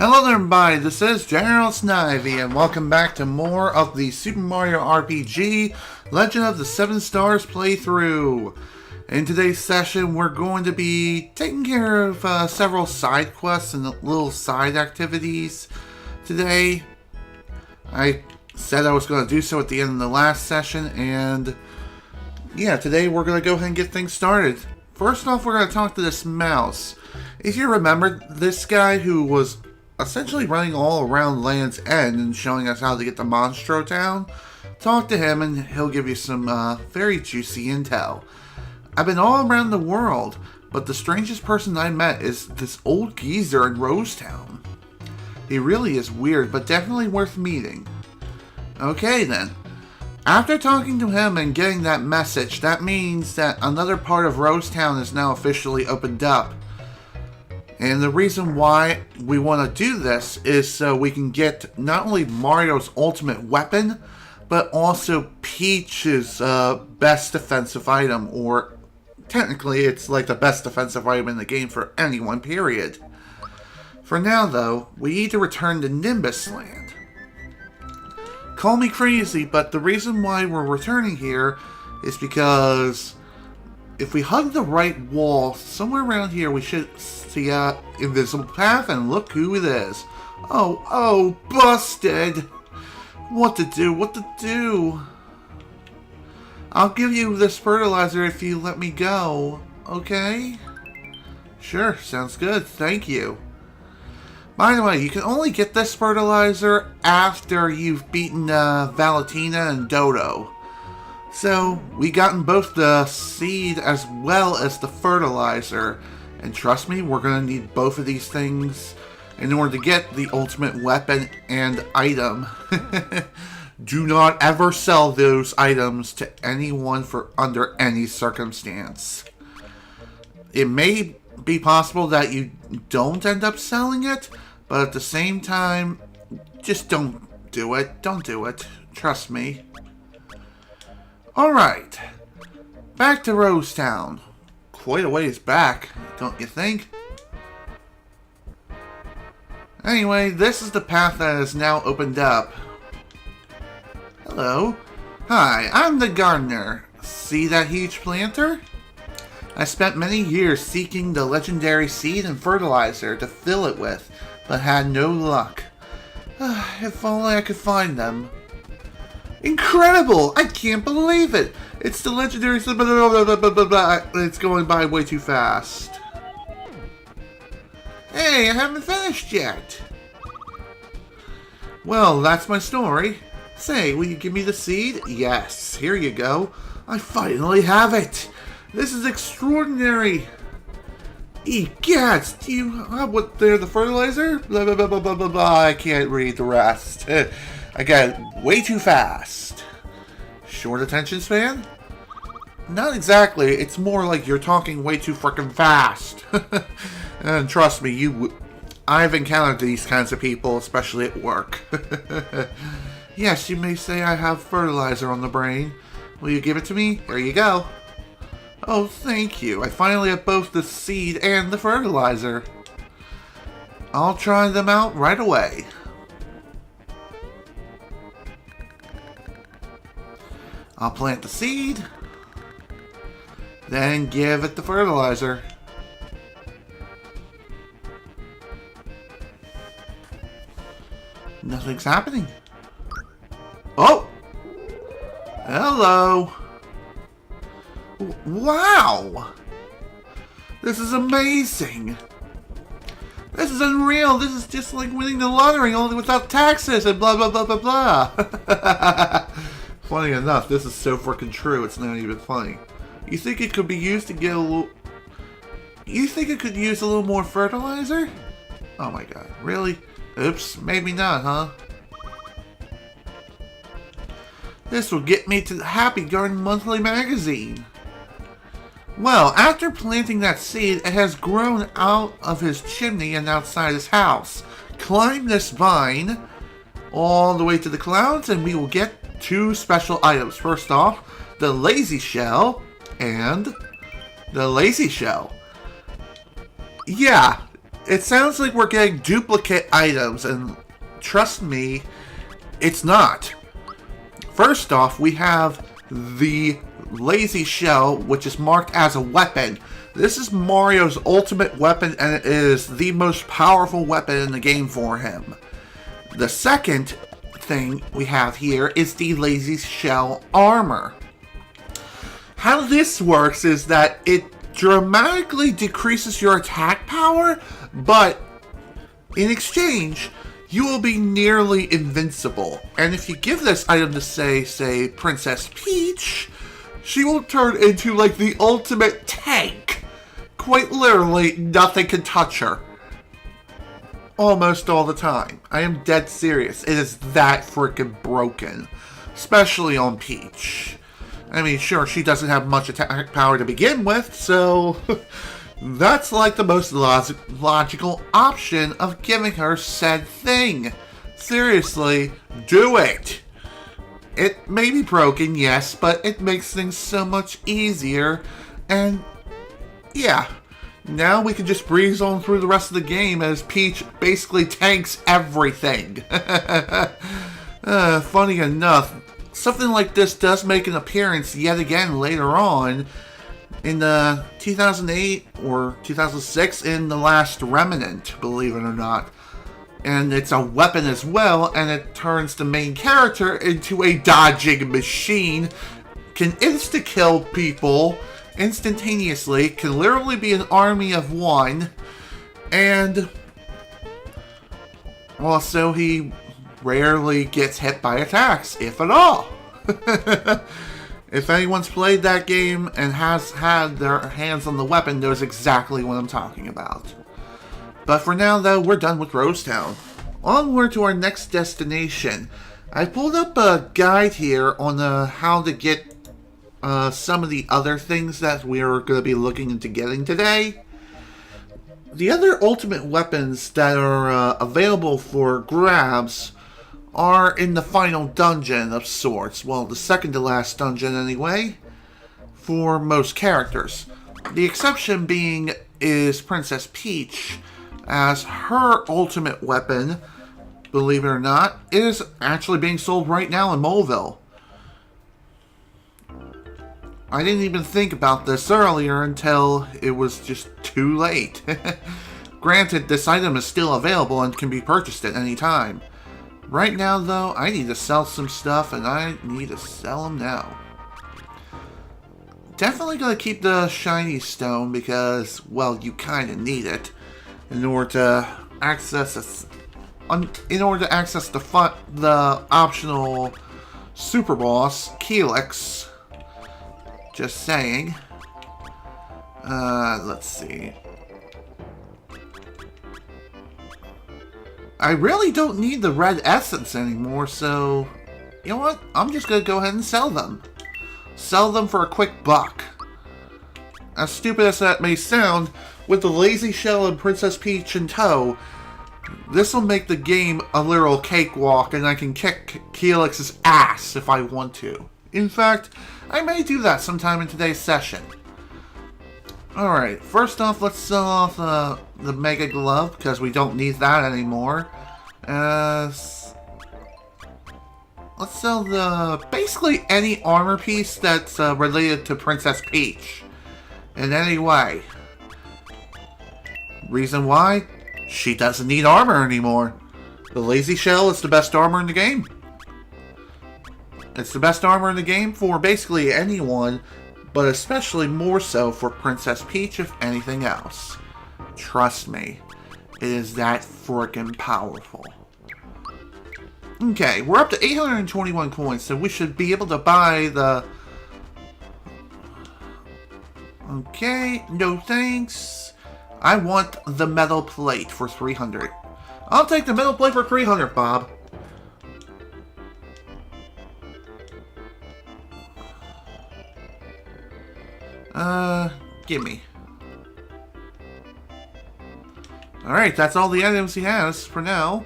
Hello there everybody, this is General Snivy and welcome back to more of the Super Mario RPG Legend of the Seven Stars playthrough. In today's session we're going to be taking care of several side quests and little side activities today. I said I was going to do so at the end of the last session, and yeah, today we're going to go ahead and get things started. First off, we're going to talk to this mouse. If you remember, this guy who was essentially running all around Land's End and showing us how to get the Monstro down, talk to him and he'll give you some very juicy intel. I've been all around the world, but the strangest person I met is this old geezer in Rosetown. He really is weird, but definitely worth meeting. Okay then. After talking to him and getting that message, that means that another part of Rosetown is now officially opened up. And the reason why we want to do this is so we can get not only Mario's ultimate weapon, but also Peach's best defensive item, or technically it's like the best defensive item in the game for anyone, period. For now though, we need to return to Nimbus Land. Call me crazy, but the reason why we're returning here is because if we hug the right wall, somewhere around here we should see an invisible path, and look who it is. Oh, busted! What to do? I'll give you this fertilizer if you let me go, okay? Sure, sounds good, thank you. By the way, you can only get this fertilizer after you've beaten Valentina and Dodo. So, we gotten both the seed as well as the fertilizer. And trust me, we're going to need both of these things in order to get the ultimate weapon and item. Do not ever sell those items to anyone for under any circumstance. It may be possible that you don't end up selling it, but at the same time, just don't do it. Don't do it. Trust me. Alright, back to Rosetown. Quite a ways back, don't you think? Anyway, this is the path that is now opened up. Hello. Hi, I'm the gardener. See that huge planter? I spent many years seeking the legendary seed and fertilizer to fill it with, but had no luck. If only I could find them. Incredible! I can't believe it! It's the legendary... It's going by way too fast. Hey, I haven't finished yet! Well, that's my story. Say, will you give me the seed? Yes, here you go. I finally have it! This is extraordinary! Egats! Do you have what there, the fertilizer? Blah blah blah blah blah blah blah. I can't read the rest. I got it way too fast. Short attention span? Not exactly. It's more like you're talking way too frickin' fast. And trust me, I've encountered these kinds of people, especially at work. Yes, you may say I have fertilizer on the brain. Will you give it to me? Here you go. Oh, thank you. I finally have both the seed and the fertilizer. I'll try them out right away. I'll plant the seed, then give it the fertilizer. Nothing's happening. Oh! Hello! Wow! This is amazing! This is unreal! This is just like winning the lottery, only without taxes and blah blah blah blah blah! Funny enough, this is so freaking true, it's not even funny. You think it could be used to get a little... You think it could use a little more fertilizer? Oh my god, really? Oops, maybe not, huh? This will get me to the Happy Garden Monthly magazine. Well, after planting that seed, it has grown out of his chimney and outside his house. Climb this vine all the way to the clouds and we will get two special items. First off, the lazy shell and the lazy shell. Yeah, It sounds like we're getting duplicate items, and trust me, it's not. First off, we have the lazy shell, which is marked as a weapon. This is Mario's ultimate weapon, and it is the most powerful weapon in the game for him. The second thing we have here is the lazy shell armor. How this works is that it dramatically decreases your attack power, but in exchange, you will be nearly invincible. And if you give this item to say Princess Peach, she will turn into like the ultimate tank. Quite literally, nothing can touch her. Almost all the time. I am dead serious. It is that freaking broken. Especially on Peach. I mean, sure, she doesn't have much attack power to begin with, so that's like the most logical option of giving her said thing. Seriously, do it. It may be broken, yes, but it makes things so much easier, and yeah. Now we can just breeze on through the rest of the game as Peach basically tanks everything. Funny enough, something like this does make an appearance yet again later on in 2008 or 2006 in The Last Remnant, believe it or not. And it's a weapon as well, and it turns the main character into a dodging machine, can insta-kill people instantaneously, can literally be an army of one, and also he rarely gets hit by attacks, if at all. If anyone's played that game and has had their hands on the weapon, knows exactly what I'm talking about. But for now, though, we're done with Rosetown. Onward to our next destination. I pulled up a guide here on how to get some of the other things that we're going to be looking into getting today. The other ultimate weapons that are available for grabs are in the final dungeon of sorts. Well, the second to last dungeon anyway, for most characters. The exception being is Princess Peach, as her ultimate weapon, believe it or not, is actually being sold right now in Moleville. I didn't even think about this earlier until it was just too late. Granted, this item is still available and can be purchased at any time. Right now, though, I need to sell some stuff, and I need to sell them now. Definitely gonna keep the shiny stone because, well, you kind of need it in order to access the optional super boss Culix. Just saying. Let's see. I really don't need the red essence anymore, so you know what? I'm just gonna go ahead and sell them. Sell them for a quick buck. As stupid as that may sound, with the lazy shell and Princess Peach in tow, this will make the game a literal cakewalk, and I can kick Culix's ass if I want to. In fact, I may do that sometime in today's session. Alright, first off, let's sell off the Mega Glove, because we don't need that anymore. Let's sell basically any armor piece that's related to Princess Peach. In any way. Reason why? She doesn't need armor anymore. The Lazy Shell is the best armor in the game. It's the best armor in the game for basically anyone, but especially more so for Princess Peach if anything else. Trust me, it is that frickin' powerful. Okay, we're up to 821 coins, so we should be able to buy the... Okay, no thanks. I want the metal plate for 300. I'll take the metal plate for 300, Bob. Gimme. Alright, that's all the items he has for now.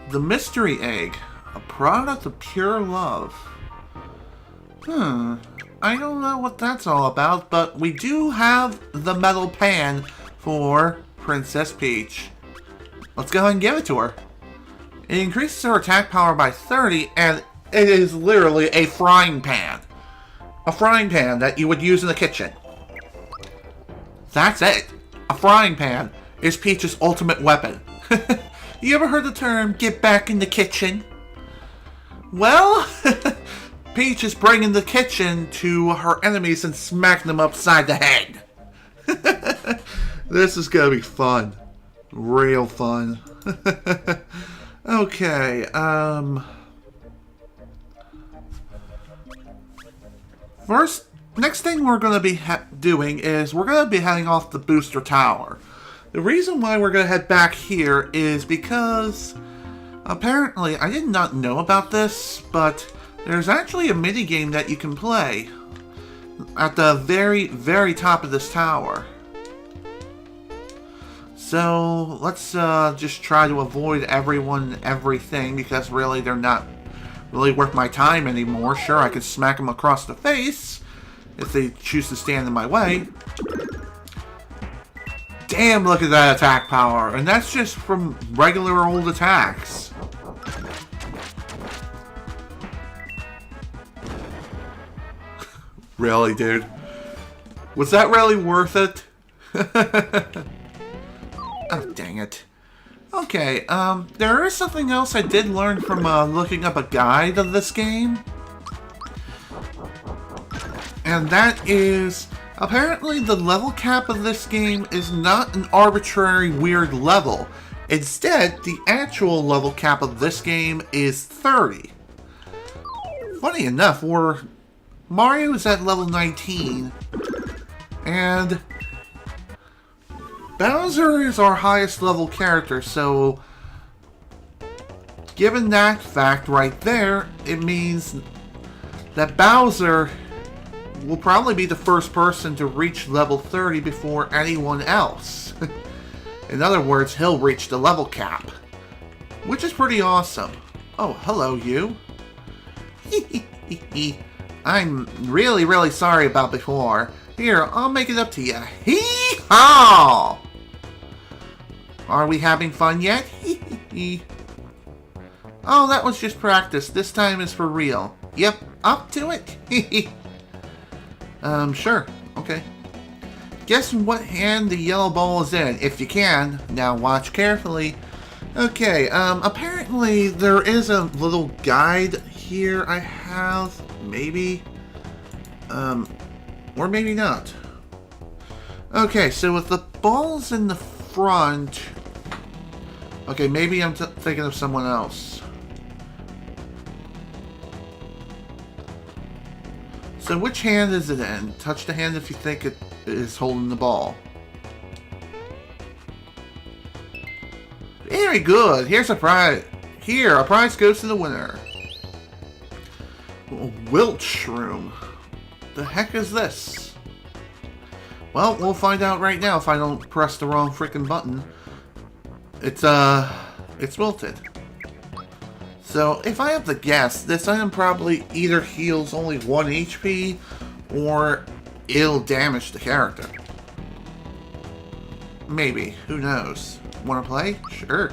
The mystery egg. A product of pure love. I don't know what that's all about, but we do have the metal pan for Princess Peach. Let's go ahead and give it to her. It increases her attack power by 30, and it is literally a frying pan. A frying pan that you would use in the kitchen. That's it. A frying pan is Peach's ultimate weapon. You ever heard the term, get back in the kitchen? Well, Peach is bringing the kitchen to her enemies and smacking them upside the head. This is gonna be fun. Real fun. Okay, first, next thing we're going to be doing is we're going to be heading off the booster tower. The reason why we're going to head back here is because apparently, I did not know about this, but there's actually a minigame that you can play at the very, very top of this tower. So, let's just try to avoid everyone and everything, because really they're not really worth my time anymore. Sure, I could smack them across the face if they choose to stand in my way. Damn, look at that attack power. And that's just from regular old attacks. Really, dude? Was that really worth it? Oh, dang it. Okay, there is something else I did learn from looking up a guide of this game. And that is, apparently the level cap of this game is not an arbitrary weird level. Instead, the actual level cap of this game is 30. Funny enough, Mario is at level 19, and Bowser is our highest level character, so given that fact right there, it means that Bowser will probably be the first person to reach level 30 before anyone else. In other words, he'll reach the level cap, which is pretty awesome. Oh, hello you. I'm really, really sorry about before. Here, I'll make it up to you. Hee-haw! Are we having fun yet? Oh, that was just practice. This time is for real. Yep, up to it. Sure. Okay. Guess what hand the yellow ball is in, if you can. Now watch carefully. Okay, apparently there is a little guide here I have. Maybe. Or maybe not. Okay, so with the balls in the front... Okay, maybe I'm thinking of someone else. So which hand is it in? Touch the hand if you think it is holding the ball. Very good. Here's a prize. Here, a prize goes to the winner. Wilt Shroom. The heck is this? Well, we'll find out right now if I don't press the wrong freaking button. It's wilted. So, if I have to guess, this item probably either heals only 1 HP, or it'll damage the character. Maybe. Who knows? Wanna play? Sure.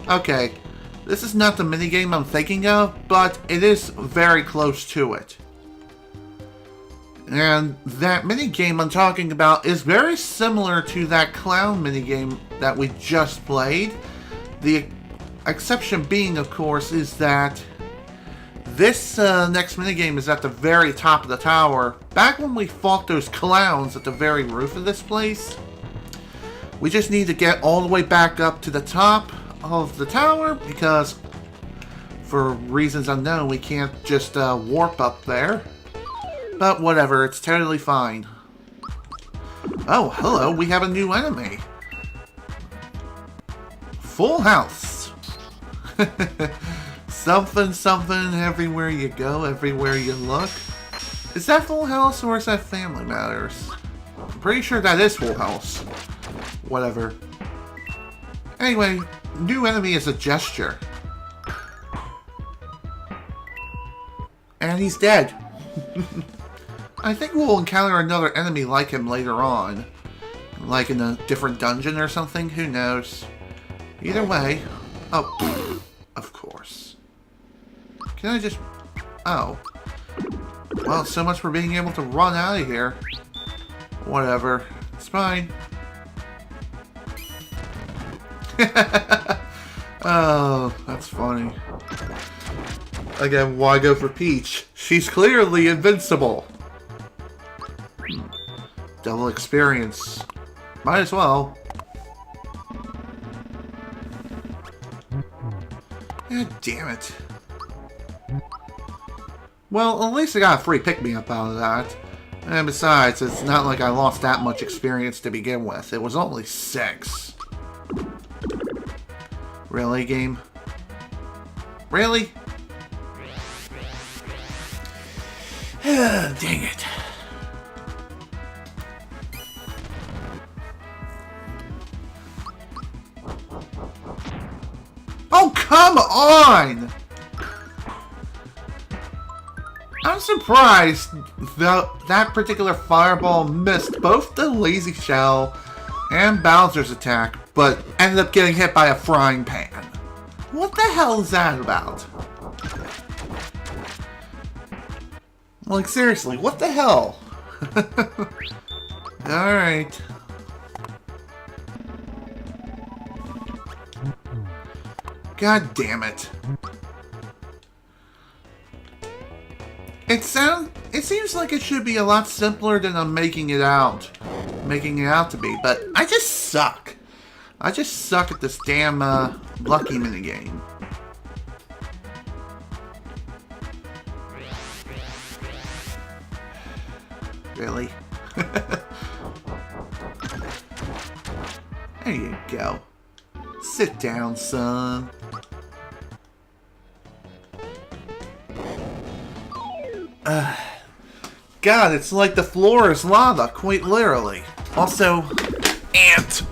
Okay. This is not the minigame I'm thinking of, but it is very close to it. And that minigame I'm talking about is very similar to that clown minigame that we just played. The exception being, of course, is that this next minigame is at the very top of the tower. Back when we fought those clowns at the very roof of this place, we just need to get all the way back up to the top of the tower, because for reasons unknown we can't just warp up there. But whatever, it's totally fine. Oh, hello, we have a new enemy. Full house. Something, something, everywhere you go, everywhere you look. Is that Full House or is that Family Matters? I'm pretty sure that is Full House. Whatever. Anyway, new enemy is a gesture. And he's dead. I think we'll encounter another enemy like him later on. Like in a different dungeon or something. Who knows? Either way. Oh, of course. Can I just... Oh. Well, so much for being able to run out of here. Whatever. It's fine. Oh, that's funny. Again, why go for Peach? She's clearly invincible. Double experience. Might as well. God damn it. Well, at least I got a free pick-me-up out of that. And besides, it's not like I lost that much experience to begin with. It was only 6. Really, game? Really? Dang it. Oh, come on! I'm surprised that particular fireball missed both the lazy shell and Bowser's attack, but ended up getting hit by a frying pan. What the hell is that about? Like, seriously, what the hell? Alright. God damn it. It seems like it should be a lot simpler than I'm making it out to be, but I just suck. I just suck at this damn lucky minigame. Really? There you go. Sit down, son. God, it's like the floor is lava, quite literally. Also, ant.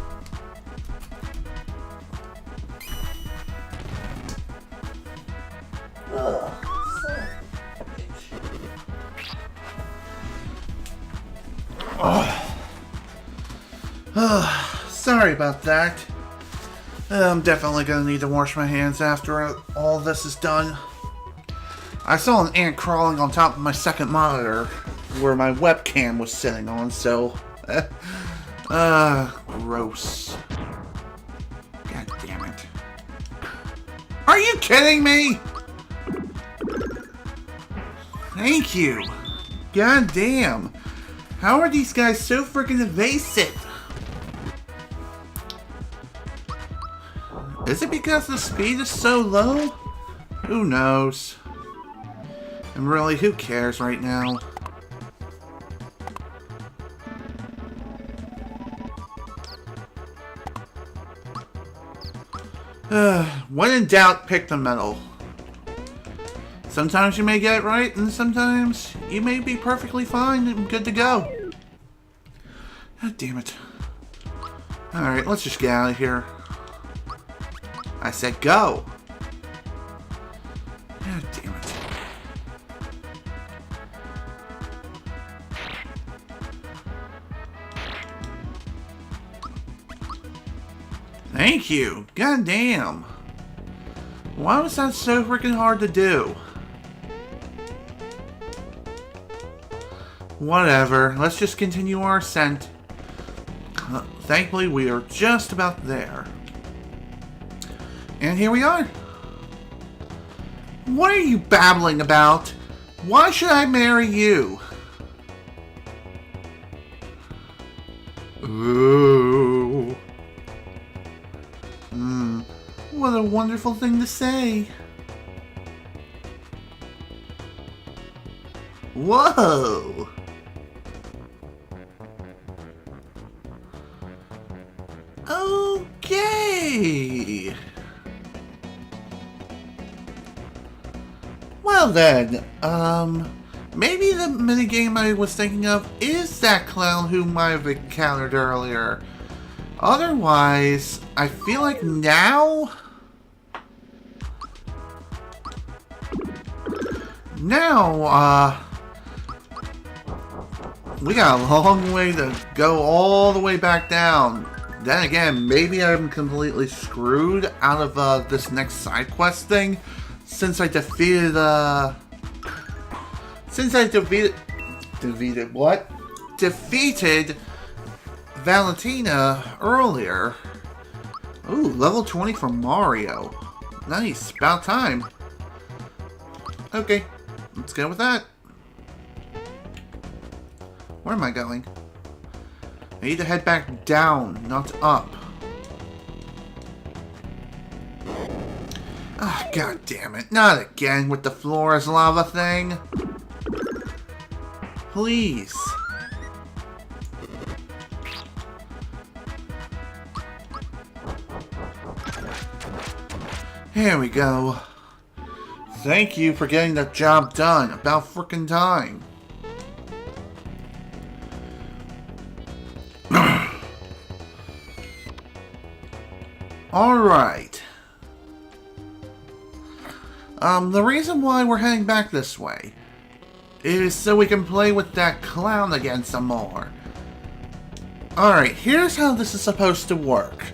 Sorry about that. I'm definitely gonna need to wash my hands after all this is done. I saw an ant crawling on top of my second monitor where my webcam was sitting on, so... gross. God damn it. Are you kidding me? Thank you. God damn. How are these guys so freaking evasive? Is it because the speed is so low? Who knows? And really, who cares right now? When in doubt, pick the metal. Sometimes you may get it right, and sometimes you may be perfectly fine and good to go. God damn it. Alright, let's just get out of here. I said go! God damn it. Thank you! God damn! Why was that so freaking hard to do? Whatever, let's just continue our ascent. Thankfully, we are just about there. And here we are. What are you babbling about? Why should I marry you? Ooh. What a wonderful thing to say. Whoa. Okay. Well then, maybe the minigame I was thinking of is that clown whom I've encountered earlier. Otherwise, I feel like Now, we got a long way to go all the way back down. Then again, maybe I'm completely screwed out of this next side quest thing, since I defeated defeated Valentina earlier. Ooh, level 20 for Mario. Nice, about time. Okay, let's go with that. Where am I going? I need to head back down, not up. Ah, god damn it. Not again with the Flores lava thing. Please. Here we go. Thank you for getting the job done. About frickin' time. Alright. The reason why we're heading back this way is so we can play with that clown again some more. Alright, here's how this is supposed to work.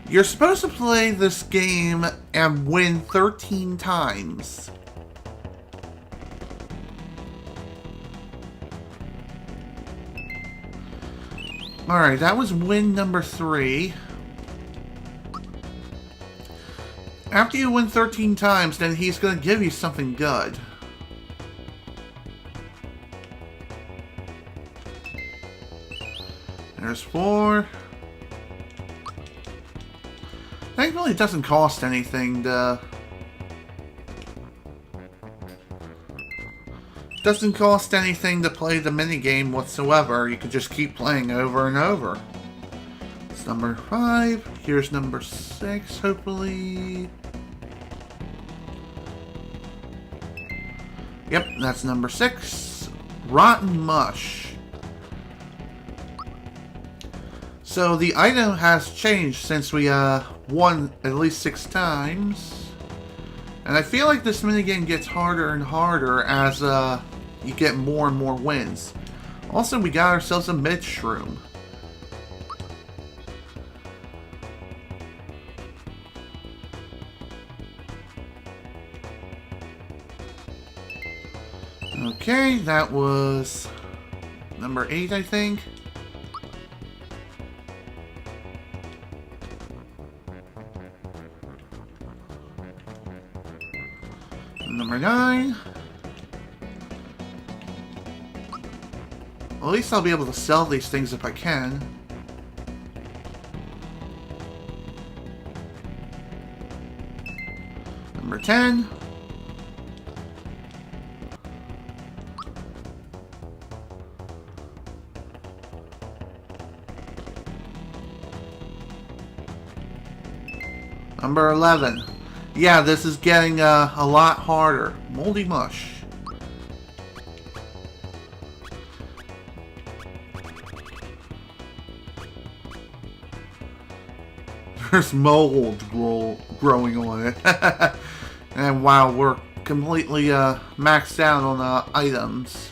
You're supposed to play this game and win 13 times. Alright, that was win number 3. After you win 13 times, then he's going to give you something good. There's 4. Thankfully, it doesn't cost anything to... Doesn't cost anything to play the minigame whatsoever. You can just keep playing over and over. It's number 5. Here's number 6, hopefully. Yep, that's number 6. Rotten Mush. So the item has changed since we won at least 6 times. And I feel like this minigame gets harder and harder as you get more and more wins. Also, we got ourselves a mid shroom. Okay, that was number 8, I think. Number 9. Well, at least I'll be able to sell these things if I can. Number 10. Number 11. Yeah, this is getting a lot harder. Moldy Mush. There's mold growing on it. And wow, we're completely maxed out on items.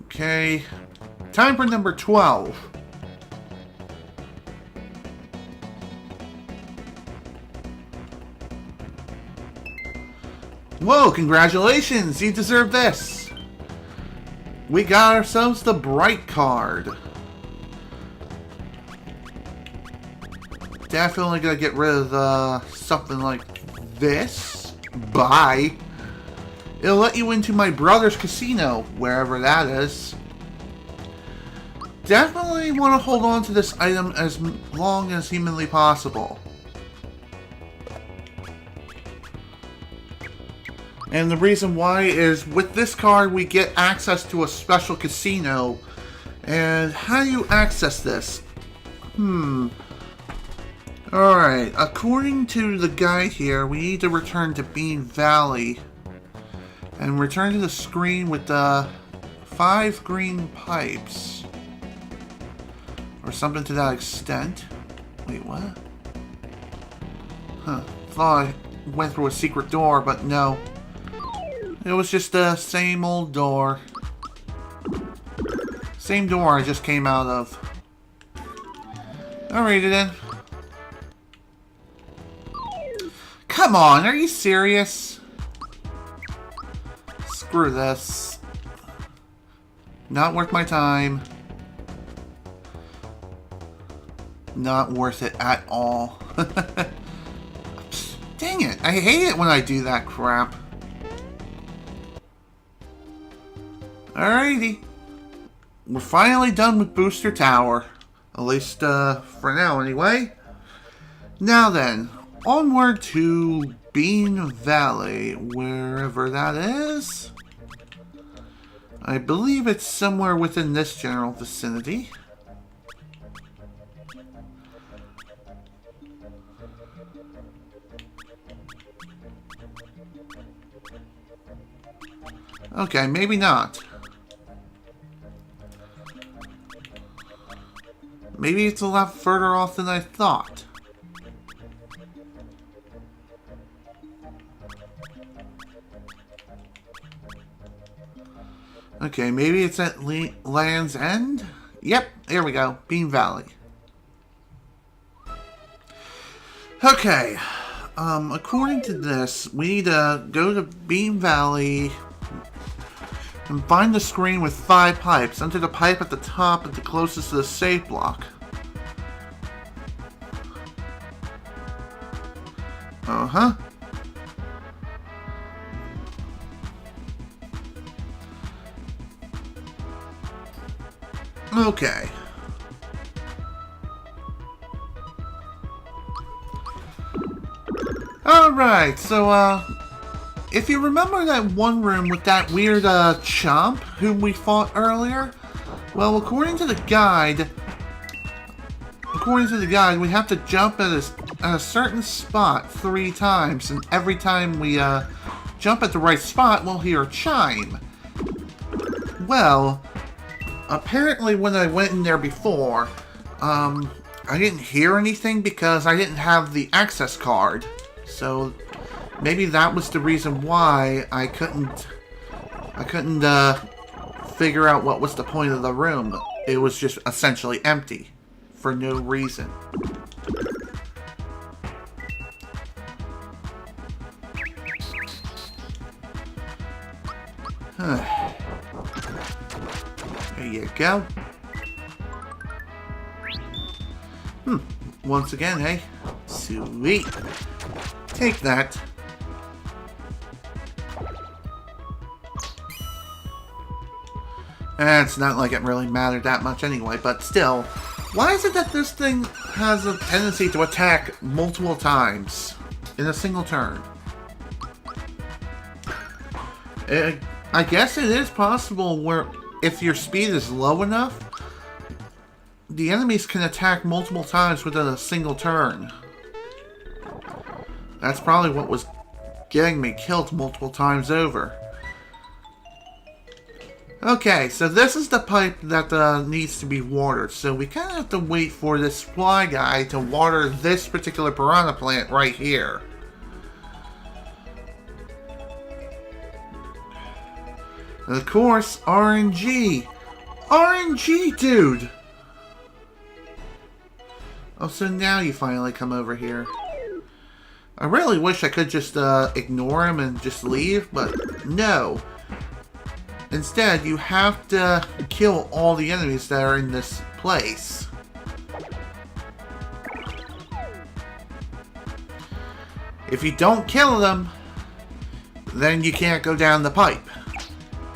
Okay. Time for number 12. Whoa, congratulations! You deserve this! We got ourselves the Bright card. Definitely gonna get rid of something like this. Bye! It'll let you into my brother's casino, wherever that is. Definitely want to hold on to this item as long as humanly possible. And the reason why is with this card we get access to a special casino. And how do you access this? Alright, according to the guide here, we need to return to Bean Valley. And return to the screen with the 5 green pipes. Or something to that extent. Wait, what? Huh. Thought went through a secret door, but no. It was just the same old door. Same door I just came out of. Alrighty then. Come on, are you serious? Screw this. Not worth my time. Not worth it at all. Dang it, I hate it when I do that crap. Alrighty. We're finally done with Booster Tower. At least, for now anyway. Now then, onward to Bean Valley, wherever that is. I believe it's somewhere within this general vicinity. Okay, maybe not. Maybe it's a lot further off than I thought. Okay, maybe it's at Land's End? Yep, there we go. Bean Valley. Okay, according to this, we need to go to Bean Valley and find the screen with 5 pipes. Enter the pipe at the top and the closest to the safe block. Uh-huh. Okay. Alright, so, if you remember that one room with that weird, chomp whom we fought earlier? Well, according to the guide, we have to jump at a certain spot 3 times, and every time we, jump at the right spot, we'll hear a chime. Well, apparently when I went in there before, I didn't hear anything because I didn't have the access card. So maybe that was the reason why I couldn't figure out what was the point of the room. It was just essentially empty for no reason. There you go. Once again, hey? Sweet. Take that. It's not like it really mattered that much anyway, but still. Why is it that this thing has a tendency to attack multiple times in a single turn? I guess it is possible where if your speed is low enough, the enemies can attack multiple times within a single turn. That's probably what was getting me killed multiple times over. Okay, so this is the pipe that needs to be watered. So we kind of have to wait for this fly guy to water this particular piranha plant right here. And of course, RNG. RNG, dude! Oh, so now you finally come over here. I really wish I could just ignore him and just leave, but no. Instead, you have to kill all the enemies that are in this place. If you don't kill them, then you can't go down the pipe.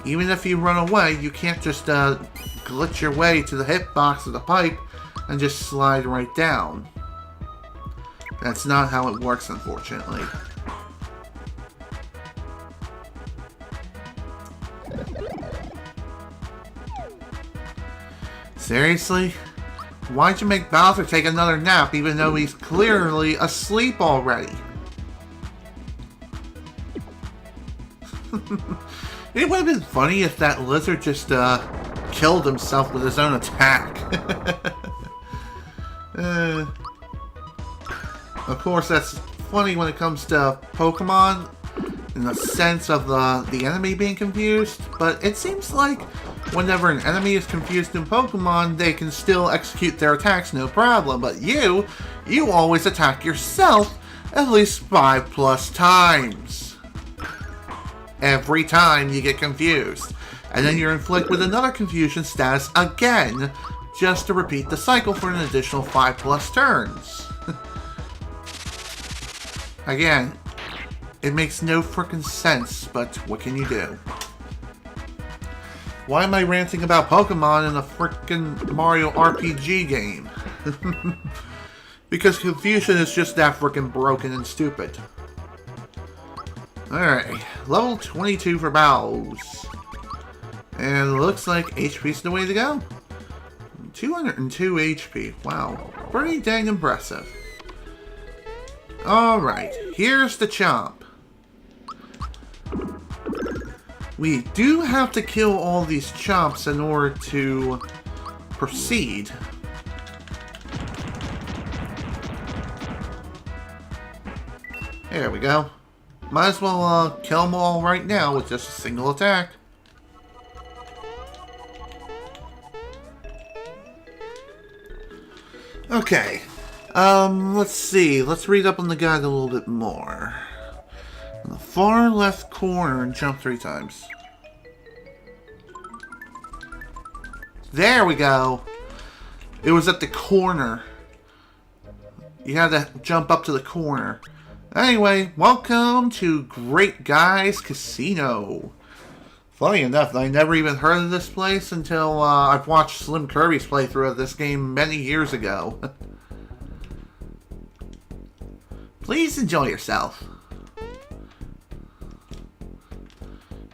Even if you run away, you can't just glitch your way to the hitbox of the pipe and just slide right down. That's not how it works, unfortunately. Seriously? Why'd you make Bowser take another nap even though he's clearly asleep already? It would have been funny if that lizard just killed himself with his own attack. Of course, that's funny when it comes to Pokemon, in the sense of the enemy being confused, but it seems like whenever an enemy is confused in Pokemon, they can still execute their attacks no problem, but you always attack yourself at least 5+ times. Every time you get confused. And then you're inflicted with another confusion status again, just to repeat the cycle for an additional 5+ turns. Again, it makes no frickin' sense, but what can you do? Why am I ranting about Pokemon in a frickin' Mario RPG game? Because confusion is just that frickin' broken and stupid. Alright, level 22 for Bows. And it looks like HP's the way to go. 202 HP, wow. Pretty dang impressive. Alright, here's the Chomp. We do have to kill all these Chomps in order to proceed. There we go. Might as well kill them all right now with just a single attack. Okay. Let's see. Let's read up on the guide a little bit more. In the far left corner and jump 3 times. There we go. It was at the corner. You had to jump up to the corner. Anyway, welcome to Great Guys Casino. Funny enough, I never even heard of this place until I've watched Slim Kirby's playthrough of this game many years ago. Please enjoy yourself.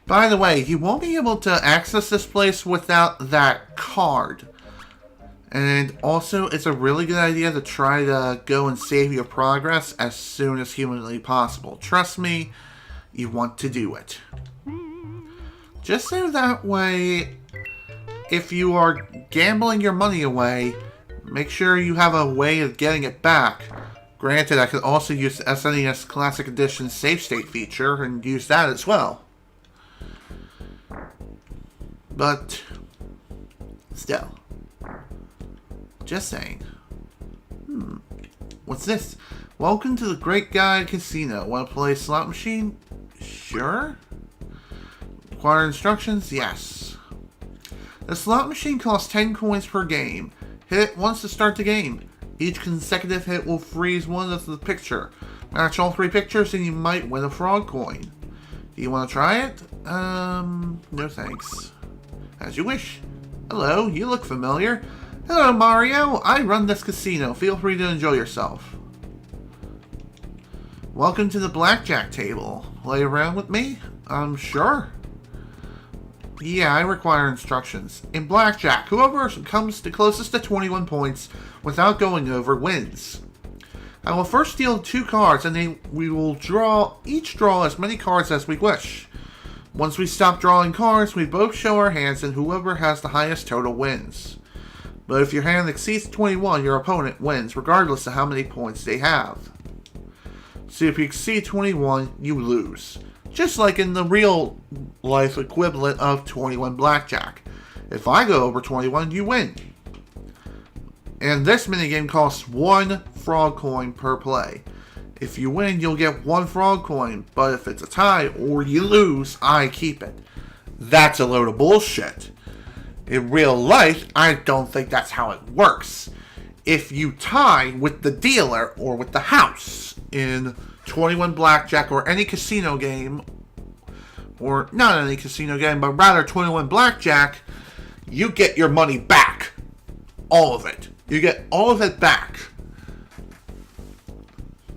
By the way, you won't be able to access this place without that card. And also, it's a really good idea to try to go and save your progress as soon as humanly possible. Trust me, you want to do it. Just so that way, if you are gambling your money away, make sure you have a way of getting it back. Granted, I could also use the SNES Classic Edition Save State feature and use that as well. But, still. Just saying. What's this? Welcome to the Great Guy Casino. Want to play slot machine? Sure. Require instructions? Yes. The slot machine costs 10 coins per game. Hit it once to start the game. Each consecutive hit will freeze one of the picture. Match all 3 pictures and you might win a frog coin. Do you want to try it? No thanks. As you wish. Hello, you look familiar. Hello, Mario. I run this casino. Feel free to enjoy yourself. Welcome to the blackjack table. Play around with me? Sure. Yeah, I require instructions. In blackjack, whoever comes the closest to 21 points without going over wins. I will first deal 2 cards, and then we will each draw as many cards as we wish. Once we stop drawing cards, we both show our hands, and whoever has the highest total wins. But if your hand exceeds 21, your opponent wins, regardless of how many points they have. So if you exceed 21, you lose. Just like in the real life equivalent of 21 blackjack. If I go over 21, you win. And this minigame costs 1 frog coin per play. If you win, you'll get 1 frog coin, but if it's a tie or you lose, I keep it. That's a load of bullshit. In real life, I don't think that's how it works. If you tie with the dealer or with the house in 21 blackjack or any casino game, or not any casino game, but rather 21 blackjack, you get your money back. All of it. You get all of it back.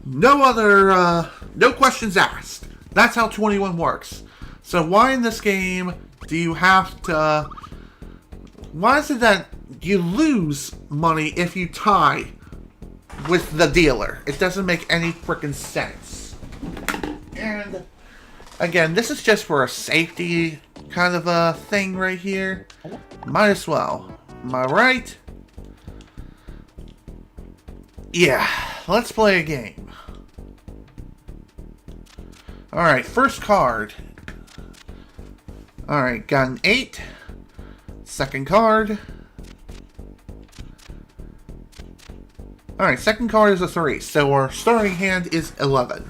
No questions asked. That's how 21 works. So why in this game do you have to... Why is it that you lose money if you tie with the dealer? It doesn't make any freaking sense. And again, this is just for a safety kind of a thing right here. Might as well. Am I right? Yeah, let's play a game. Alright, first card. Alright, got an 8. Second card. Alright, second card is a 3. So our starting hand is 11.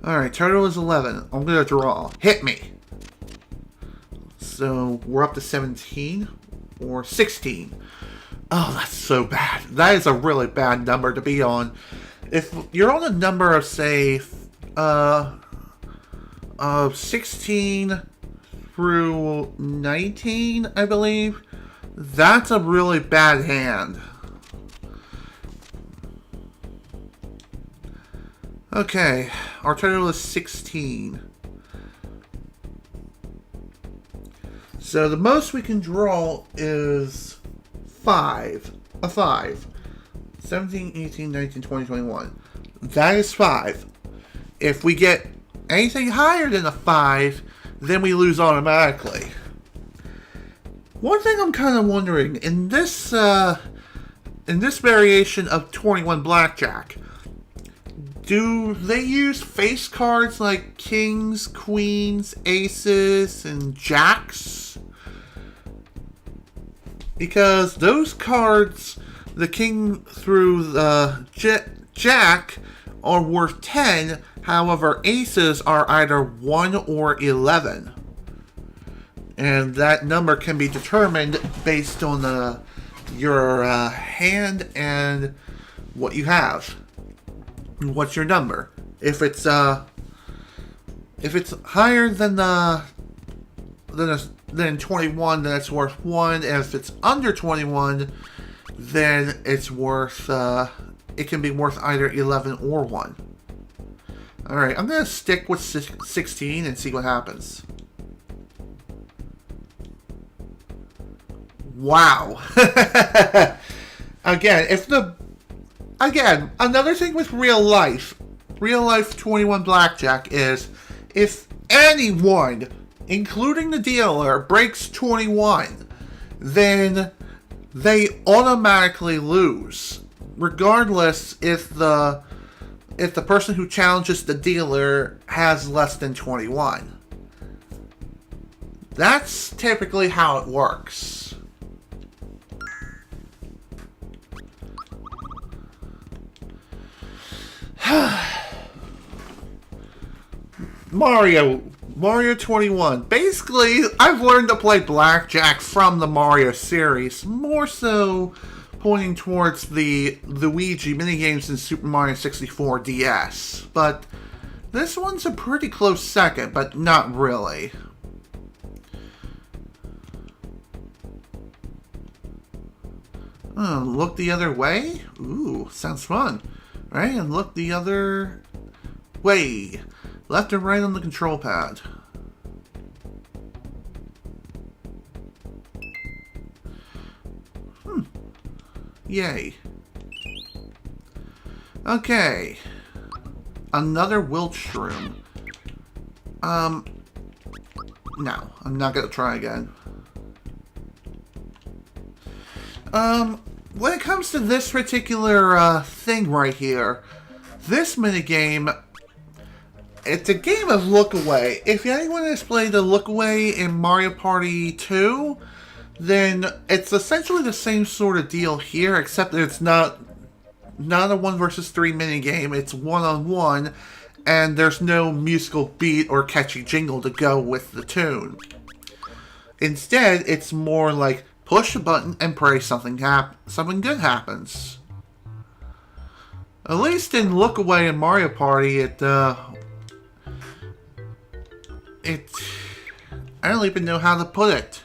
Alright, total is 11. I'm going to draw. Hit me. So we're up to 17 or 16. Oh, that's so bad. That is a really bad number to be on. If you're on a number of, say, 16 through 19, I believe, that's a really bad hand. Okay, our total is 16. So the most we can draw is 5. A 5. 17, 18, 19, 20, 21. That is 5. If we get anything higher than a 5, then we lose automatically. One thing I'm kind of wondering, in this variation of 21 Blackjack, do they use face cards like kings, queens, aces, and jacks? Because those cards, the king through the jack, are worth 10. However, aces are either 1 or 11. And that number can be determined based on your hand and what you have. What's your number? If it's higher than 21, then it's worth 1. And if it's under 21, then it's worth it can be worth either 11 or 1. Alright, I'm gonna stick with 16 and see what happens. Wow. Again, another thing with real life 21 Blackjack is, if anyone, including the dealer, breaks 21, then they automatically lose, regardless if the person who challenges the dealer has less than 21. That's typically how it works. Mario 21. Basically, I've learned to play Blackjack from the Mario series, more so pointing towards the Luigi minigames in Super Mario 64 DS. But this one's a pretty close second, but not really. Look the other way? Ooh, sounds fun. Right, and look the other way. Left and right on the control pad. Yay. Okay. Another Wiltshroom. No, I'm not gonna try again. When it comes to this particular thing right here, this minigame, it's a game of look away. If anyone has played the look away in Mario Party 2, then it's essentially the same sort of deal here, except that it's not a 1 versus 3 minigame. It's one-on-one, and there's no musical beat or catchy jingle to go with the tune. Instead, it's more like push a button and pray something good happens. At least in Look Away and Mario Party, I don't even know how to put it.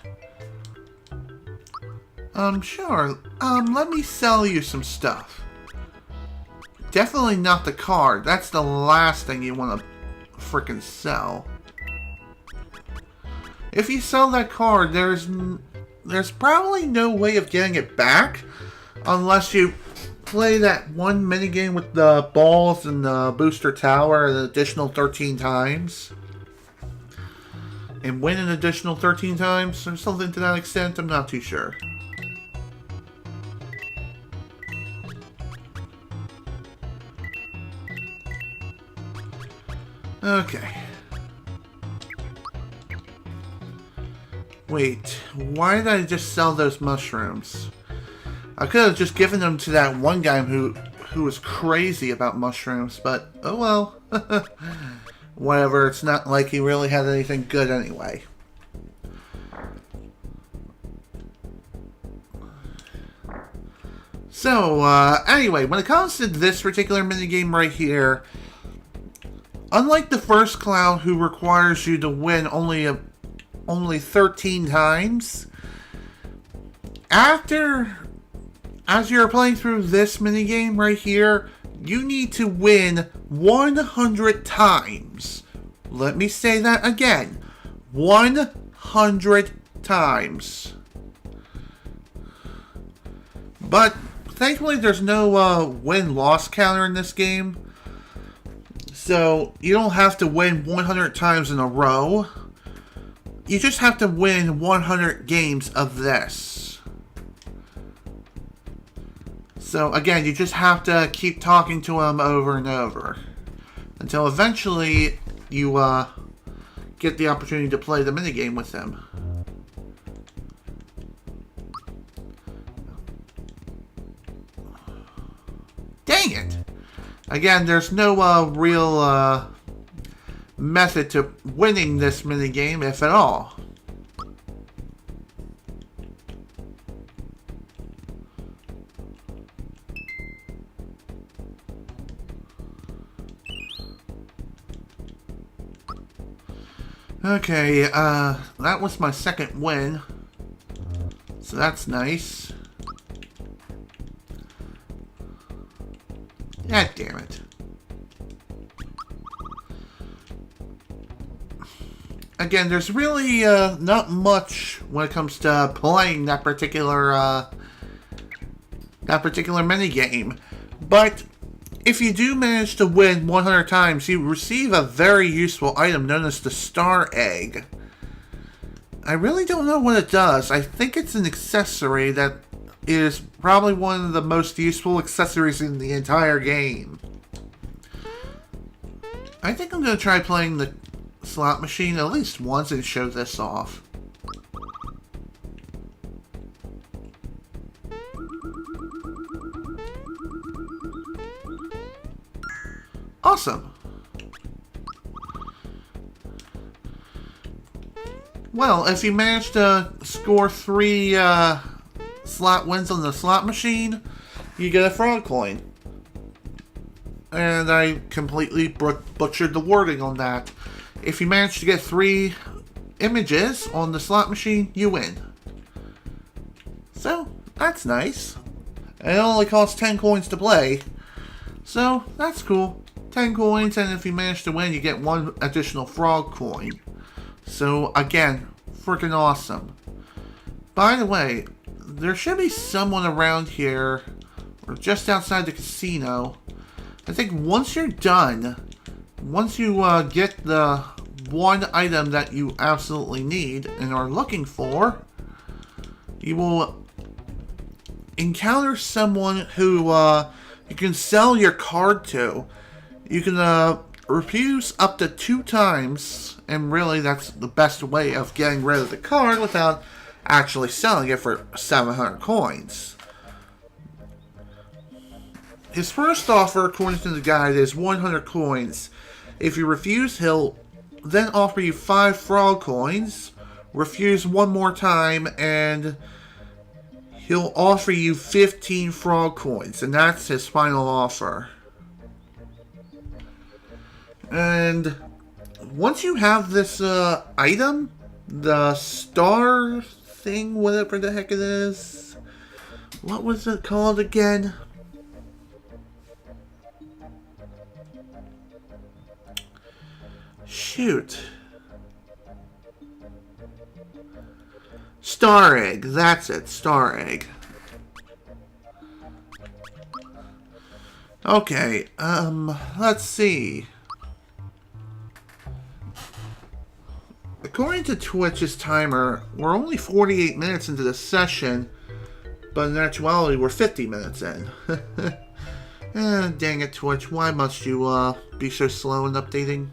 Sure. Let me sell you some stuff. Definitely not the card. That's the last thing you want to frickin' sell. If you sell that card, there's probably no way of getting it back unless you play that one minigame with the balls and the booster tower an additional 13 times. And win an additional 13 times, or something to that extent, I'm not too sure. Okay. Wait, why did I just sell those mushrooms? I could have just given them to that one guy who was crazy about mushrooms, but oh well. Whatever, it's not like he really had anything good anyway. So, anyway, when it comes to this particular minigame right here, unlike the first clown who requires you to win only 13 times, as you're playing through this minigame right here, you need to win 100 times. Let me say that again. 100 times. But thankfully there's no win-loss counter in this game. So you don't have to win 100 times in a row. You just have to win 100 games of this. So again, you just have to keep talking to him over and over until eventually you get the opportunity to play the minigame with him. Dang it! Again, there's no real method to winning this minigame, if at all. Okay, that was my second win. So that's nice. God damn it. Again, there's really not much when it comes to playing that particular minigame. But if you do manage to win 100 times, you receive a very useful item known as the Star Egg. I really don't know what it does. I think it's an accessory that is probably one of the most useful accessories in the entire game. I think I'm going to try playing the slot machine at least once and show this off. Awesome. Well, if you manage to score 3 slot wins on the slot machine, you get a frog coin. And I completely butchered the wording on that. If you manage to get 3 images on the slot machine, you win. So, that's nice. And it only costs 10 coins to play. So, that's cool. 10 coins, and if you manage to win, you get 1 additional frog coin. So, again, freaking awesome. By the way, there should be someone around here, or just outside the casino. I think once you're done, once you get the 1 item that you absolutely need and are looking for, you will encounter someone who you can sell your card to. You can refuse up to 2 times, and really that's the best way of getting rid of the card without actually selling it for 700 coins. His first offer, according to the guide, is 100 coins. If you refuse, he'll then offer you 5 frog coins, refuse 1 more time, and he'll offer you 15 frog coins, and that's his final offer. And once you have this item, the star thing, whatever the heck it is, what was it called again? Shoot. Star Egg, that's it, Star Egg. Okay, let's see. According to Twitch's timer, we're only 48 minutes into the session, but in actuality, we're 50 minutes in. Dang it, Twitch, why must you be so slow in updating?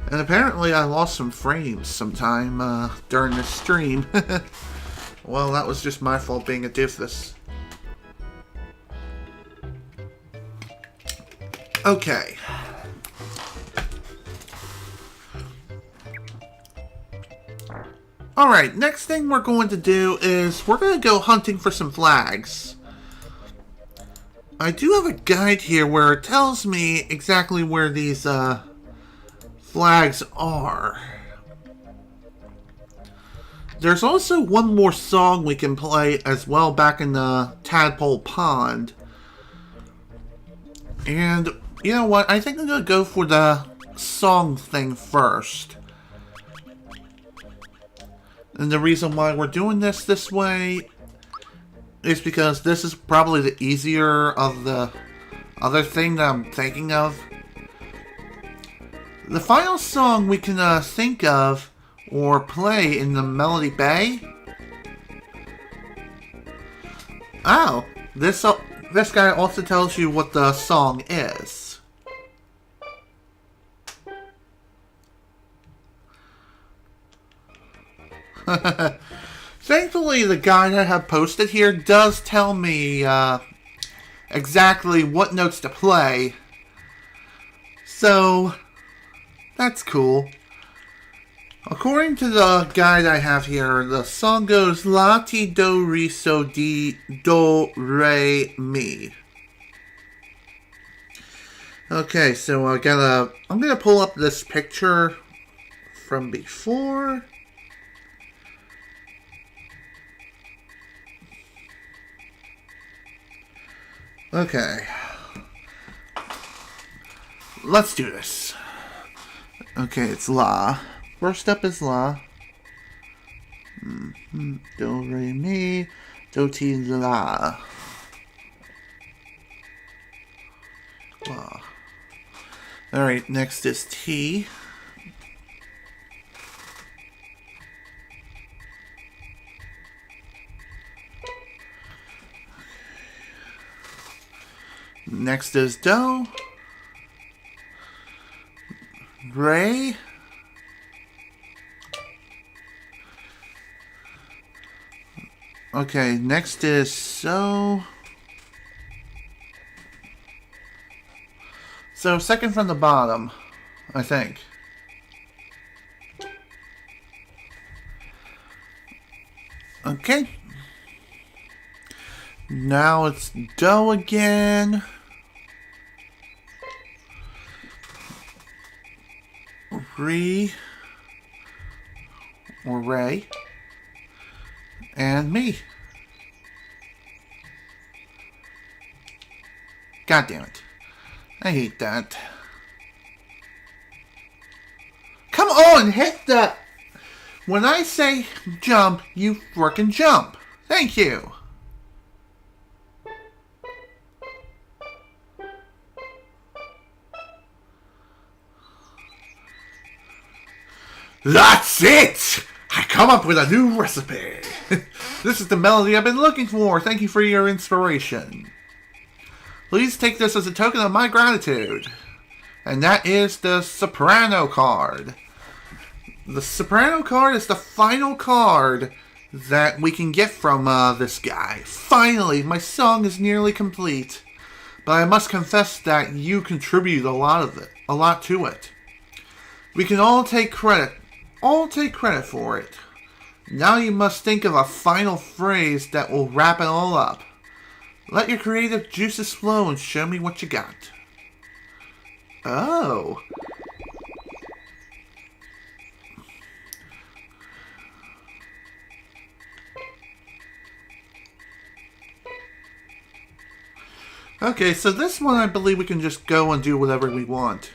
And apparently I lost some frames sometime during this stream. Well, that was just my fault being a doofus. Okay. Alright, next thing we're going to do is we're going to go hunting for some flags. I do have a guide here where it tells me exactly where these flags are. There's also one more song we can play as well back in the Tadpole Pond. And you know what? I think I'm going to go for the song thing first. And the reason why we're doing this way is because this is probably the easier of the other thing that I'm thinking of. The final song we can think of or play in the Melody Bay. Oh, this guy also tells you what the song is. Thankfully, the guide I have posted here does tell me exactly what notes to play. So, that's cool. According to the guide I have here, the song goes La, Ti, Do, Re, So, Di, Do, Re, Mi. Okay, so I'm gonna pull up this picture from before. Okay. Let's do this. Okay, it's La. First up is La. Do, Re, Mi. Do, Ti, La. La. Alright, next is Ti. Next is Do. Re. Okay, next is So. So, second from the bottom, I think. Okay. Now it's Do again. Re. Or Ray. And Mi. God damn it. I hate that. Come on, hit the... When I say jump, you frickin' jump. Thank you. That's it! I come up with a new recipe. This is the melody I've been looking for. Thank you for your inspiration. Please take this as a token of my gratitude. And that is the Soprano card. The Soprano card is the final card that we can get from this guy. Finally, my song is nearly complete. But I must confess that you contribute a lot to it. We can all take credit for it. Now you must think of a final phrase that will wrap it all up. Let your creative juices flow and show me what you got. Oh. Okay, so this one I believe we can just go and do whatever we want.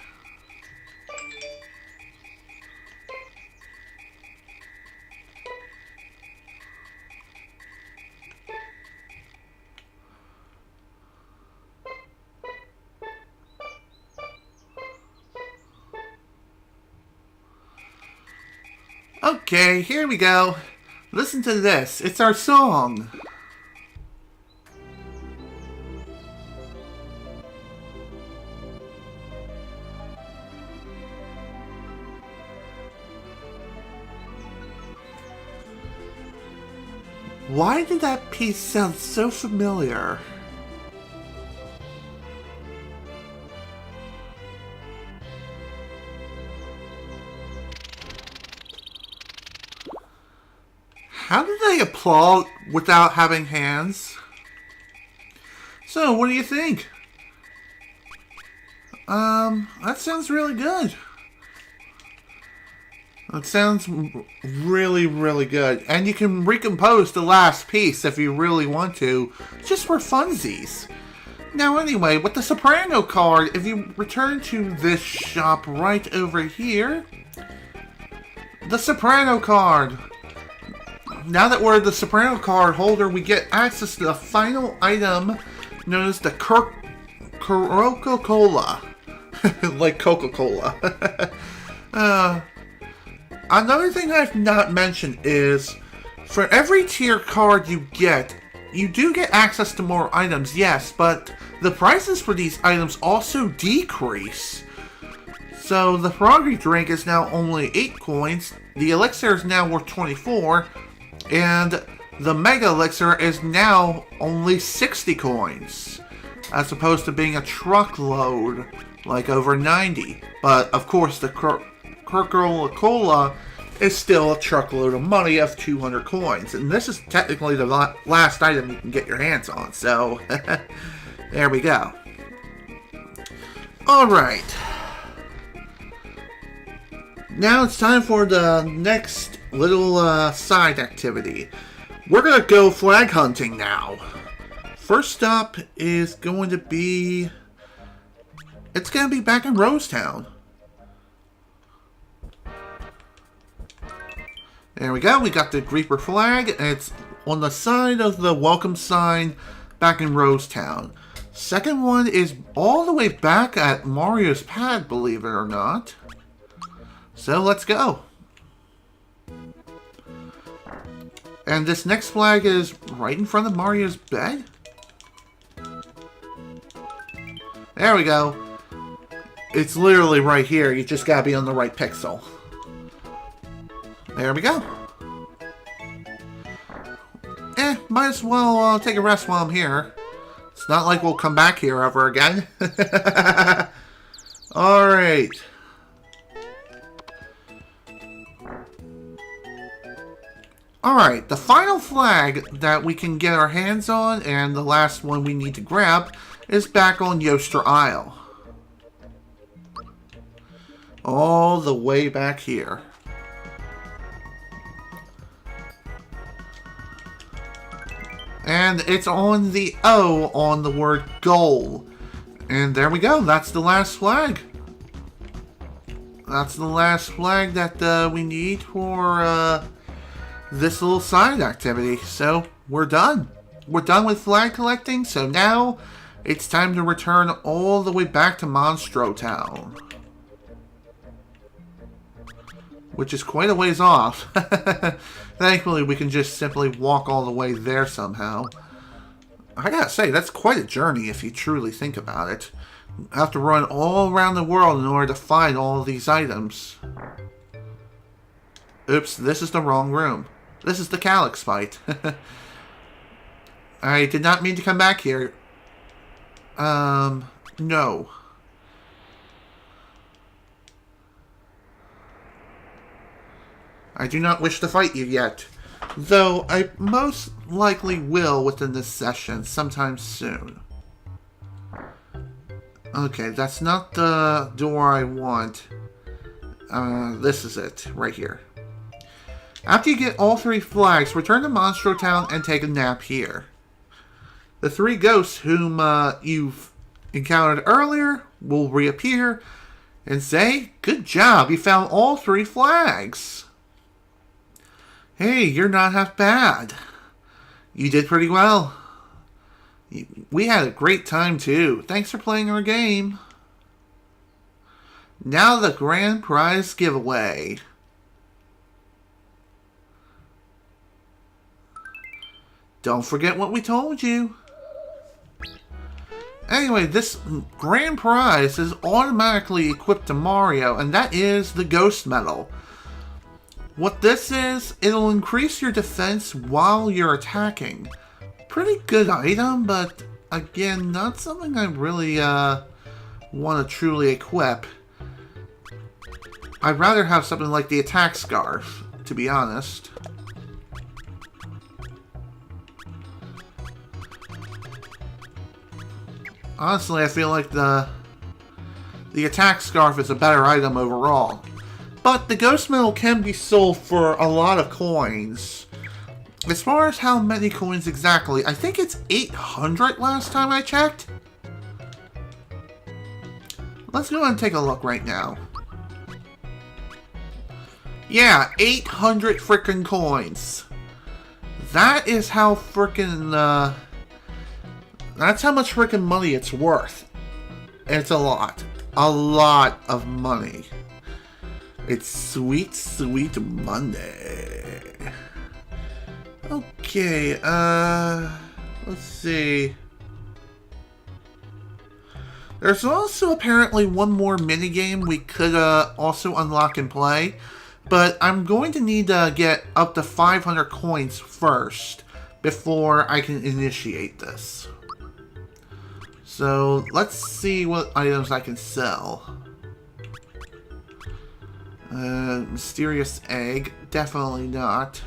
Okay, here we go. Listen to this. It's our song. Why did that piece sound so familiar? How did they applaud without having hands? So, what do you think? That sounds really good. It sounds really, really good. And you can recompose the last piece if you really want to, just for funsies. Now anyway, with the Soprano card, if you return to this shop right over here, the Soprano card. Now that we're the Soprano card holder, we get access to the final item known as the Coca-Cola. Like Coca-Cola. Another thing I've not mentioned is, for every tier card you do get access to more items, yes, but the prices for these items also decrease. So the Froggy Drink is now only 8 coins, the Elixir is now worth 24, and the Mega Elixir is now only 60 coins, as opposed to being a truckload, like over 90. But of course the Coca-Cola is still a truckload of money of 200 coins. And this is technically the last item you can get your hands on. So, there we go. Alright. Now it's time for the next little side activity. We're going to go flag hunting now. First stop is going to be... It's going to be back in Rosetown. There we go, we got the Reaper flag, and it's on the side of the welcome sign back in Rosetown. Second one is all the way back at Mario's pad, believe it or not. So let's go. And this next flag is right in front of Mario's bed. There we go. It's literally right here, you just gotta be on the right pixel. There we go. Might as well take a rest while I'm here. It's not like we'll come back here ever again. Alright. Alright, the final flag that we can get our hands on, and the last one we need to grab, is back on Yoster Isle. All the way back here. And it's on the O on the word goal. And there we go. That's the last flag. That's the last flag that we need for this little side activity. So we're done. We're done with flag collecting. So now it's time to return all the way back to Monstro Town. Which is quite a ways off. Thankfully, we can just simply walk all the way there somehow. I gotta say, that's quite a journey if you truly think about it. You have to run all around the world in order to find all of these items. Oops, this is the wrong room. This is the Culix fight. I did not mean to come back here. No. I do not wish to fight you yet, though I most likely will within this session sometime soon. Okay, that's not the door I want. This is it, right here. After you get all 3 flags, return to Monstro Town and take a nap here. The 3 ghosts whom you've encountered earlier will reappear and say, "Good job, you found all 3 flags. Hey, you're not half bad. You did pretty well. We had a great time too. Thanks for playing our game. Now the grand prize giveaway." Don't forget what we told you. Anyway, this grand prize is automatically equipped to Mario, and that is the Ghost Medal. What this is, it'll increase your defense while you're attacking. Pretty good item, but again, not something I really want to truly equip. I'd rather have something like the attack scarf, to be honest. Honestly, I feel like the attack scarf is a better item overall. But the ghost medal can be sold for a lot of coins. As far as how many coins exactly, I think it's 800 last time I checked. Let's go and take a look right now. Yeah, 800 frickin' coins. That is how frickin', that's how much frickin' money it's worth. It's a lot. A lot of money. It's sweet, sweet Monday. Okay, let's see. There's also apparently one more minigame we could also unlock and play, but I'm going to need to get up to 500 coins first before I can initiate this. So let's see what items I can sell. Mysterious egg, definitely not.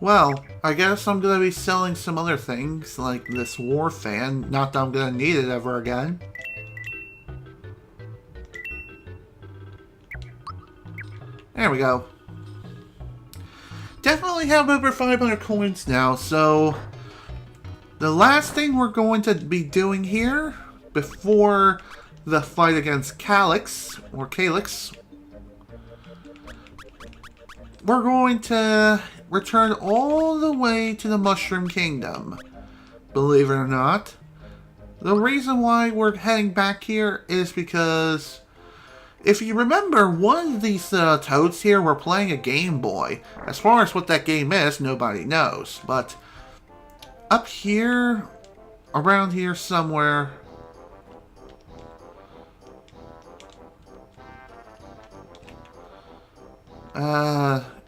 Well, I guess I'm gonna be selling some other things, like this war fan. Not that I'm gonna need it ever again. There we go. Definitely have over 500 coins now, so the last thing we're going to be doing here before the fight against Culix, or Culix, we're going to return all the way to the Mushroom Kingdom. Believe it or not. The reason why we're heading back here is because, if you remember, one of these toads here were playing a Game Boy. As far as what that game is, nobody knows. But up here, around here somewhere,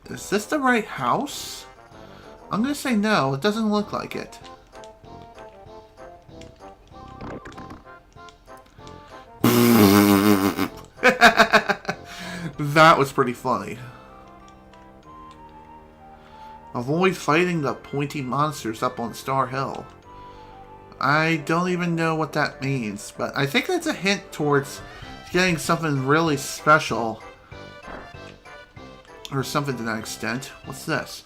is this the right house? I'm gonna say no, it doesn't look like it. That was pretty funny. Avoid fighting the pointy monsters up on Star Hill. I don't even know what that means, but I think that's a hint towards getting something really special. Or something to that extent. What's this?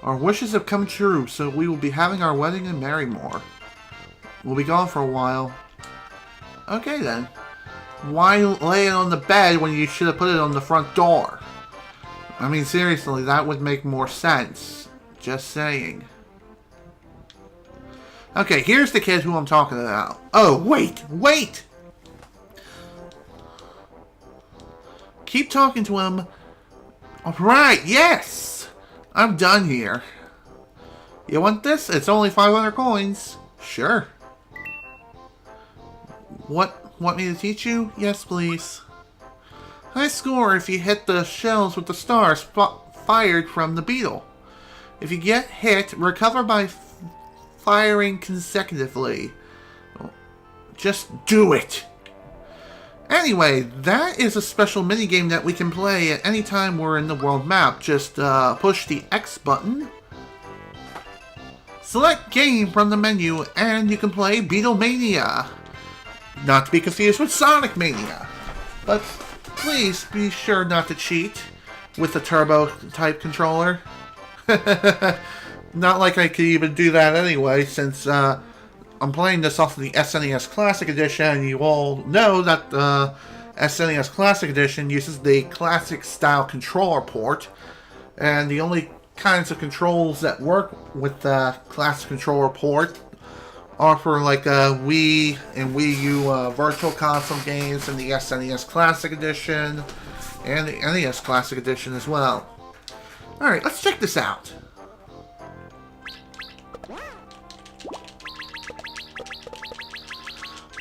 Our wishes have come true, so we will be having our wedding in Marrymore. We'll be gone for a while. Okay then. Why lay it on the bed when you should have put it on the front door? I mean, seriously, that would make more sense. Just saying. Okay, here's the kid who I'm talking about. Oh, wait! Wait! Keep talking to him. Alright, yes! I'm done here. You want this? It's only 500 coins. Sure. Want me to teach you? Yes, please. High score if you hit the shells with the stars fired from the beetle. If you get hit, recover by firing consecutively. Just do it! Anyway, that is a special minigame that we can play at any time we're in the world map. Just push the X button, select game from the menu, and you can play Beetlemania. Not to be confused with Sonic Mania. But please be sure not to cheat with the turbo type controller. Not like I could even do that anyway, since I'm playing this off of the SNES Classic Edition. You all know that the SNES Classic Edition uses the classic style controller port, and the only kinds of controls that work with the classic controller port are for like Wii and Wii U Virtual Console games, and the SNES Classic Edition, and the NES Classic Edition as well. Alright, let's check this out.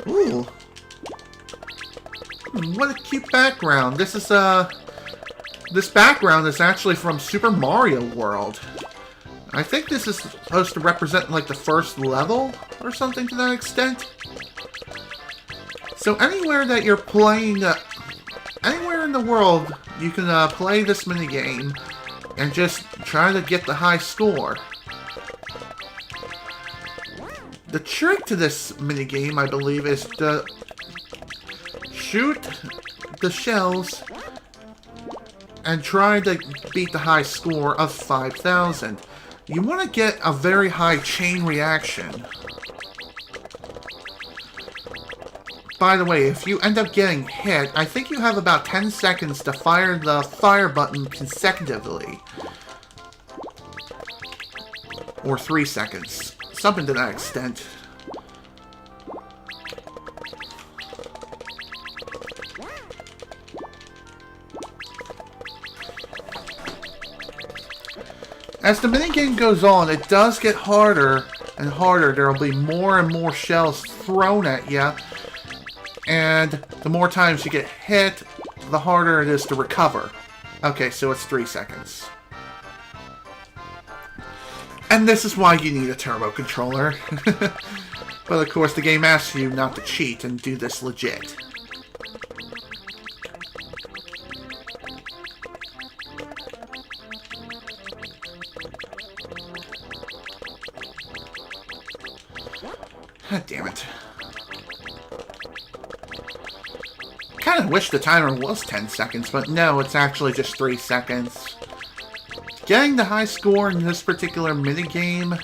Ooh. What a cute background. This is, this background is actually from Super Mario World. I think this is supposed to represent, like, the first level or something to that extent. So anywhere that you're playing, anywhere in the world, you can play this minigame and just try to get the high score. The trick to this minigame, I believe, is to shoot the shells and try to beat the high score of 5,000. You want to get a very high chain reaction. By the way, if you end up getting hit, I think you have about 10 seconds to fire the fire button consecutively. Or 3 seconds. Something to that extent. As the minigame goes on, it does get harder and harder. There will be more and more shells thrown at you. And the more times you get hit, the harder it is to recover. Okay, so it's 3 seconds. And this is why you need a turbo controller. But of course, the game asks you not to cheat and do this legit. God damn it. I kind of wish the timer was 10 seconds, but no, it's actually just 3 seconds. Getting the high score in this particular minigame,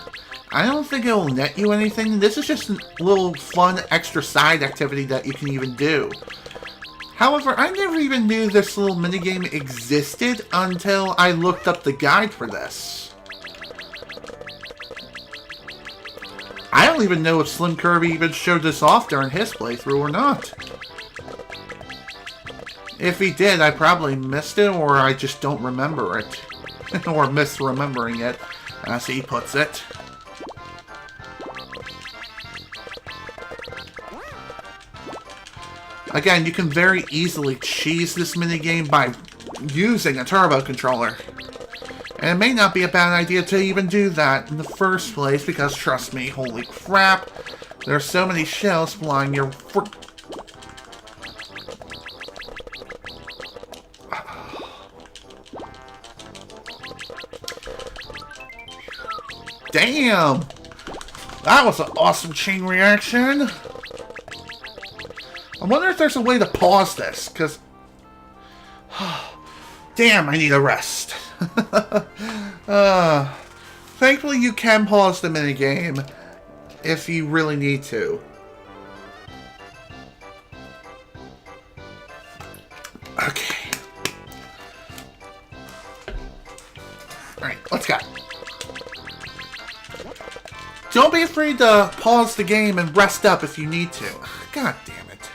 I don't think it will net you anything. This is just a little fun extra side activity that you can even do. However, I never even knew this little minigame existed until I looked up the guide for this. I don't even know if Slim Kirby even showed this off during his playthrough or not. If he did, I probably missed it, or I just don't remember it. Or misremembering it, as he puts it. Again, you can very easily cheese this minigame by using a turbo controller. And it may not be a bad idea to even do that in the first place, because trust me, holy crap, there are so many shells flying your Damn! That was an awesome chain reaction. I wonder if there's a way to pause this, because... Damn, I need a rest. Thankfully, you can pause the minigame if you really need to. Okay. Alright, let's go. Don't be afraid to pause the game and rest up if you need to. God damn it.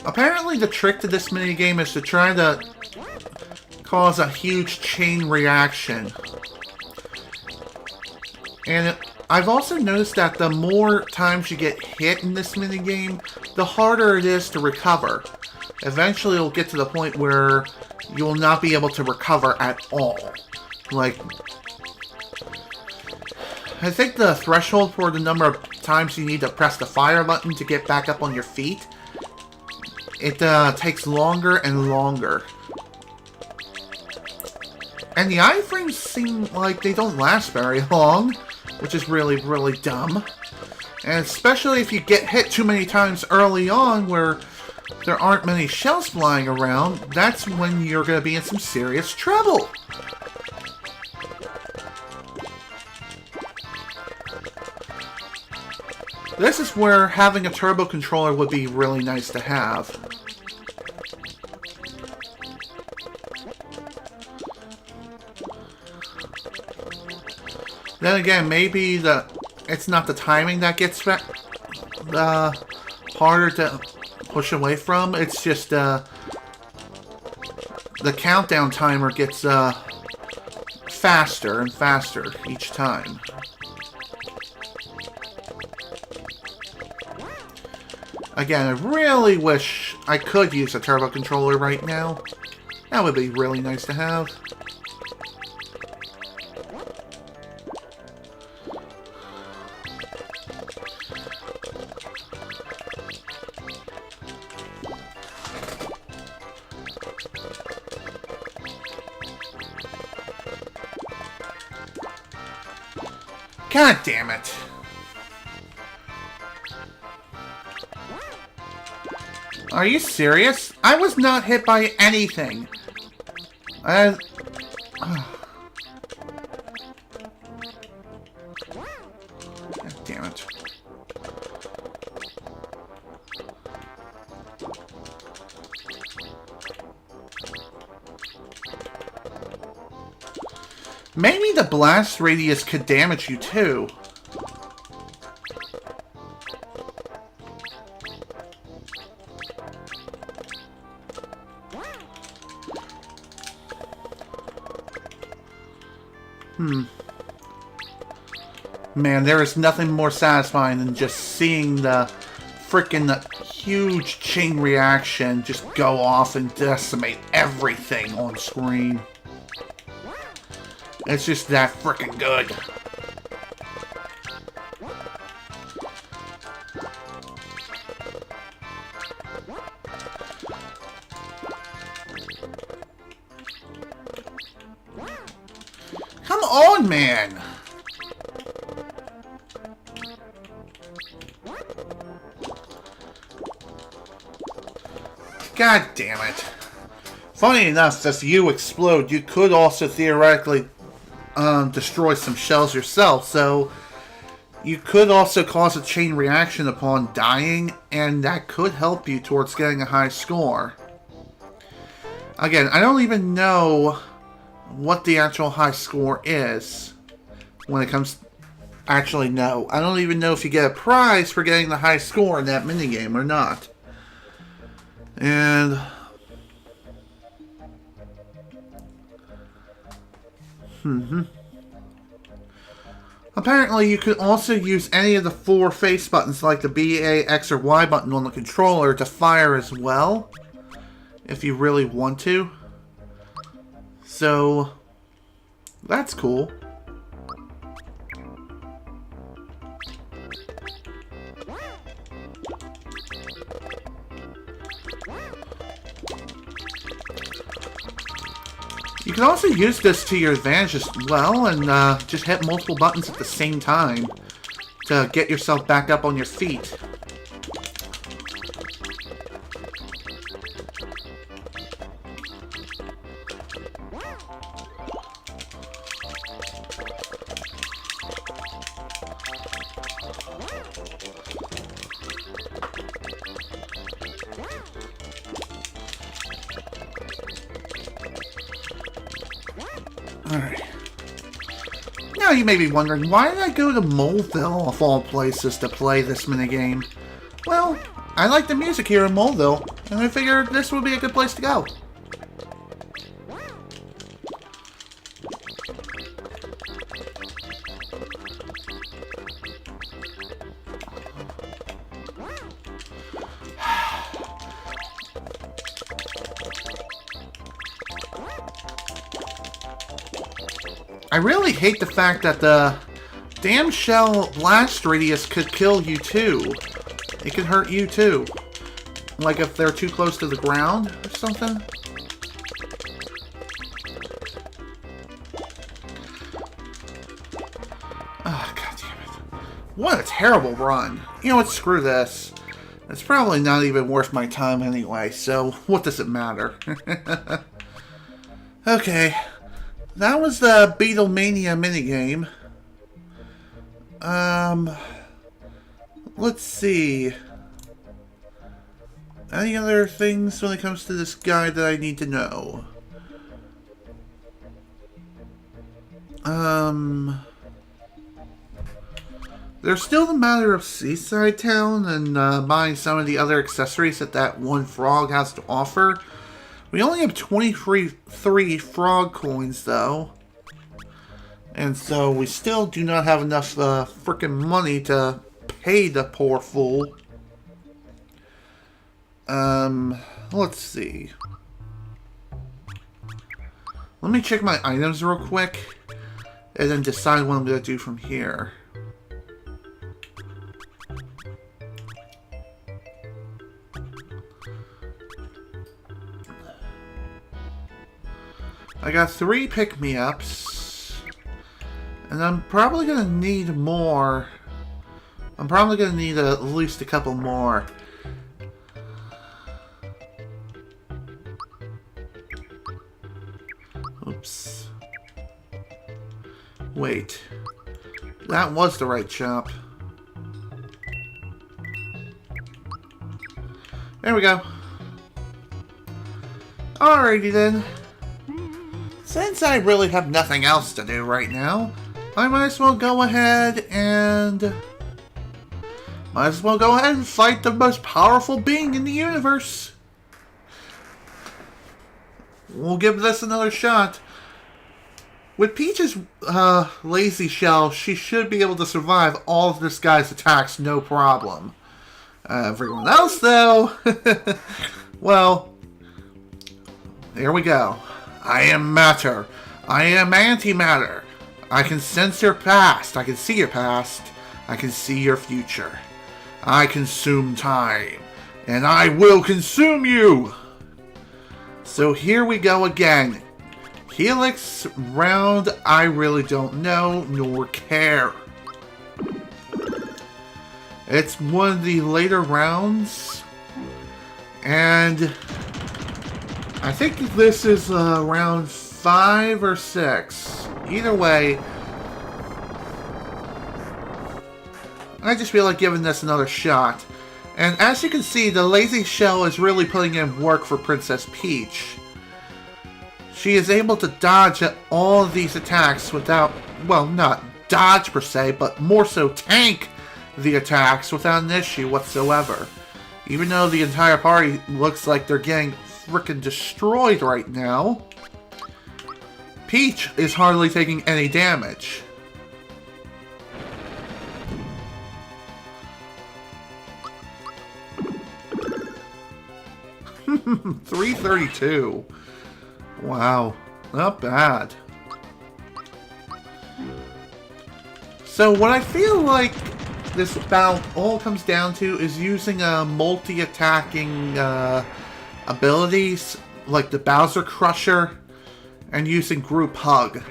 Apparently the trick to this minigame is to try to cause a huge chain reaction. And I've also noticed that the more times you get hit in this minigame, the harder it is to recover. Eventually it'll get to the point where you will not be able to recover at all. Like, I think the threshold for the number of times you need to press the fire button to get back up on your feet, it takes longer and longer. And the iframes seem like they don't last very long, which is really, really dumb. And especially if you get hit too many times early on where there aren't many shells flying around, that's when you're going to be in some serious trouble. This is where having a turbo controller would be really nice to have. Then again, maybe it's not the timing that gets harder to push away from. It's just the countdown timer gets faster and faster each time. Again, I really wish I could use a turbo controller right now. That would be really nice to have. God damn it. Are you serious? I was not hit by anything. God damn it. Maybe the blast radius could damage you too. Man, there is nothing more satisfying than just seeing the frickin' huge chain reaction just go off and decimate everything on screen. It's just that frickin' good. Come on, man! God damn it. Funny enough, as you explode, you could also theoretically destroy some shells yourself, so you could also cause a chain reaction upon dying, and that could help you towards getting a high score. Again, I don't even know what the actual high score is when it comes... Actually, no. I don't even know if you get a prize for getting the high score in that minigame or not. And... Apparently, you could also use any of the 4 face buttons, like the B, A, X, or Y button on the controller, to fire as well, if you really want to. So, that's cool. You can also use this to your advantage as well, and just hit multiple buttons at the same time to get yourself back up on your feet. Alright. Now you may be wondering, why did I go to Moleville of all places to play this minigame? Well, I like the music here in Moleville, and I figured this would be a good place to go. I really hate the fact that the damn shell blast radius could kill you too. It could hurt you too. Like if they're too close to the ground or something. Oh, god damn it. What a terrible run. You know what, screw this. It's probably not even worth my time anyway, so what does it matter? Okay. That was the Beatlemania minigame. Let's see. Any other things when it comes to this guy that I need to know? There's still the matter of Seaside Town and buying some of the other accessories that that one frog has to offer. We only have 23 frog coins, though. And so we still do not have enough frickin' money to pay the poor fool. Let's see. Let me check my items real quick, and then decide what I'm gonna do from here. I got 3 pick-me-ups, and I'm probably gonna need more. I'm probably gonna need at least a couple more. Oops. Wait. That was the right shop. There we go. Alrighty then. Since I really have nothing else to do right now, I might as well go ahead and... fight the most powerful being in the universe. We'll give this another shot. With Peach's lazy shell, she should be able to survive all of this guy's attacks no problem. Everyone else, though, well, here we go. I am matter. I am antimatter. I can sense your past. I can see your past. I can see your future. I consume time, and I will consume you. So here we go again. Culix round, I really don't know nor care. It's one of the later rounds, and I think this is round 5 or 6. Either way, I just feel like giving this another shot. And as you can see, the lazy shell is really putting in work for Princess Peach. She is able to dodge all of these attacks without, well, not dodge per se, but more so tank the attacks without an issue whatsoever. Even though the entire party looks like they're getting frickin' destroyed right now, Peach is hardly taking any damage. 332. Wow, not bad. So what I feel like this battle all comes down to is using multi-attacking abilities like the Bowser Crusher and using Group Hug.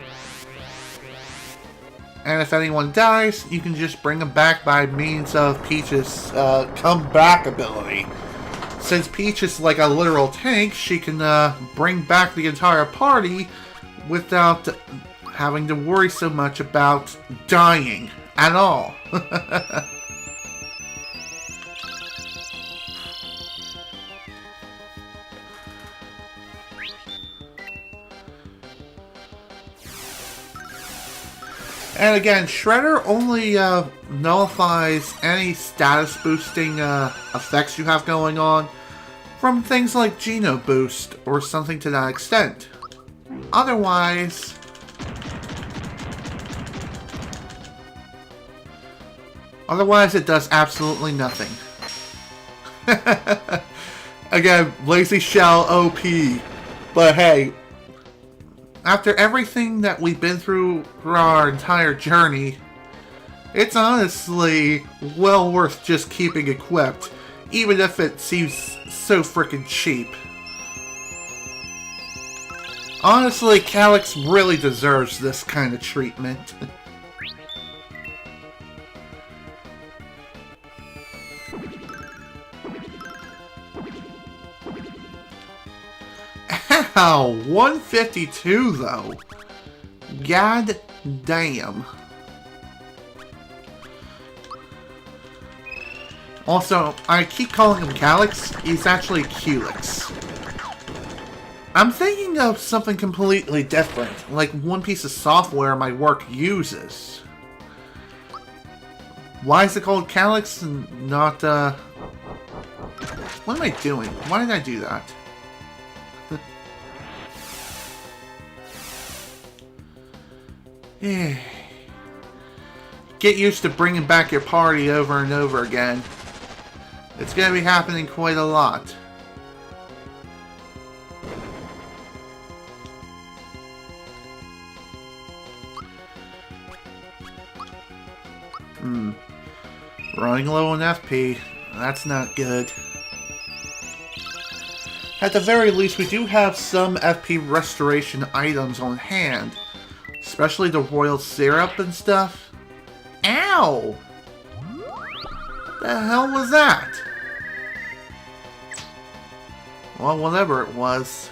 And if anyone dies, you can just bring them back by means of Peach's comeback ability. Since Peach is like a literal tank, she can bring back the entire party without having to worry so much about dying at all. And again, Shredder only nullifies any status boosting effects you have going on from things like Geno Boost or something to that extent. Otherwise, it does absolutely nothing. Again, Lazy Shell OP. But hey, after everything that we've been through our entire journey, it's honestly well worth just keeping equipped, even if it seems so freaking cheap. Honestly, Culix really deserves this kind of treatment. Ow, 152 though. God damn. Also, I keep calling him Culix. He's actually Culix. I'm thinking of something completely different, like one piece of software my work uses. Why is it called Culix and not, what am I doing? Why did I do that? Get used to bringing back your party over and over again. It's going to be happening quite a lot. Running low on FP. That's not good. At the very least, we do have some FP restoration items on hand. Especially the royal syrup and stuff. Ow! The hell was that? Well, whatever it was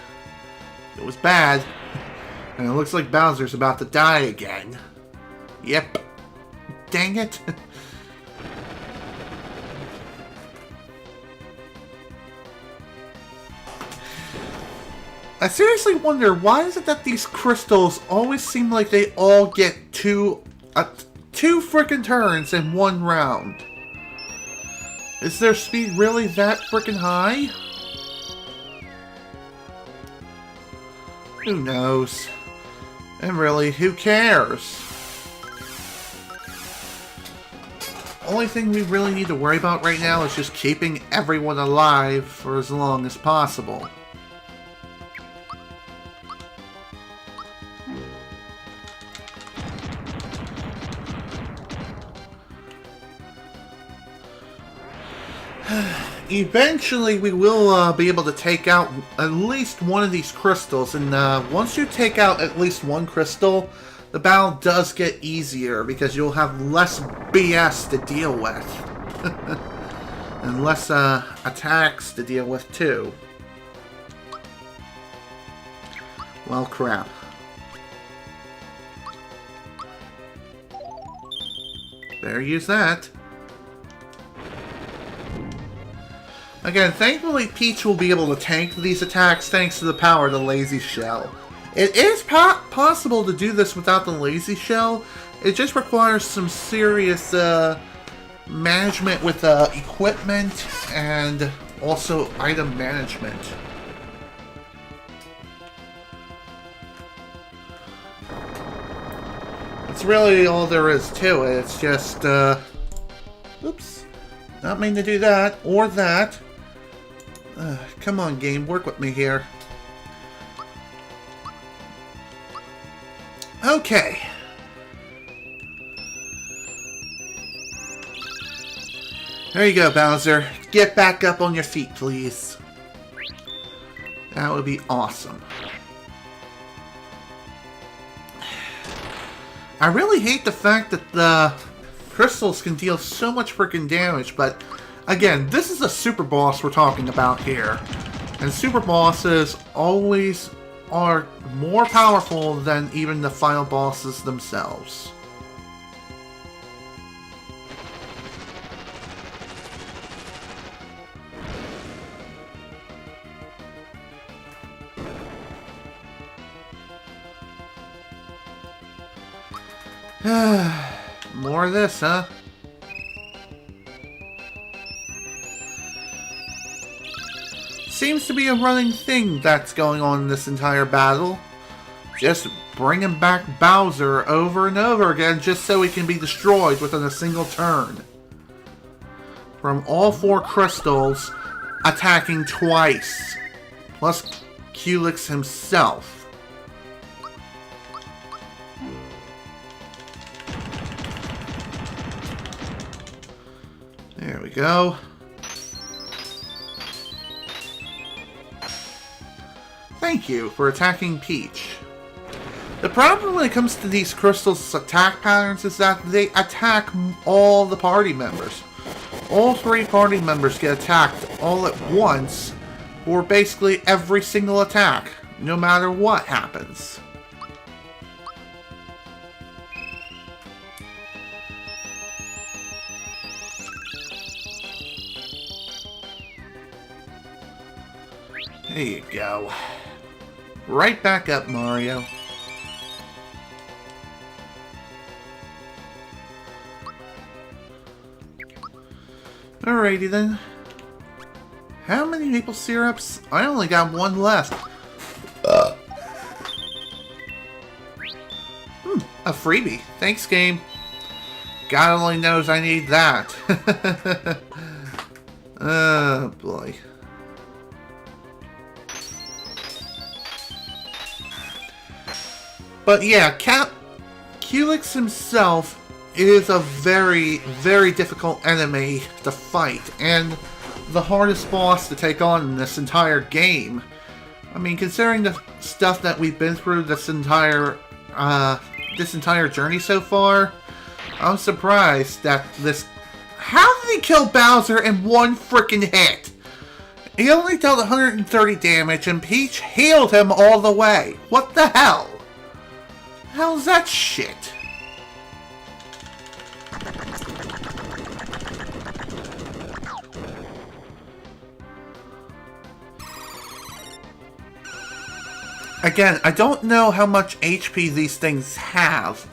bad. And it looks like Bowser's about to die again. Yep. Dang it. I seriously wonder, why is it that these crystals always seem like they all get two frickin' turns in one round? Is their speed really that frickin' high? Who knows? And really, who cares? Only thing we really need to worry about right now is just keeping everyone alive for as long as possible. Eventually, we will be able to take out at least one of these crystals, and once you take out at least one crystal, the battle does get easier because you'll have less BS to deal with. And less attacks to deal with, too. Well, crap. Better use that. Again, thankfully Peach will be able to tank these attacks thanks to the power of the Lazy Shell. It is possible to do this without the Lazy Shell. It just requires some serious management with equipment and also item management. That's really all there is to it. It's just, oops. Not mean to do that, or that. Come on, game, work with me here. Okay. There you go, Bowser. Get back up on your feet, please. That would be awesome. I really hate the fact that the crystals can deal so much freaking damage, but again, this is a super boss we're talking about here. And super bosses always are more powerful than even the final bosses themselves. More of this, huh? Seems to be a running thing that's going on in this entire battle. Just bringing back Bowser over and over again just so he can be destroyed within a single turn. From all four crystals attacking twice. Plus Culix himself. There we go. Thank you for attacking Peach. The problem when it comes to these crystals' attack patterns is that they attack all the party members. All three party members get attacked all at once for basically every single attack, no matter what happens. There you go. Right back up, Mario. Alrighty then. How many maple syrups? I only got one left. A freebie. Thanks, game. God only knows I need that. Oh, boy. But yeah, Culix himself is a very, very difficult enemy to fight, and the hardest boss to take on in this entire game. I mean, considering the stuff that we've been through this entire journey so far, I'm surprised that this... How did he kill Bowser in one freaking hit? He only dealt 130 damage, and Peach healed him all the way. What the hell? How's that shit? Again, I don't know how much HP these things have,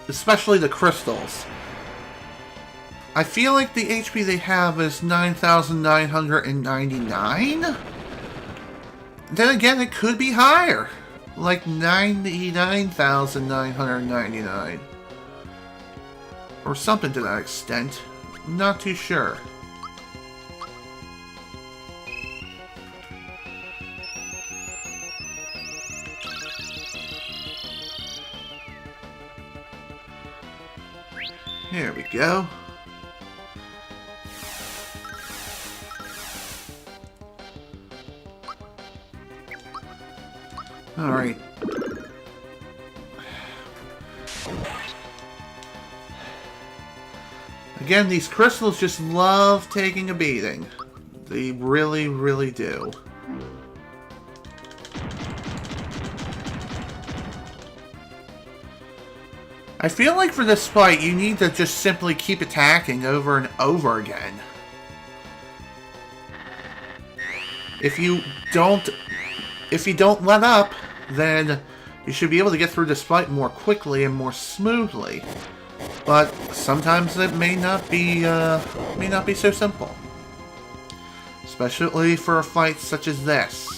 especially the crystals. I feel like the HP they have is 9,999? Then again, it could be higher. Like 99,999. Or something to that extent. Not too sure. Here we go. Alright. Again, these crystals just love taking a beating. They really, really do. I feel like for this fight, you need to just simply keep attacking over and over again. If you don't let up, then you should be able to get through this fight more quickly and more smoothly. But sometimes it may not be so simple, especially for a fight such as this.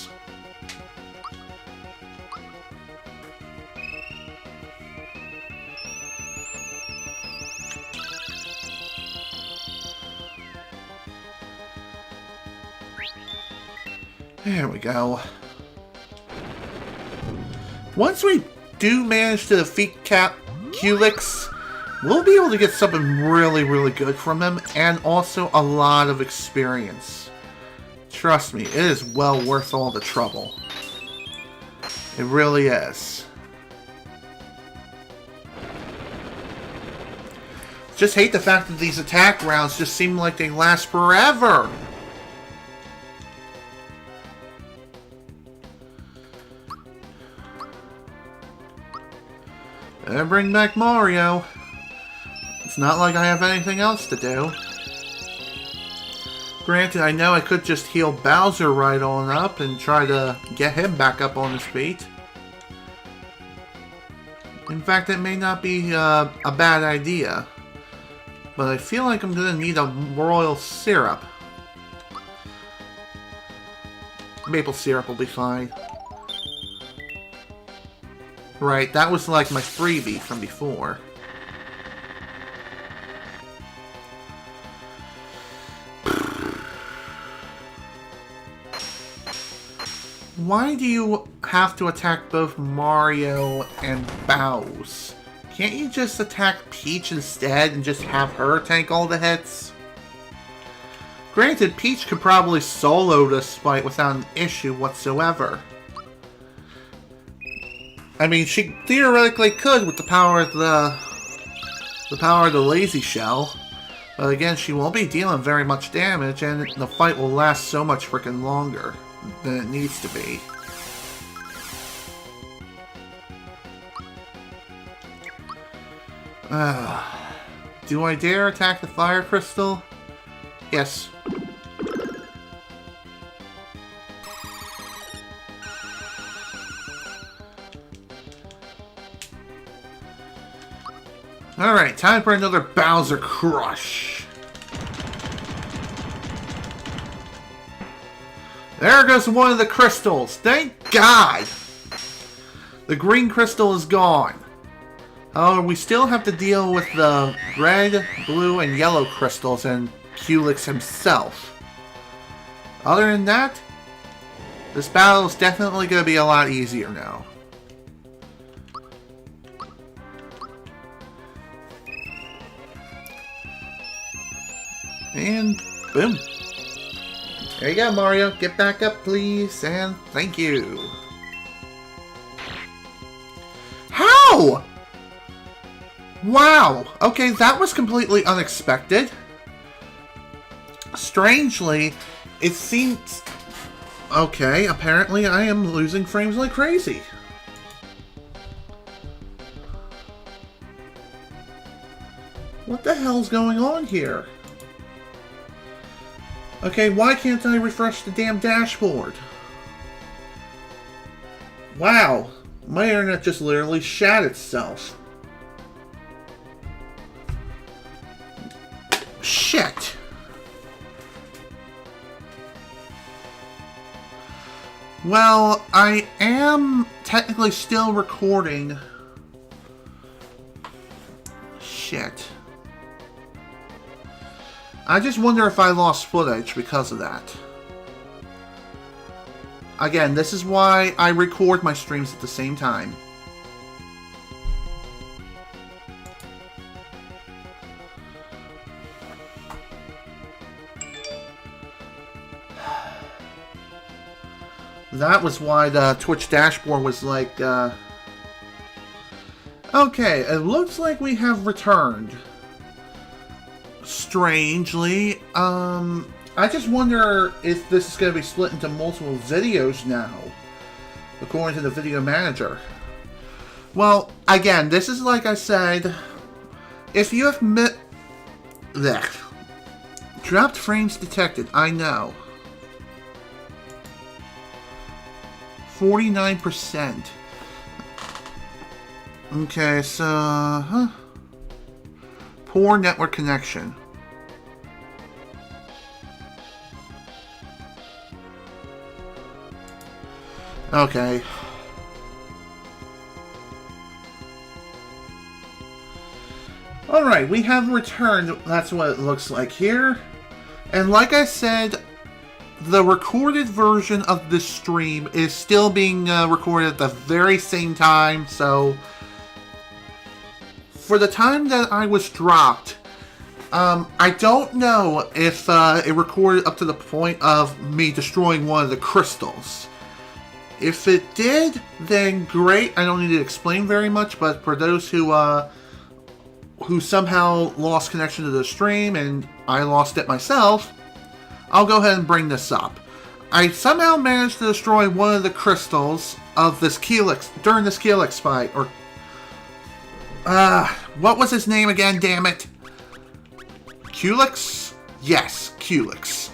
There we go. Once we do manage to defeat Culix, we'll be able to get something really, really good from him, and also a lot of experience. Trust me, it is well worth all the trouble. It really is. Just hate the fact that these attack rounds just seem like they last forever. Better bring back Mario. It's not like I have anything else to do. Granted, I know I could just heal Bowser right on up and try to get him back up on his feet. In fact, it may not be a bad idea. But I feel like I'm going to need a royal syrup. Maple syrup will be fine. Right, that was like my freebie from before. Why do you have to attack both Mario and Bowser? Can't you just attack Peach instead and just have her tank all the hits? Granted, Peach could probably solo this fight without an issue whatsoever. I mean, she theoretically could with the power of the lazy shell. But again, she won't be dealing very much damage, and the fight will last so much freaking longer than it needs to be. Do I dare attack the fire crystal? Yes. Alright, time for another Bowser Crush. There goes one of the crystals. Thank God! The green crystal is gone. However, we still have to deal with the red, blue, and yellow crystals and Culix himself. Other than that, this battle is definitely going to be a lot easier now. And boom. There you go, Mario. Get back up, please, and thank you. How? Wow. Okay, that was completely unexpected. Strangely, it seems... Okay, apparently I am losing frames like crazy. What the hell's going on here? Okay, why can't I refresh the damn dashboard? Wow, my internet just literally shat itself. Shit. Well, I am technically still recording. Shit. I just wonder if I lost footage because of that. Again, this is why I record my streams at the same time. That was why the Twitch dashboard was like, Okay, it looks like we have returned. Strangely, I just wonder if this is going to be split into multiple videos now, according to the video manager. Well, again, this is like I said, if you have dropped frames detected, I know. 49%. Okay, so, poor network connection. Okay. Alright, we have returned. That's what it looks like here. And like I said, the recorded version of this stream is still being recorded at the very same time, so for the time that I was dropped, I don't know if it recorded up to the point of me destroying one of the crystals. If it did, then great. I don't need to explain very much, but for those who somehow lost connection to the stream, and I lost it myself, I'll go ahead and bring this up. I somehow managed to destroy one of the crystals of this Culix during this Culix fight, or what was his name again, damn it? Culix? Yes, Culix.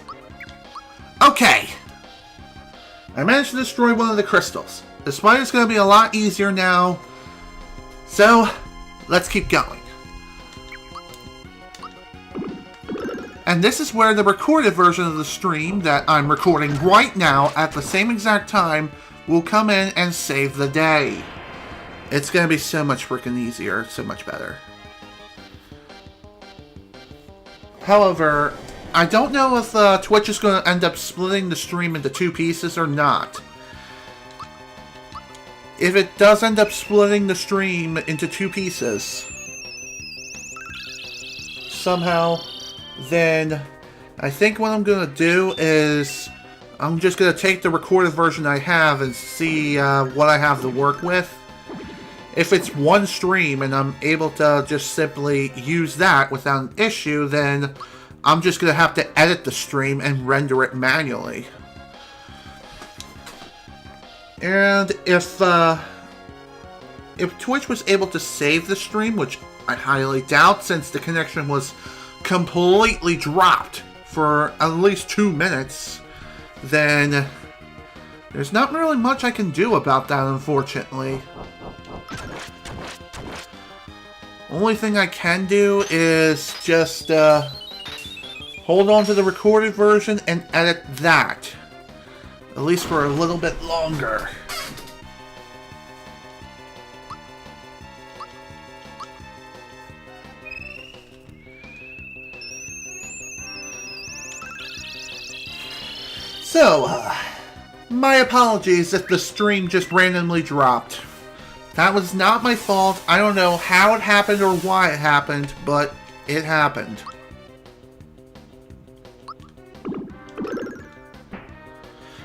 Okay. I managed to destroy one of the crystals. This fight is going to be a lot easier now. So, let's keep going. And this is where the recorded version of the stream that I'm recording right now at the same exact time will come in and save the day. It's going to be so much freaking easier, so much better. However, I don't know if Twitch is going to end up splitting the stream into two pieces or not. If it does end up splitting the stream into two pieces, somehow, then I think what I'm going to do is I'm just going to take the recorded version I have and see what I have to work with. If it's one stream and I'm able to just simply use that without an issue, then I'm just going to have to edit the stream and render it manually. And if Twitch was able to save the stream, which I highly doubt since the connection was completely dropped for at least 2 minutes, then there's not really much I can do about that, unfortunately. Only thing I can do is just hold on to the recorded version and edit that, at least for a little bit longer. So, my apologies if the stream just randomly dropped. That was not my fault. I don't know how it happened or why it happened, but it happened.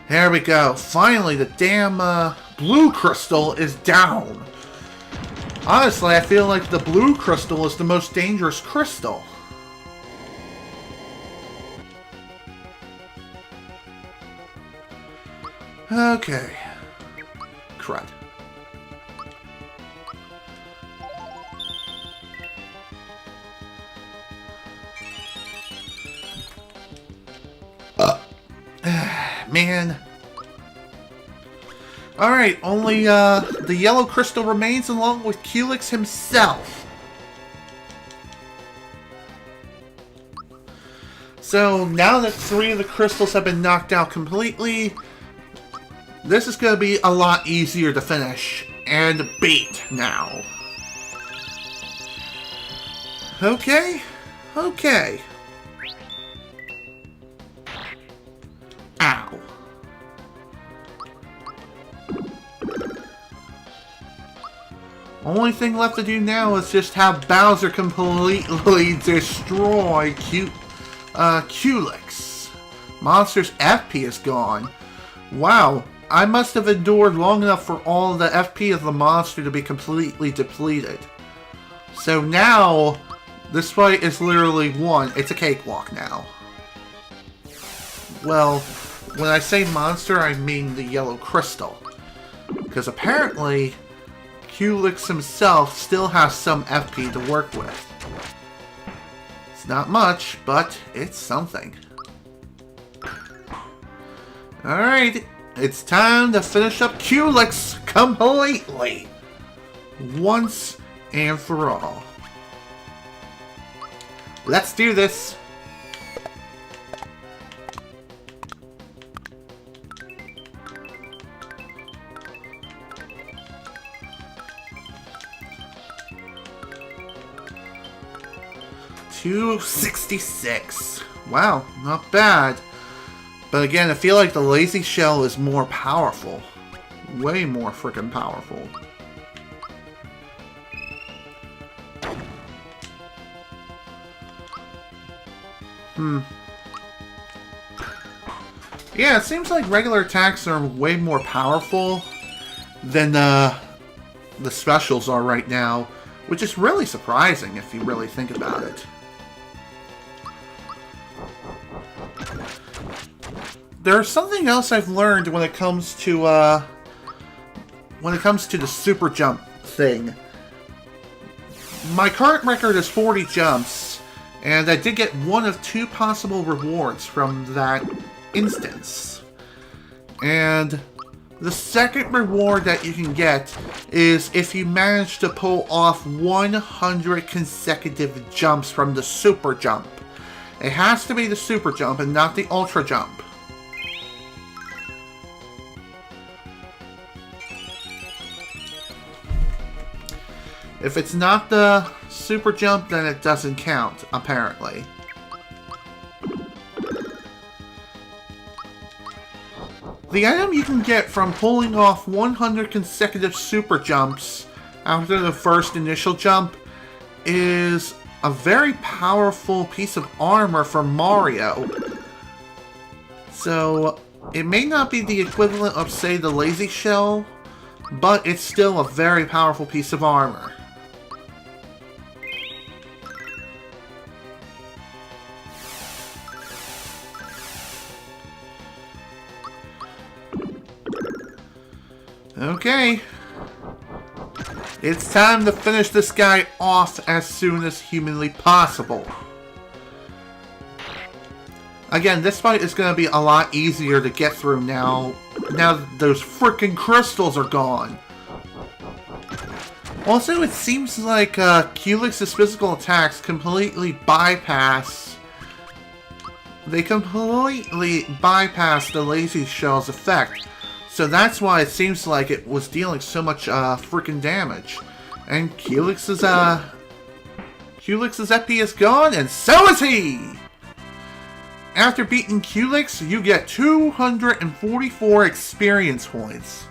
There we go. Finally, the damn blue crystal is down. Honestly, I feel like the blue crystal is the most dangerous crystal. Okay. Crud. Man. Alright, only the yellow crystal remains along with Culix himself. So now that 3 of the crystals have been knocked out completely, this is going to be a lot easier to finish and beat now. Okay, okay. Ow. Only thing left to do now is just have Bowser completely destroy Culix. Monster's FP is gone. Wow, I must have endured long enough for all the FP of the monster to be completely depleted. So now, this fight is literally won. It's a cakewalk now. Well, when I say monster, I mean the yellow crystal. Because apparently, Culix himself still has some FP to work with. It's not much, but it's something. Alright, it's time to finish up Culix completely. Once and for all. Let's do this. $266. Wow, not bad. But again, I feel like the lazy shell is more powerful. Way more freaking powerful. Yeah, it seems like regular attacks are way more powerful than the specials are right now, which is really surprising if you really think about it. There's something else I've learned when it comes to the super jump thing. My current record is 40 jumps, and I did get one of 2 possible rewards from that instance. And the second reward that you can get is if you manage to pull off 100 consecutive jumps from the super jump. It has to be the super jump and not the ultra jump. If it's not the super jump, then it doesn't count, apparently. The item you can get from pulling off 100 consecutive super jumps after the first initial jump is a very powerful piece of armor from Mario. So, it may not be the equivalent of, say, the lazy shell, but it's still a very powerful piece of armor. Okay. It's time to finish this guy off as soon as humanly possible. Again, this fight is going to be a lot easier to get through now that those freaking crystals are gone. Also, it seems like Culix's physical attacks completely bypass... They completely bypass the lazy shell's effect. So that's why it seems like it was dealing so much freaking damage. And Culix's FP is gone, and so is he! After beating Culix, you get 244 experience points.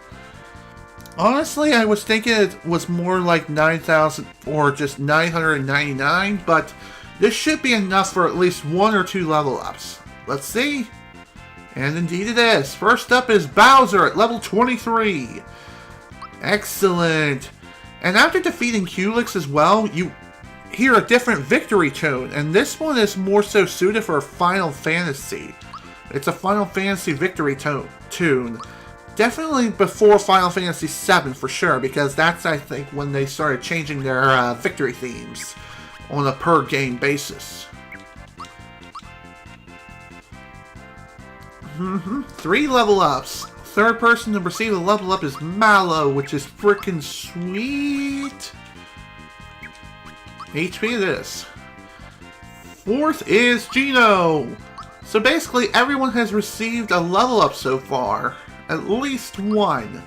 Honestly, I was thinking it was more like 9,000 or just 999, but this should be enough for at least 1 or 2 level ups. Let's see. And indeed it is. First up is Bowser at level 23. Excellent. And after defeating Culix as well, you hear a different victory tone, and this one is more so suited for Final Fantasy. It's a Final Fantasy victory tune. Definitely before Final Fantasy VII for sure, because that's, I think, when they started changing their victory themes on a per game basis. 3 level ups. Third person to receive a level up is Mallow, which is freaking sweet. HP it is. Fourth is Gino. So basically everyone has received a level up so far. At least one.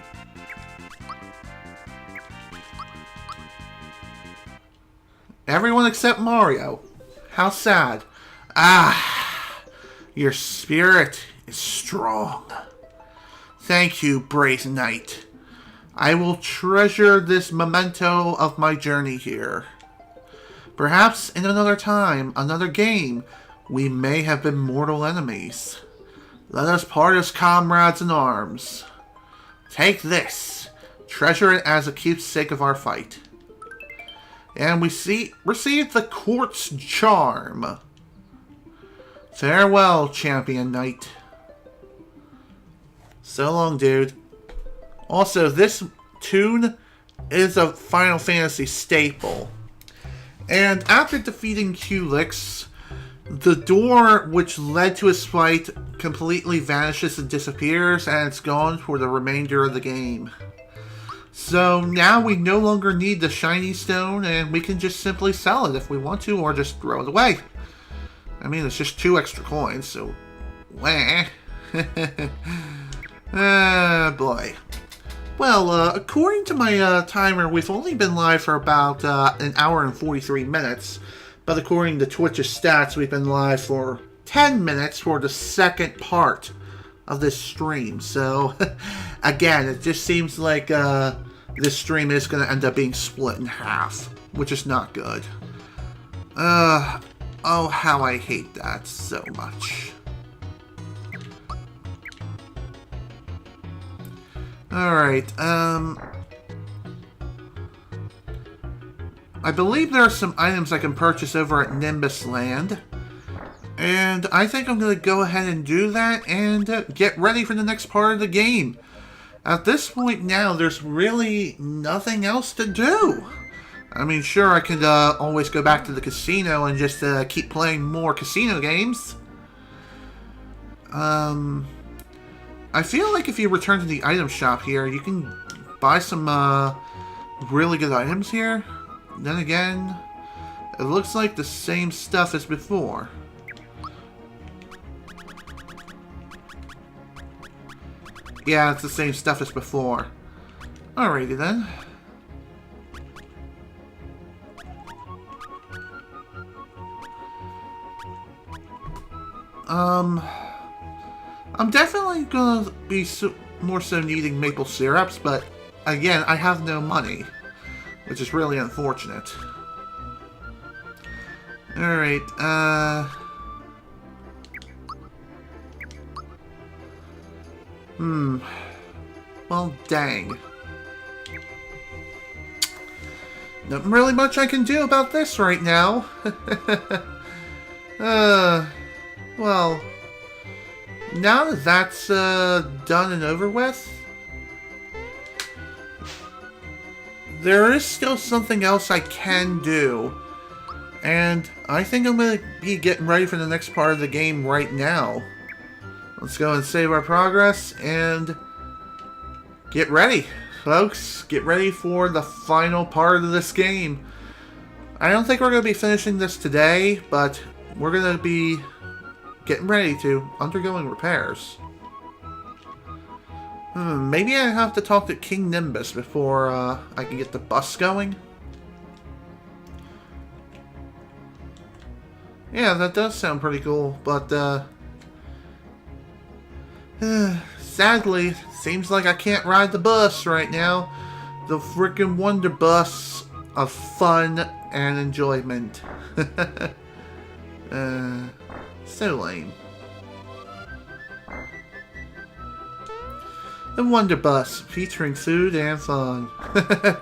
Everyone except Mario. How sad. Ah, your spirit is strong. Thank you, Brazen Knight. I will treasure this memento of my journey here. Perhaps in another time, another game, we may have been mortal enemies. Let us part as comrades in arms. Take this. Treasure it as a keepsake of our fight. And we receive the Quartz Charm. Farewell, Champion Knight. So long, dude. Also, this tune is a Final Fantasy staple. And after defeating Culix, the door which led to his fight completely vanishes and disappears, and it's gone for the remainder of the game. So now we no longer need the shiny stone, and we can just simply sell it if we want to, or just throw it away. I mean, it's just 2 extra coins, so... Wah. Ah, boy. Well, according to my timer, we've only been live for about an hour and 43 minutes. But according to Twitch's stats, we've been live for 10 minutes for the second part of this stream. So, again, it just seems like this stream is going to end up being split in half, which is not good. Oh, how I hate that so much. Alright, I believe there are some items I can purchase over at Nimbus Land. And I think I'm going to go ahead and do that and get ready for the next part of the game. At this point now, there's really nothing else to do. I mean, sure, I could always go back to the casino and just keep playing more casino games. I feel like if you return to the item shop here, you can buy some really good items here. Then again, it looks like the same stuff as before. Yeah, it's the same stuff as before. Alrighty then. I'm definitely gonna be more so needing maple syrups, but again, I have no money, which is really unfortunate. Alright, well, dang. Nothing really much I can do about this right now. Well, now that that's done and over with, there is still something else I can do. And I think I'm going to be getting ready for the next part of the game right now. Let's go and save our progress and get ready, folks. Get ready for the final part of this game. I don't think we're going to be finishing this today, but we're going to be getting ready to, undergoing repairs. Maybe I have to talk to King Nimbus before I can get the bus going. Yeah, that does sound pretty cool, but Sadly, seems like I can't ride the bus right now. The frickin' Wonder Bus of fun and enjoyment. So lame. The Wonder Bus, featuring food and fun.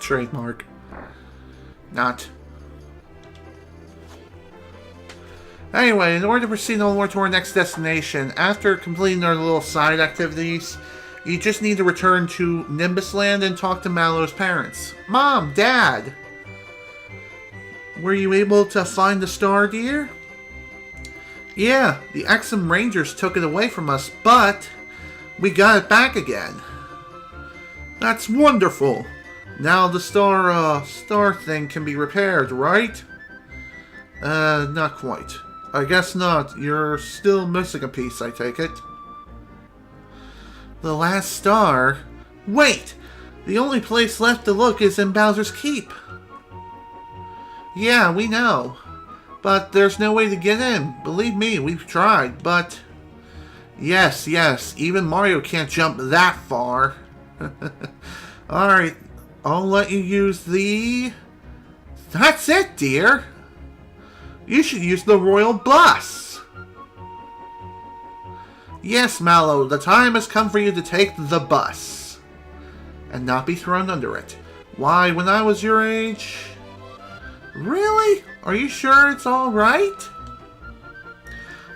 Trademark. Not. Anyway, in order to proceed onward to our next destination, after completing our little side activities, you just need to return to Nimbus Land and talk to Mallow's parents. Mom, Dad! Were you able to find the star, dear? Yeah, the Exum Rangers took it away from us, but we got it back again. That's wonderful! Now the star thing can be repaired, right? Not quite. I guess not. You're still missing a piece, I take it. The last star? Wait! The only place left to look is in Bowser's Keep. Yeah, we know. But there's no way to get in. Believe me, we've tried, but... Yes, even Mario can't jump that far. Alright, I'll let you use the... That's it, dear! You should use the Royal Bus! Yes, Mallow, the time has come for you to take the bus. And not be thrown under it. Why, when I was your age... Really? Are you sure it's alright?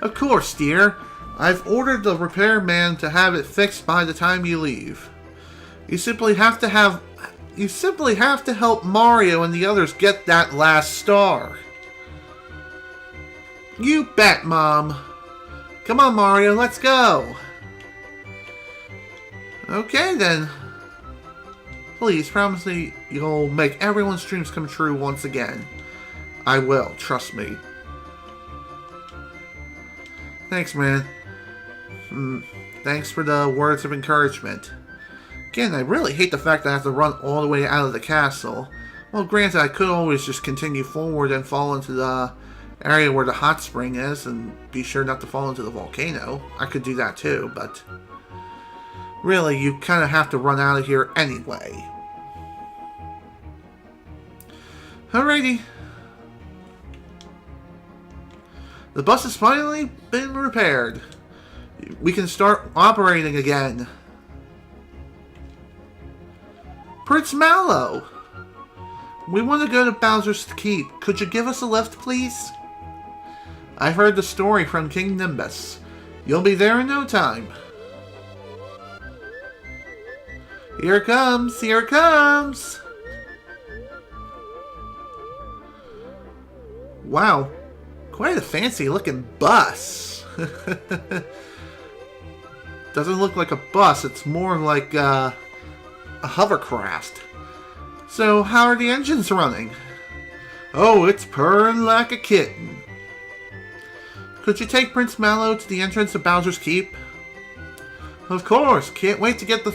Of course, dear. I've ordered the repairman to have it fixed by the time you leave. You simply have to help Mario and the others get that last star. You bet, Mom. Come on, Mario, let's go. Okay, then. Please, promise me you'll make everyone's dreams come true once again. I will, trust me. Thanks, man. Thanks for the words of encouragement. Again, I really hate the fact that I have to run all the way out of the castle. Well, granted, I could always just continue forward and fall into the area where the hot spring is and be sure not to fall into the volcano. I could do that too, but really, you kind of have to run out of here anyway. Alrighty. The bus has finally been repaired. We can start operating again. Prince Mallow! We want to go to Bowser's Keep. Could you give us a lift, please? I've heard the story from King Nimbus. You'll be there in no time. Here it comes! Here it comes! Wow. Quite a fancy looking bus. Doesn't look like a bus. It's more like a hovercraft. So, how are the engines running? Oh, it's purring like a kitten. Could you take Prince Mallow to the entrance of Bowser's Keep? Of course. Can't wait to get this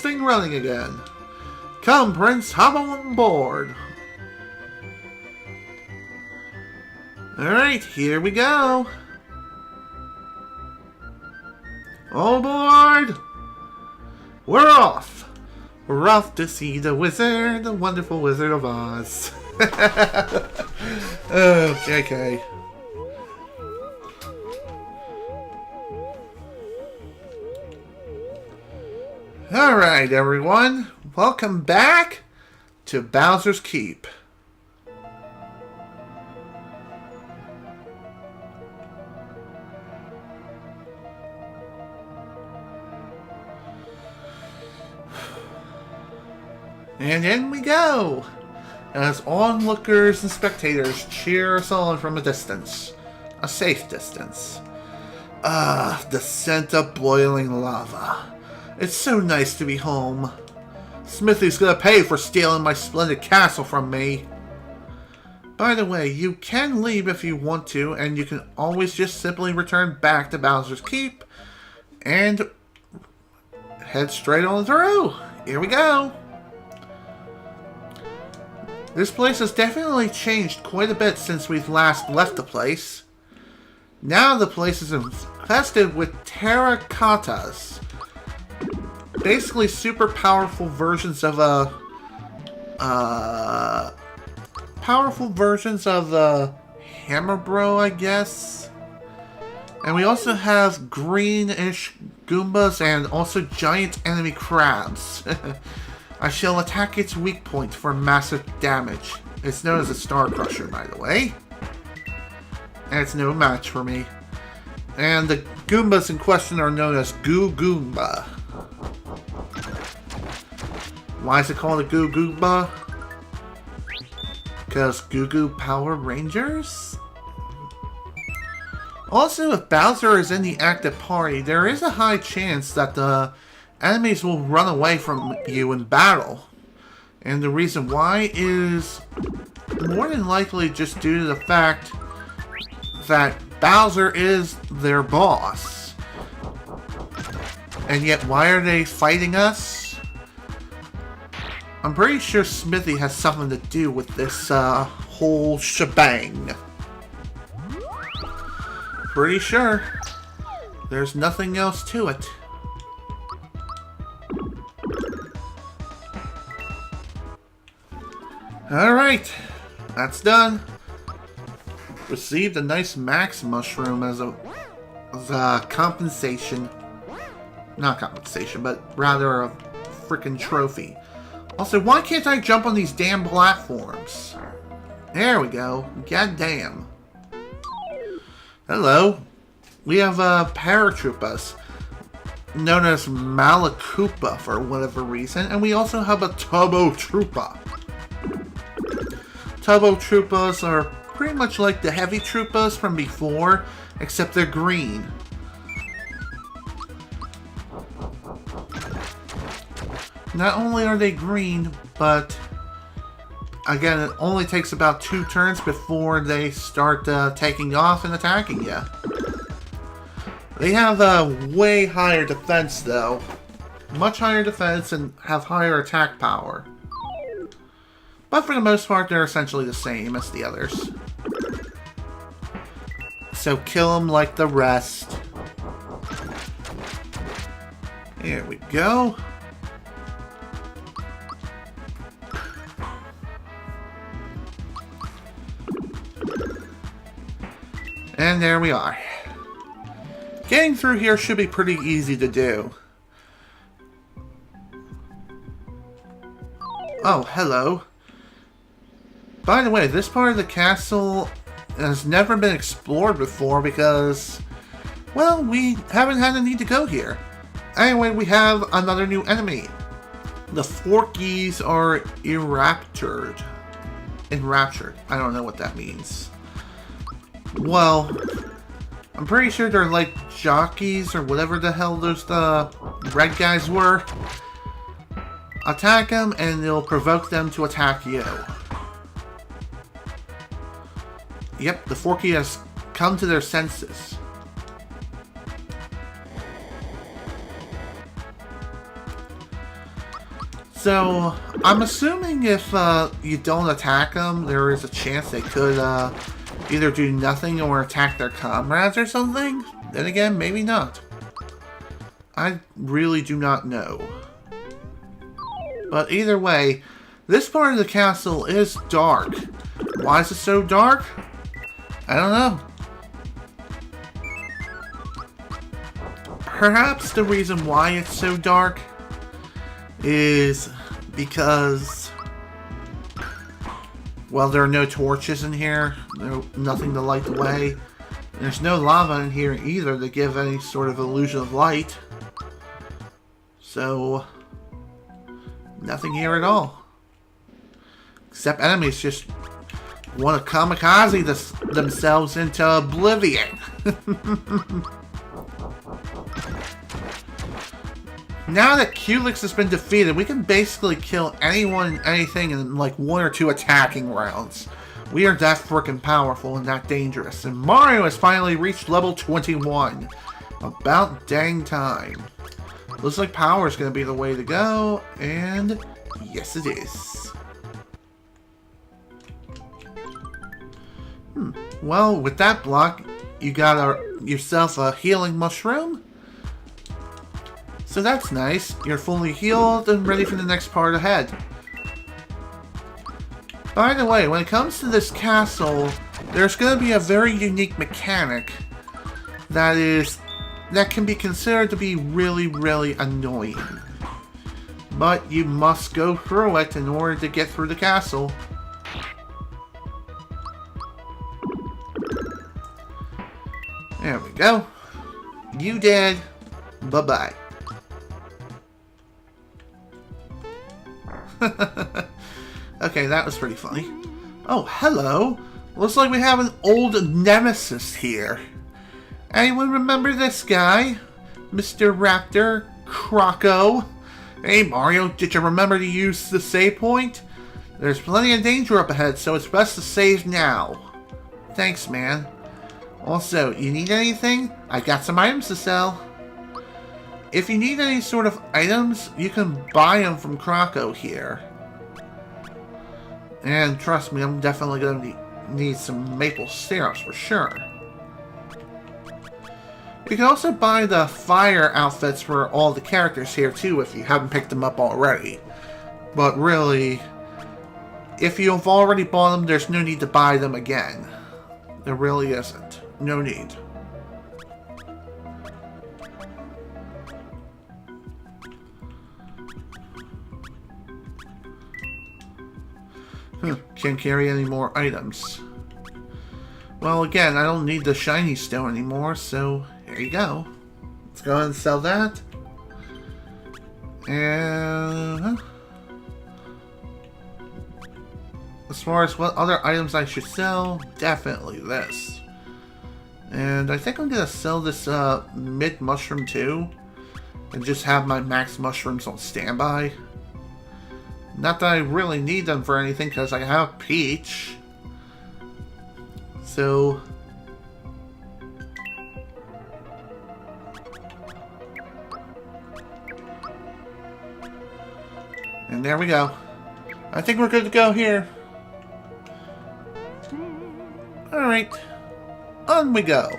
thing running again. Come, Prince, hop on board. Alright, here we go. All aboard! We're off! We're off to see the wizard, the wonderful Wizard of Oz. Oh, JK. Alright, everyone. Welcome back to Bowser's Keep. And in we go, as onlookers and spectators cheer us on from a distance. A safe distance. Ah, the scent of boiling lava. It's so nice to be home. Smithy's gonna pay for stealing my splendid castle from me. By the way, you can leave if you want to, and you can always just simply return back to Bowser's Keep and head straight on through. Here we go. This place has definitely changed quite a bit since we've last left the place. Now the place is in infested with terracottas. Basically super powerful versions of the Hammer Bro, I guess. And we also have greenish Goombas and also giant enemy crabs. I shall attack its weak point for massive damage. It's known as a Star Crusher, by the way. And it's no match for me. And the Goombas in question are known as Goo Goomba. Why is it called a Goo Goomba? Because Goo Goo Power Rangers? Also, if Bowser is in the active party, there is a high chance that the enemies will run away from you in battle. And the reason why is more than likely just due to the fact that Bowser is their boss. And yet, why are they fighting us? I'm pretty sure Smithy has something to do with this whole shebang. Pretty sure. There's nothing else to it. Alright, that's done. Received a nice max mushroom as a compensation. Not compensation, but rather a freaking trophy. Also, why can't I jump on these damn platforms? There we go. God damn. Hello. We have paratroopas, known as Malakoopa for whatever reason, and we also have a Turbo Troopa. Turbo Troopas are pretty much like the Heavy Troopas from before, except they're green. Not only are they green, but again, it only takes about 2 turns before they start taking off and attacking you. They have a way higher defense, though. Much higher defense and have higher attack power. But for the most part, they're essentially the same as the others. So kill them like the rest. Here we go. And there we are. Getting through here should be pretty easy to do. Oh, hello. By the way, this part of the castle has never been explored before because, well, we haven't had a need to go here. Anyway, we have another new enemy. The Forkies are enraptured. Enraptured. I don't know what that means. Well, I'm pretty sure they're like jockeys or whatever the hell those red guys were. Attack them and it'll provoke them to attack you. Yep, the Forky has come to their senses. So, I'm assuming if you don't attack them, there is a chance they could either do nothing or attack their comrades or something. Then again, maybe not. I really do not know. But either way, this part of the castle is dark. Why is it so dark? I don't know. Perhaps the reason why it's so dark is because, well, there are no torches in here. Nothing to light the way. There's no lava in here either to give any sort of illusion of light. So, nothing here at all. Except enemies just want to kamikaze themselves into oblivion. Now that Culix has been defeated, we can basically kill anyone and anything in like 1 or 2 attacking rounds. We are that freaking powerful and that dangerous. And Mario has finally reached level 21. About dang time. Looks like power is going to be the way to go. And yes, it is. Well, with that block, you got yourself a healing mushroom. So that's nice. You're fully healed and ready for the next part ahead. By the way, when it comes to this castle, there's going to be a very unique mechanic that can be considered to be really, really annoying. But you must go through it in order to get through the castle. There we go. You dead. Bye-bye. Okay, that was pretty funny. Oh, hello. Looks like we have an old nemesis here. Anyone remember this guy? Mr. Raptor Croco? Hey Mario, did you remember to use the save point? There's plenty of danger up ahead, so it's best to save now. Thanks, man. Also, you need anything? I got some items to sell. If you need any sort of items, you can buy them from Croco here. And trust me, I'm definitely going to need some maple syrups for sure. You can also buy the fire outfits for all the characters here too if you haven't picked them up already. But really, if you've already bought them, there's no need to buy them again. There really isn't. No need. Can't carry any more items. Well, again, I don't need the shiny stone anymore, so here you go. Let's go ahead and sell that. And as far as what other items I should sell, definitely this. And I think I'm going to sell this mid mushroom too. And just have my max mushrooms on standby. Not that I really need them for anything because I have Peach. So and there we go. I think we're good to go here. Alright. On we go.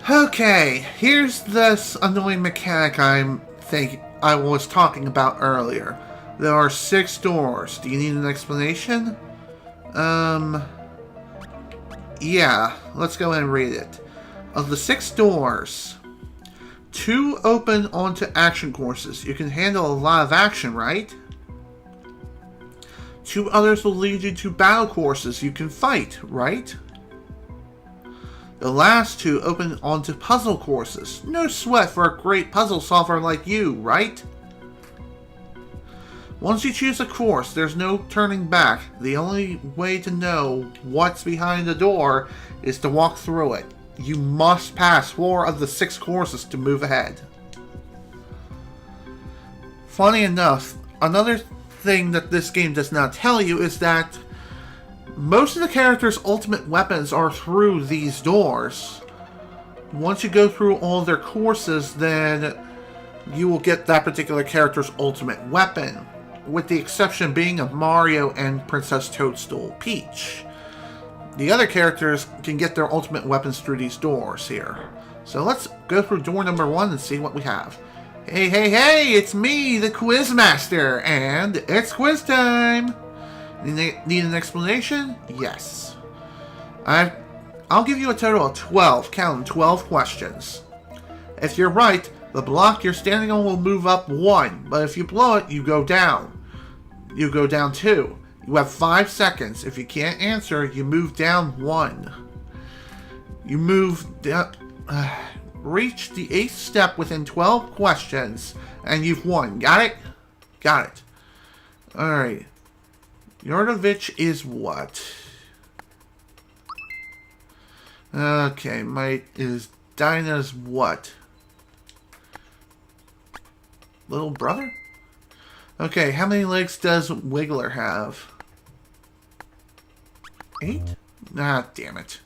Okay, here's this annoying mechanic I was talking about earlier. There are 6 doors. Do you need an explanation? Yeah, let's go ahead and read it. Of the 6 doors, 2 open onto action courses. You can handle a lot of action, right? 2 others will lead you to battle courses you can fight, right? The last 2 open onto puzzle courses. No sweat for a great puzzle solver like you, right? Once you choose a course, there's no turning back. The only way to know what's behind the door is to walk through it. You must pass 4 of the 6 courses to move ahead. Funny enough, another thing that this game does not tell you is that most of the characters' ultimate weapons are through these doors. Once you go through all their courses, then you will get that particular character's ultimate weapon, with the exception being of Mario and Princess Toadstool Peach. The other characters can get their ultimate weapons through these doors here. So let's go through door number 1 and see what we have. Hey, hey, hey! It's me, the Quizmaster, and it's quiz time! Need an explanation? Yes. I'll give you a total of 12, count them, 12 questions. If you're right, the block you're standing on will move up 1, but if you blow it, you go down. You go down 2. You have 5 seconds. If you can't answer, you move down 1. You move down... reach the 8th step within 12 questions, and you've won. Got it? Got it. Alright. Yordovich is what? Okay, is Dinah's what? Little brother? Okay, how many legs does Wiggler have? 8? Ah, damn it.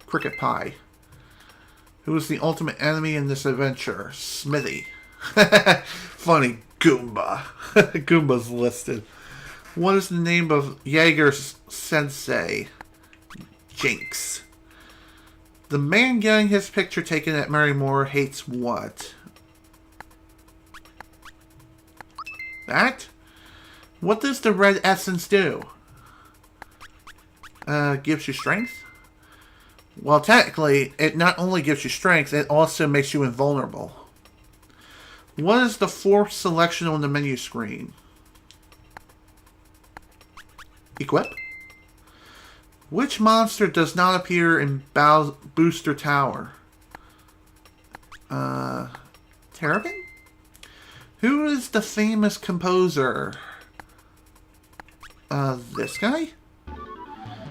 Cricket Pie. Who is the ultimate enemy in this adventure? Smithy. Funny Goomba. Goomba's listed. What is the name of Jaeger's sensei? Jinx. The man getting his picture taken at Marymore hates what? That? What does the red essence do? Gives you strength? Well, technically, it not only gives you strength, it also makes you invulnerable. What is the fourth selection on the menu screen? Equip? Which monster does not appear in Booster Tower? Terrapin? Who is the famous composer? This guy?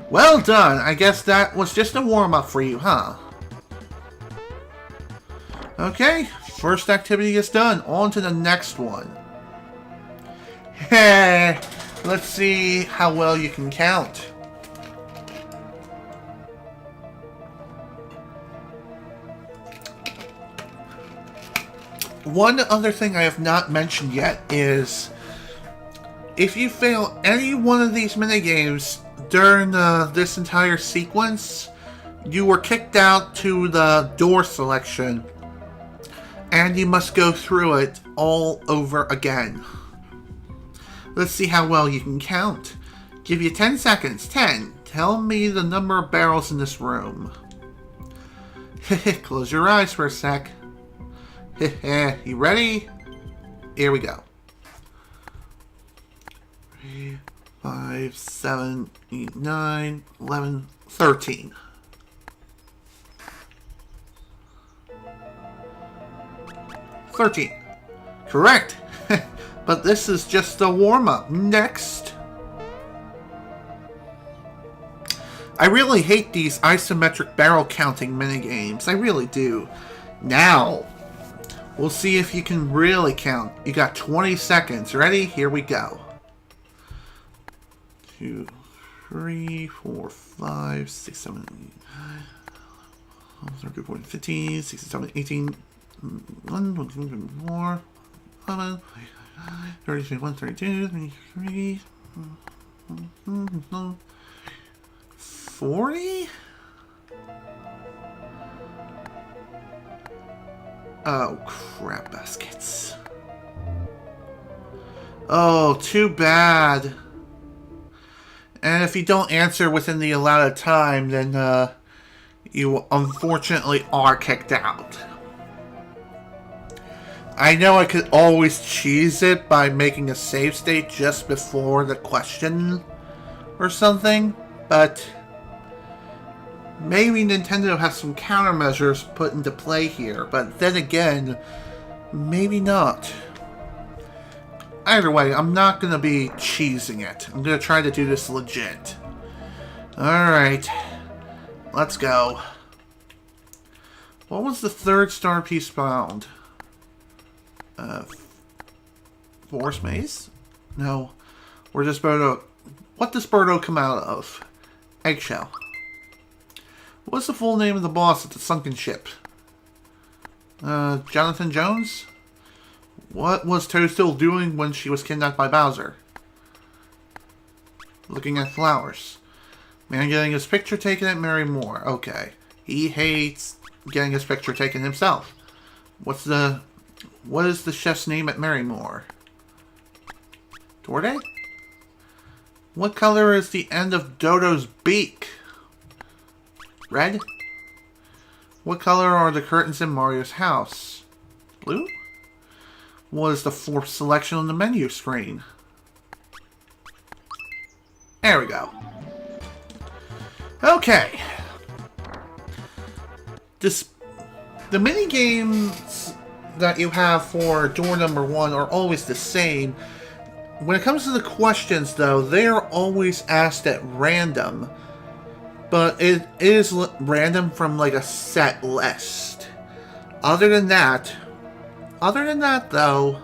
Well done! I guess that was just a warm-up for you, huh? Okay, first activity is done. On to the next one. Hey, let's see how well you can count. One other thing I have not mentioned yet is if you fail any one of these minigames during this entire sequence, you were kicked out to the door selection and you must go through it all over again. Let's see how well you can count. Give you 10 seconds. 10. Tell me the number of barrels in this room. Close your eyes for a sec. You ready? Here we go. 3, 5, 7, 8, 9, 11, 13. 13. Correct. But this is just a warm-up. Next. I really hate these isometric barrel counting minigames. I really do. Now, we'll see if you can really count. You got 20 seconds. Ready? Here we go. 2, 3, 4, 5, 6, 7, 8, 9, 15, 16, 17, 18, 1, 11, 30, 31, 32, 33, 40? Oh, crap baskets. Oh, too bad. And if you don't answer within the allotted time, then you unfortunately are kicked out. I know I could always cheese it by making a save state just before the question or something, but maybe Nintendo has some countermeasures put into play here, but then again, maybe not. Either way, I'm not going to be cheesing it. I'm going to try to do this legit. Alright, let's go. What was the third star piece found? Forest Maze? No. Where does Birdo... What does Birdo come out of? Eggshell. What's the full name of the boss at the sunken ship? Jonathan Jones? What was Toadstool doing when she was kidnapped by Bowser? Looking at flowers. Man getting his picture taken at Marymore. Okay. He hates getting his picture taken himself. What is the chef's name at Marymore? Torde? What color is the end of Dodo's beak? Red? What color are the curtains in Mario's house? Blue? What is the fourth selection on the menu screen? There we go. Okay. The mini games that you have for door number 1 are always the same. When it comes to the questions, though, they are always asked at random. But it is random from like a set list. Other than that, though,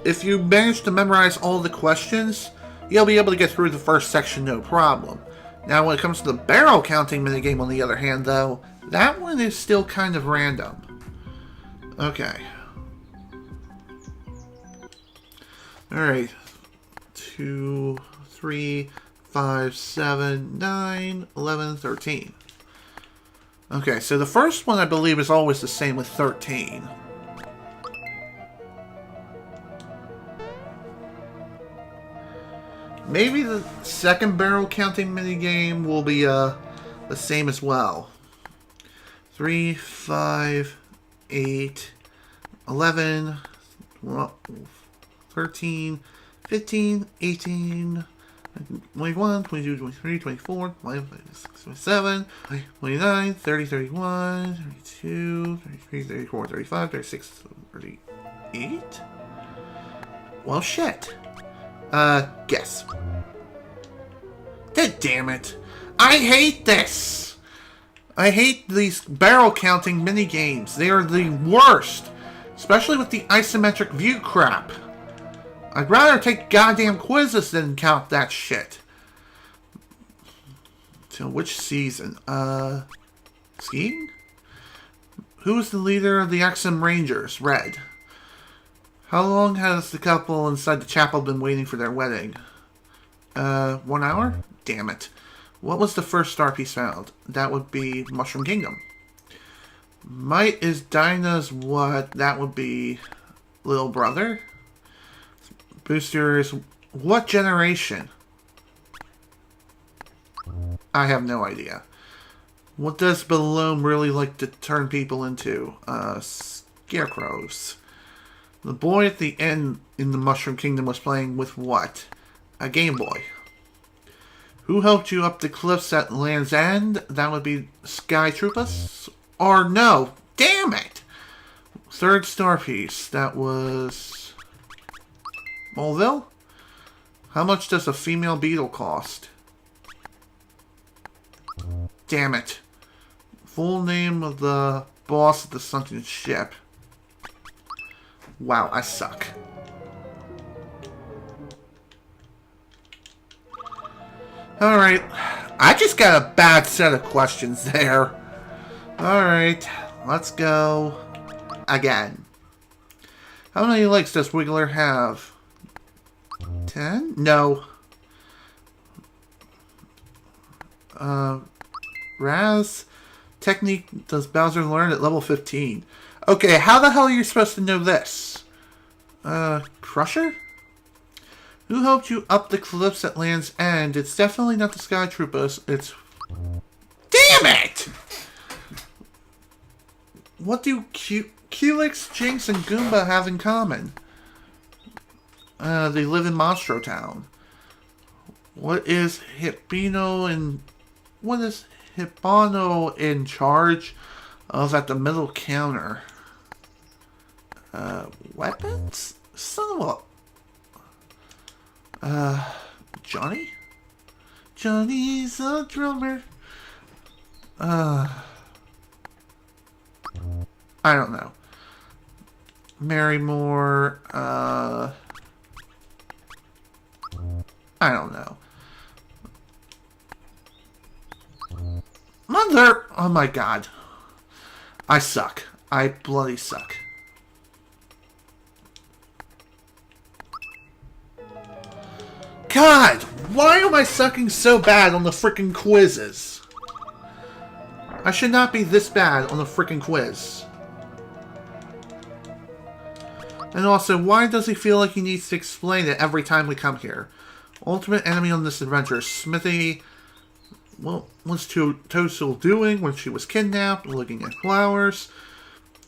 if you manage to memorize all the questions, you'll be able to get through the first section no problem. Now, when it comes to the barrel counting minigame, on the other hand, though, that one is still kind of random. Okay. Alright. 2, 3, 5, 7, 9, 11, 13. Okay, so the first one I believe is always the same with 13. Maybe the second barrel counting minigame will be the same as well. 3, 5, 8, 11, 13, 15, 18, 21, 22, 23, 24, 25, 26, 27, 29, 30, 31, 32, 33, 34, 35, 36, 38? Well, shit. Guess. Damn it. I hate this! I hate these barrel counting minigames. They are the worst. Especially with the isometric view crap. I'd rather take goddamn quizzes than count that shit. So, which season? Skiing? Who's the leader of the XM Rangers? Red. How long has the couple inside the chapel been waiting for their wedding? 1 hour? Damn it. What was the first star piece found? That would be Mushroom Kingdom. Might is Dinah's what? That would be little brother? Booster is what generation? I have no idea. What does Balloon really like to turn people into? Scarecrows. The boy at the end in the Mushroom Kingdom was playing with what? A Game Boy. Who helped you up the cliffs at Land's End? That would be Sky Troopers? Or no, damn it! Third star piece. That was Moleville? How much does a female beetle cost? Damn it. Full name of the boss of the sunken ship. Wow, I suck. Alright. I just got a bad set of questions there. Alright. Let's go again. How many legs does Wiggler have? 10? No. Raz technique does Bowser learn at level 15? Okay, how the hell are you supposed to know this? Crusher? Who helped you up the cliffs at Land's End? It's definitely not the Sky Troopers. It's... Damn it! What do Culix, Jinx, and Goomba have in common? They live in Monstro Town. What is Hippino and... What is Hippano in charge of at the middle counter? Weapons? Son of a... Johnny? Johnny's a drummer. I don't know. Marymore, I don't know. Mother! Oh my god. I suck. I bloody suck. God! Why am I sucking so bad on the frickin' quizzes? I should not be this bad on the frickin' quiz. And also, why does he feel like he needs to explain it every time we come here? Ultimate enemy on this adventure, Smithy. Well, what's Toadstool doing when she was kidnapped? Looking at flowers.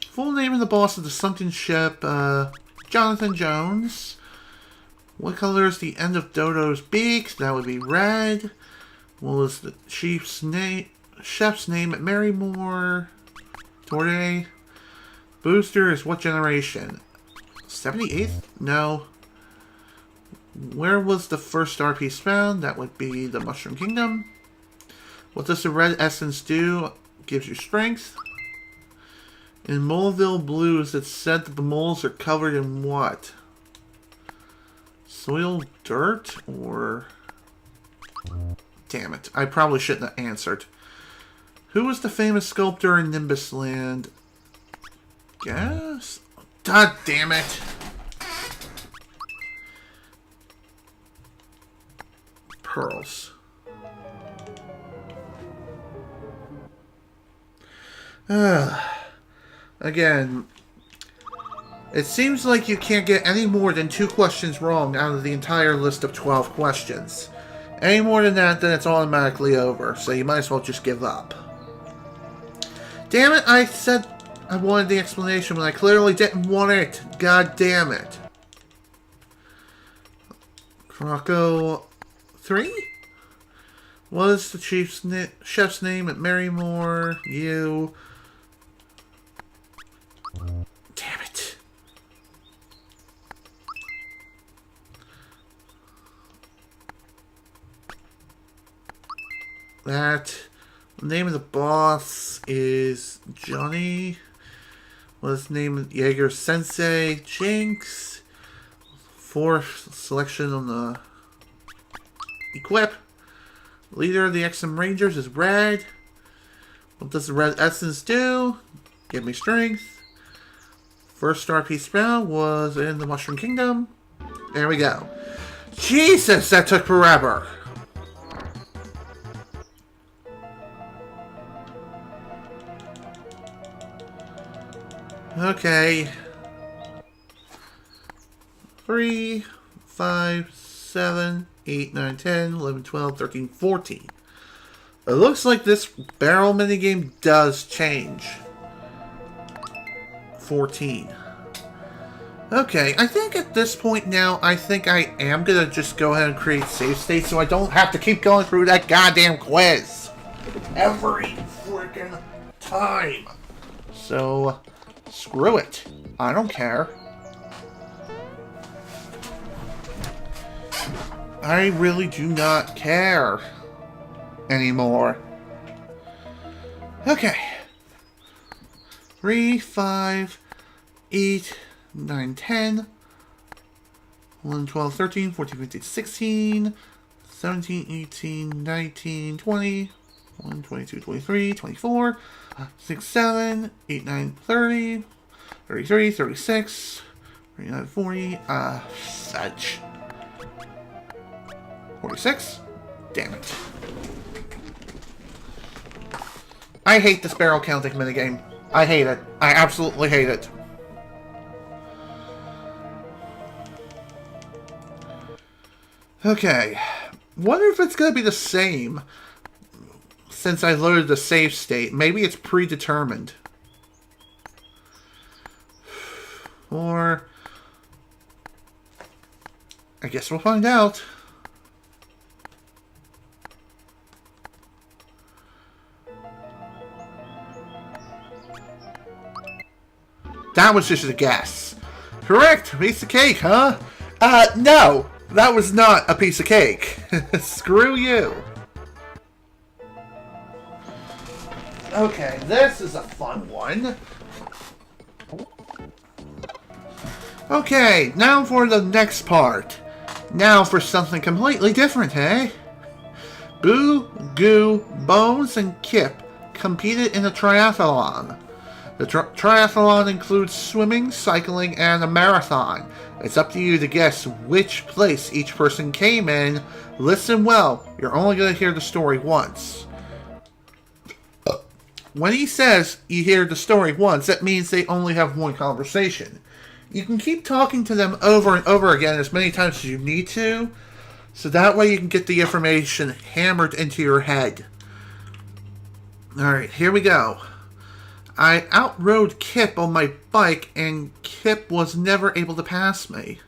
Full name of the boss of the sunken ship, Jonathan Jones. What color is the end of Dodo's beak? That would be red. What was the chef's name at Marymore? Torday. Booster is what generation? 78th? No. Where was the first star piece found? That would be the Mushroom Kingdom. What does the red essence do? Gives you strength. In Moleville Blues, it's said that the moles are covered in what? Soil, dirt, or... Damn it. I probably shouldn't have answered. Who was the famous sculptor in Nimbus Land? Guess? God damn it. pearls. Again, it seems like you can't get any more than 2 questions wrong out of the entire list of 12 questions. Any more than that, then it's automatically over, so you might as well just give up. Damn it, I said I wanted the explanation when I clearly didn't want it. God damn it. Croco 3? What is the chef's name at Marymore? You. Damn it. That. The name of the boss is Johnny. What's his name? Jaeger Sensei. Jinx. 4th selection on the equip. Leader of the XM Rangers is Red. What does the Red Essence do? Give me strength. First star piece spell was in the Mushroom Kingdom. There we go. Jesus, that took forever. Okay. 3, 5, 7, 8, 9, 10, 11, 12, 13, 14. It looks like this barrel minigame does change. 14. Okay, I think at this point now, I think I am going to just go ahead and create save state so I don't have to keep going through that goddamn quiz. Every freaking time. So, screw it. I don't care. I really do not care anymore. Okay. 3, 5, 8, 9, 10, 11, 12, 13, 14, 15, 16, 17, 18, 19, 20, 21, 22, 23, 24, 6, 7, 8, 9, 30, 33, 36, 39, 40, such. 46? Damn it. I hate this barrel counting minigame. I hate it. I absolutely hate it. Okay. Wonder if it's going to be the same since I loaded the save state. Maybe it's predetermined. Or I guess we'll find out. That was just a guess. Correct! Piece of cake, huh? No! That was not a piece of cake. Screw you. Okay, this is a fun one. Okay, now for the next part. Now for something completely different, eh? Boo, Goo, Bones, and Kip competed in a triathlon. The triathlon includes swimming, cycling, and a marathon. It's up to you to guess which place each person came in. Listen well, you're only going to hear the story once. When he says you hear the story once, that means they only have one conversation. You can keep talking to them over and over again as many times as you need to, so that way you can get the information hammered into your head. Alright, here we go. I outrode Kip on my bike, and Kip was never able to pass me.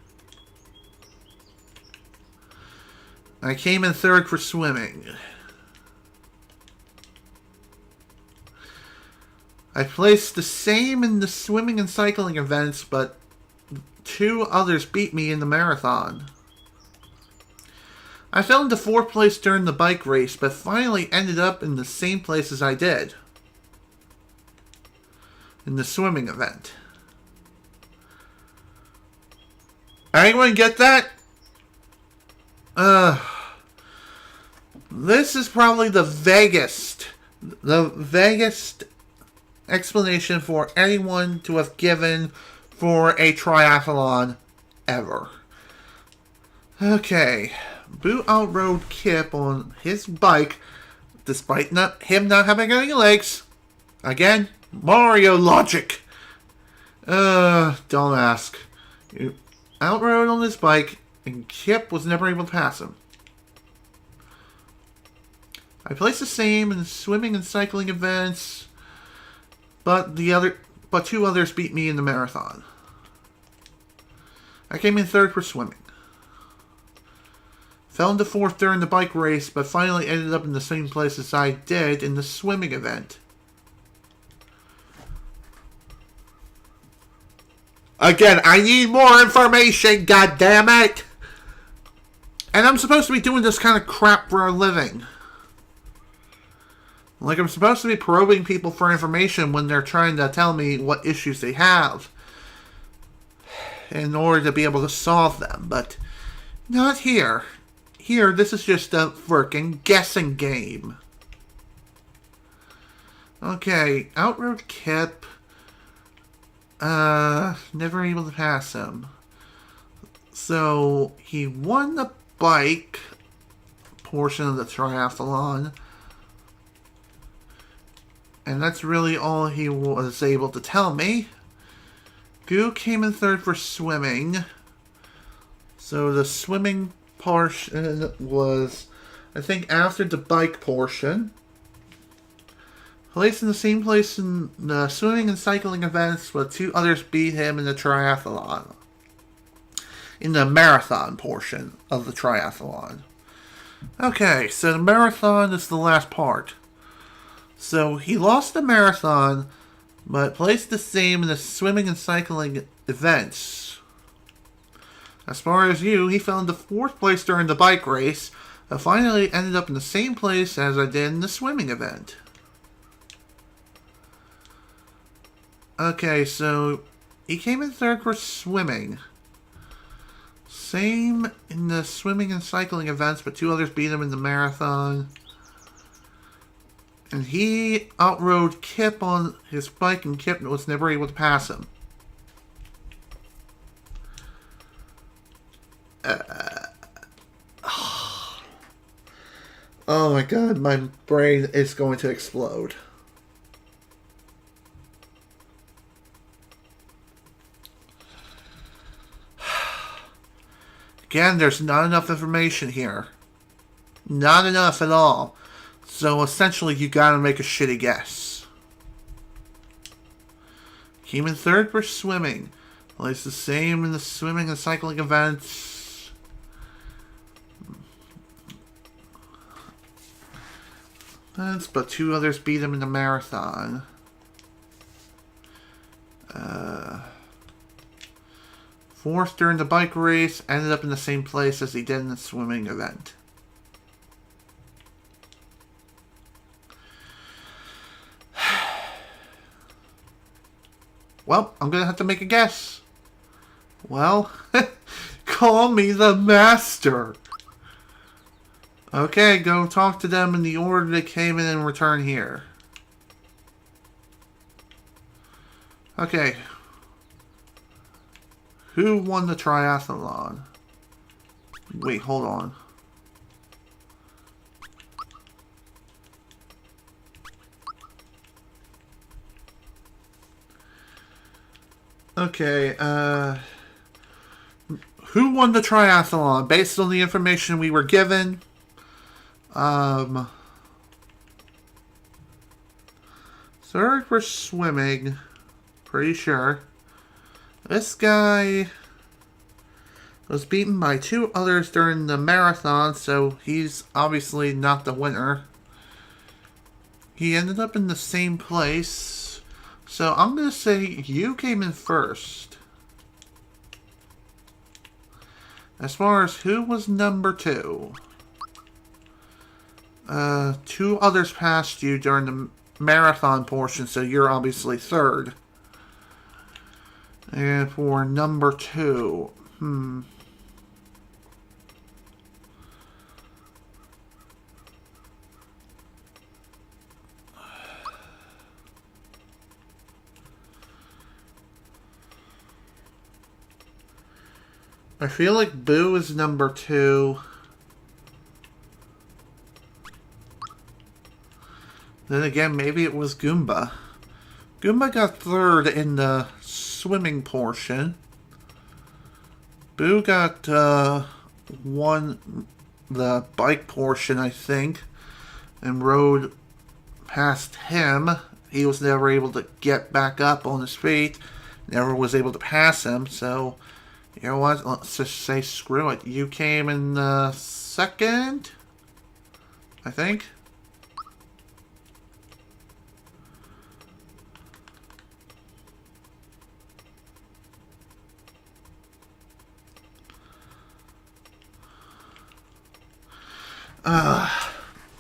I came in third for swimming. I placed the same in the swimming and cycling events, but 2 others beat me in the marathon. I fell into 4th place during the bike race, but finally ended up in the same place as I did in the swimming event. Anyone get that? This is probably the vaguest explanation for anyone to have given for a triathlon ever. Okay, Boo outrode Kip on his bike, despite him not having any legs. Again, Mario logic. Don't ask. He outrode on his bike, and Kip was never able to pass him. I placed the same in swimming and cycling events, but two others beat me in the marathon. I came in third for swimming. Fell into fourth during the bike race, but finally ended up in the same place as I did in the swimming event. Again, I need more information, goddammit! And I'm supposed to be doing this kind of crap for a living. Like, I'm supposed to be probing people for information when they're trying to tell me what issues they have in order to be able to solve them, but not here. Here, this is just a frickin' guessing game. Okay, outrode Kip. Never able to pass him. So, he won the bike portion of the triathlon. And that's really all he was able to tell me. Goo came in third for swimming. So the swimming portion was, I think, after the bike portion. Placed in the same place in the swimming and cycling events, but two others beat him in the triathlon. In the marathon portion of the triathlon. Okay, so the marathon is the last part. So he lost the marathon, but placed the same in the swimming and cycling events. As far as you, he fell into fourth place during the bike race, but finally ended up in the same place as I did in the swimming event. Okay, so he came in third for swimming. Same in the swimming and cycling events, but two others beat him in the marathon. And he outrode Kip on his bike, and Kip was never able to pass him. Oh my god, my brain is going to explode. Again, there's not enough information here. Not enough at all. So essentially, you gotta make a shitty guess. Came in third for swimming. Well, it's the same in the swimming and cycling events. But two others beat him in the marathon. Fourth during the bike race, ended up in the same place as he did in the swimming event. Well, I'm going to have to make a guess. Well, call me the master. Okay, go talk to them in the order they came in and return here. Okay. Who won the triathlon? Wait, hold on. Okay, who won the triathlon? Based on the information we were given, third for swimming, pretty sure. This guy was beaten by two others during the marathon, so he's obviously not the winner. He ended up in the same place. So I'm going to say you came in first. As far as who was number two. Two others passed you during the marathon portion, so you're obviously third. And for number two, I feel like Boo is number two. Then again, maybe it was Goomba. Goomba got third in the swimming portion. Boo got won the bike portion, I think, and rode past him. He was never able to get back up on his feet. Never was able to pass him, so you know what? Let's just say screw it. You came in second, I think.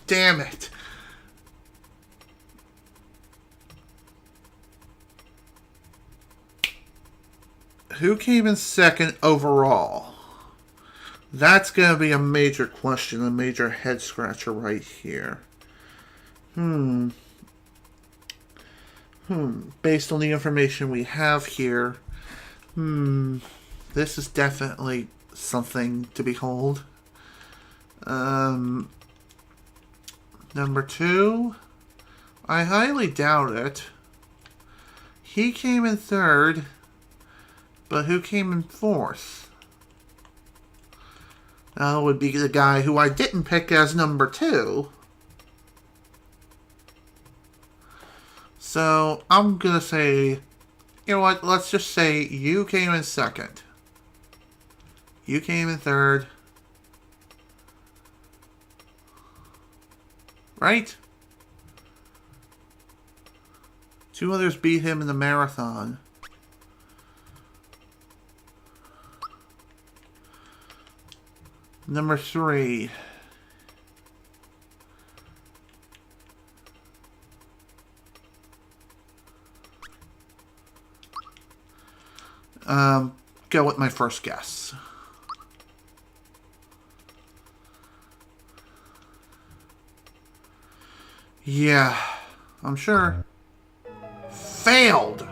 Damn it. Who came in second overall? That's going to be a major question, a major head scratcher right here. Based on the information we have here, this is definitely something to behold. Number 2, I highly doubt it. He came in third, but who came in fourth? That would be the guy who I didn't pick as number 2. So, I'm gonna say, you know what, let's just say you came in second. You came in third. Right? 2 others beat him in the marathon. Number 3. Go with my first guess. Yeah, I'm sure. Failed!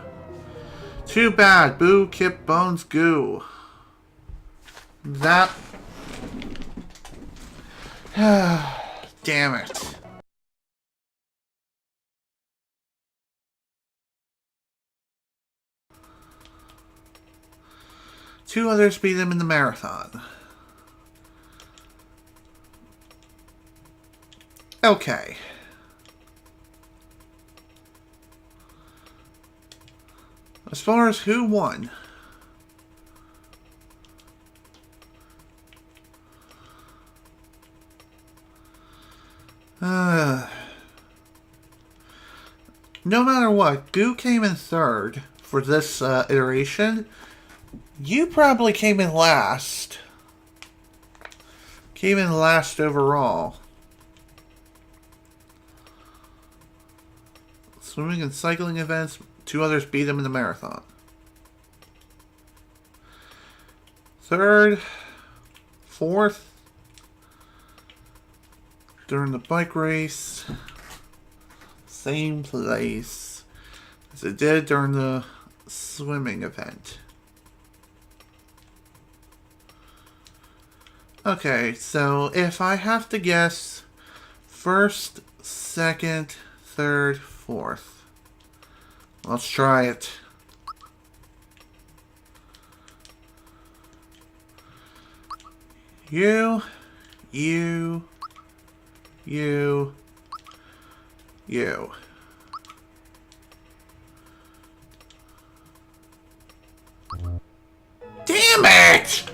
Too bad. Boo, Kip, Bones, Goo. That... Damn it. Two others beat him in the marathon. Okay. As far as who won, no matter what, Goo came in third for this iteration. You probably came in last. Came in last overall. Swimming and cycling events, 2 others beat him in the marathon. Third, fourth, during the bike race, same place as it did during the swimming event. Okay, so if I have to guess, first, second, third, fourth. Let's try it. You. Damn it!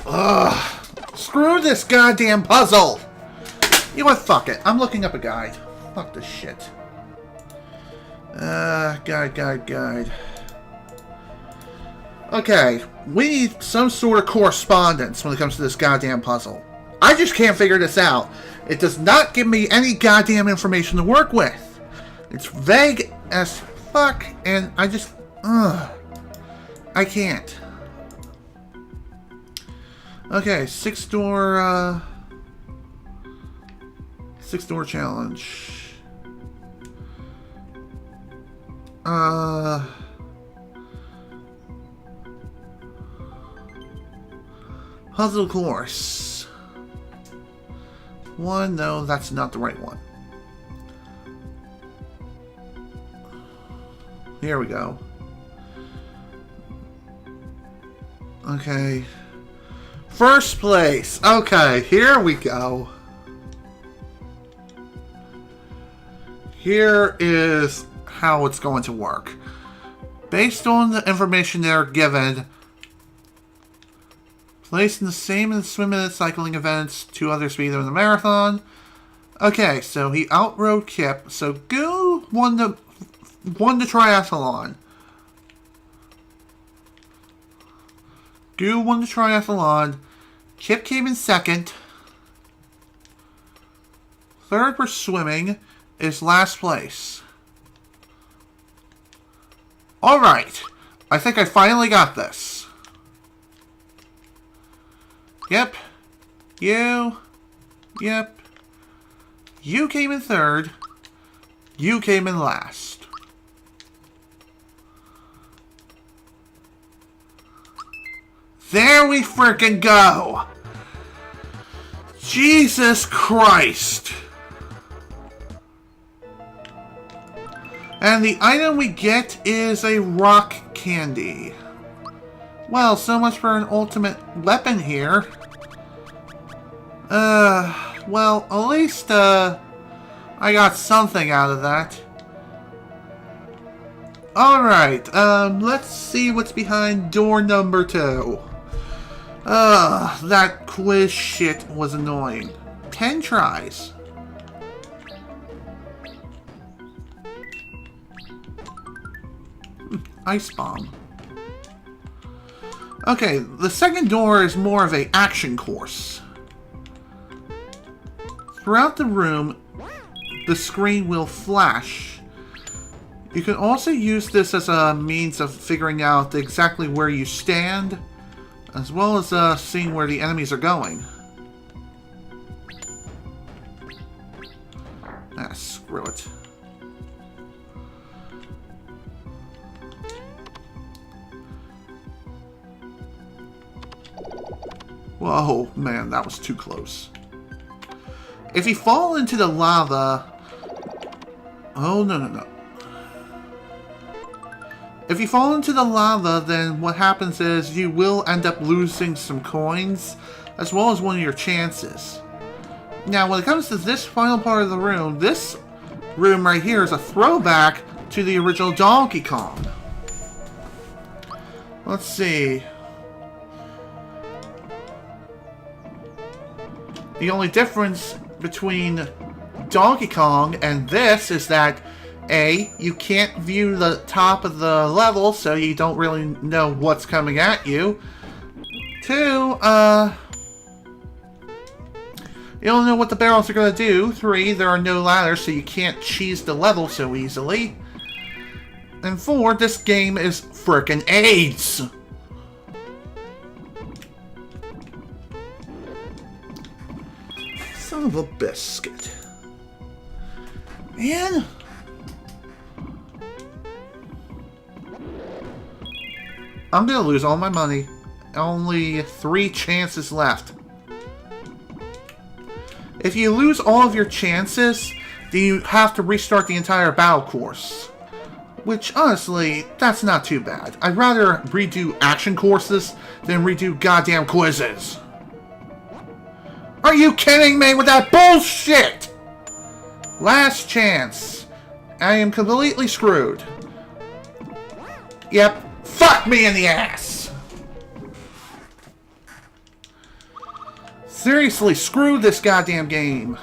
Ugh. Screw this goddamn puzzle! You know what? Fuck it. I'm looking up a guide. Fuck this shit. Guide. Okay, we need some sort of correspondence when it comes to this goddamn puzzle. I just can't figure this out. It does not give me any goddamn information to work with. It's vague as fuck, and I just... I can't. Okay, six door challenge. Puzzle course. one. No, that's not the right one. Here we go. Okay. First place. Okay, here we go. Here is how it's going to work. Based on the information they're given, placed in the same in the swim and cycling events, 2 other speeder in the marathon. Okay, so he outrode Kip. So Goo won the triathlon. Goo won the triathlon. Kip came in second. Third for swimming is last place. Alright. I think I finally got this. Yep. You. Yep. You came in third. You came in last. There we frickin' go! Jesus Christ! And the item we get is a rock candy. Well, so much for an ultimate weapon here. Well, at least, I got something out of that. Alright, let's see what's behind door number 2. That quiz shit was annoying. 10 tries. Ice bomb. Okay, the second door is more of an action course. Throughout the room, the screen will flash. You can also use this as a means of figuring out exactly where you stand, as well as seeing where the enemies are going. Ah, screw it. Whoa, man, that was too close. If you fall into the lava... Oh, no. If you fall into the lava, then what happens is you will end up losing some coins, as well as one of your chances. Now, when it comes to this final part of the room, this room right here is a throwback to the original Donkey Kong. Let's see. The only difference between Donkey Kong and this is that A, you can't view the top of the level, so you don't really know what's coming at you. 2, you don't know what the barrels are going to do. 3, there are no ladders, so you can't cheese the level so easily. And 4, this game is frickin' AIDS! Son of a biscuit. Man. I'm gonna lose all my money. Only 3 chances left. If you lose all of your chances, then you have to restart the entire battle course. Which, honestly, that's not too bad. I'd rather redo action courses than redo goddamn quizzes. Are you kidding me with that bullshit? Last chance. I am completely screwed. Yep. Fuck me in the ass! Seriously, screw this goddamn game.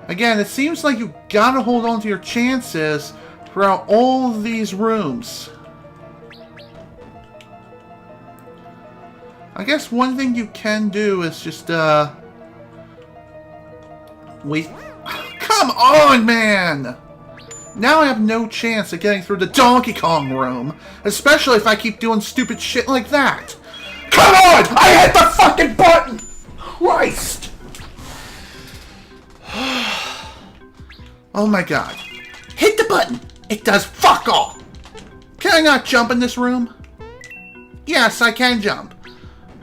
Again, it seems like you gotta hold on to your chances throughout all of these rooms. I guess one thing you can do is just, Come on, man! Now I have no chance of getting through the Donkey Kong room, especially if I keep doing stupid shit like that. Come on! I hit the fucking button! Christ! Oh my god. Hit the button! It does fuck all! Can I not jump in this room? Yes, I can jump.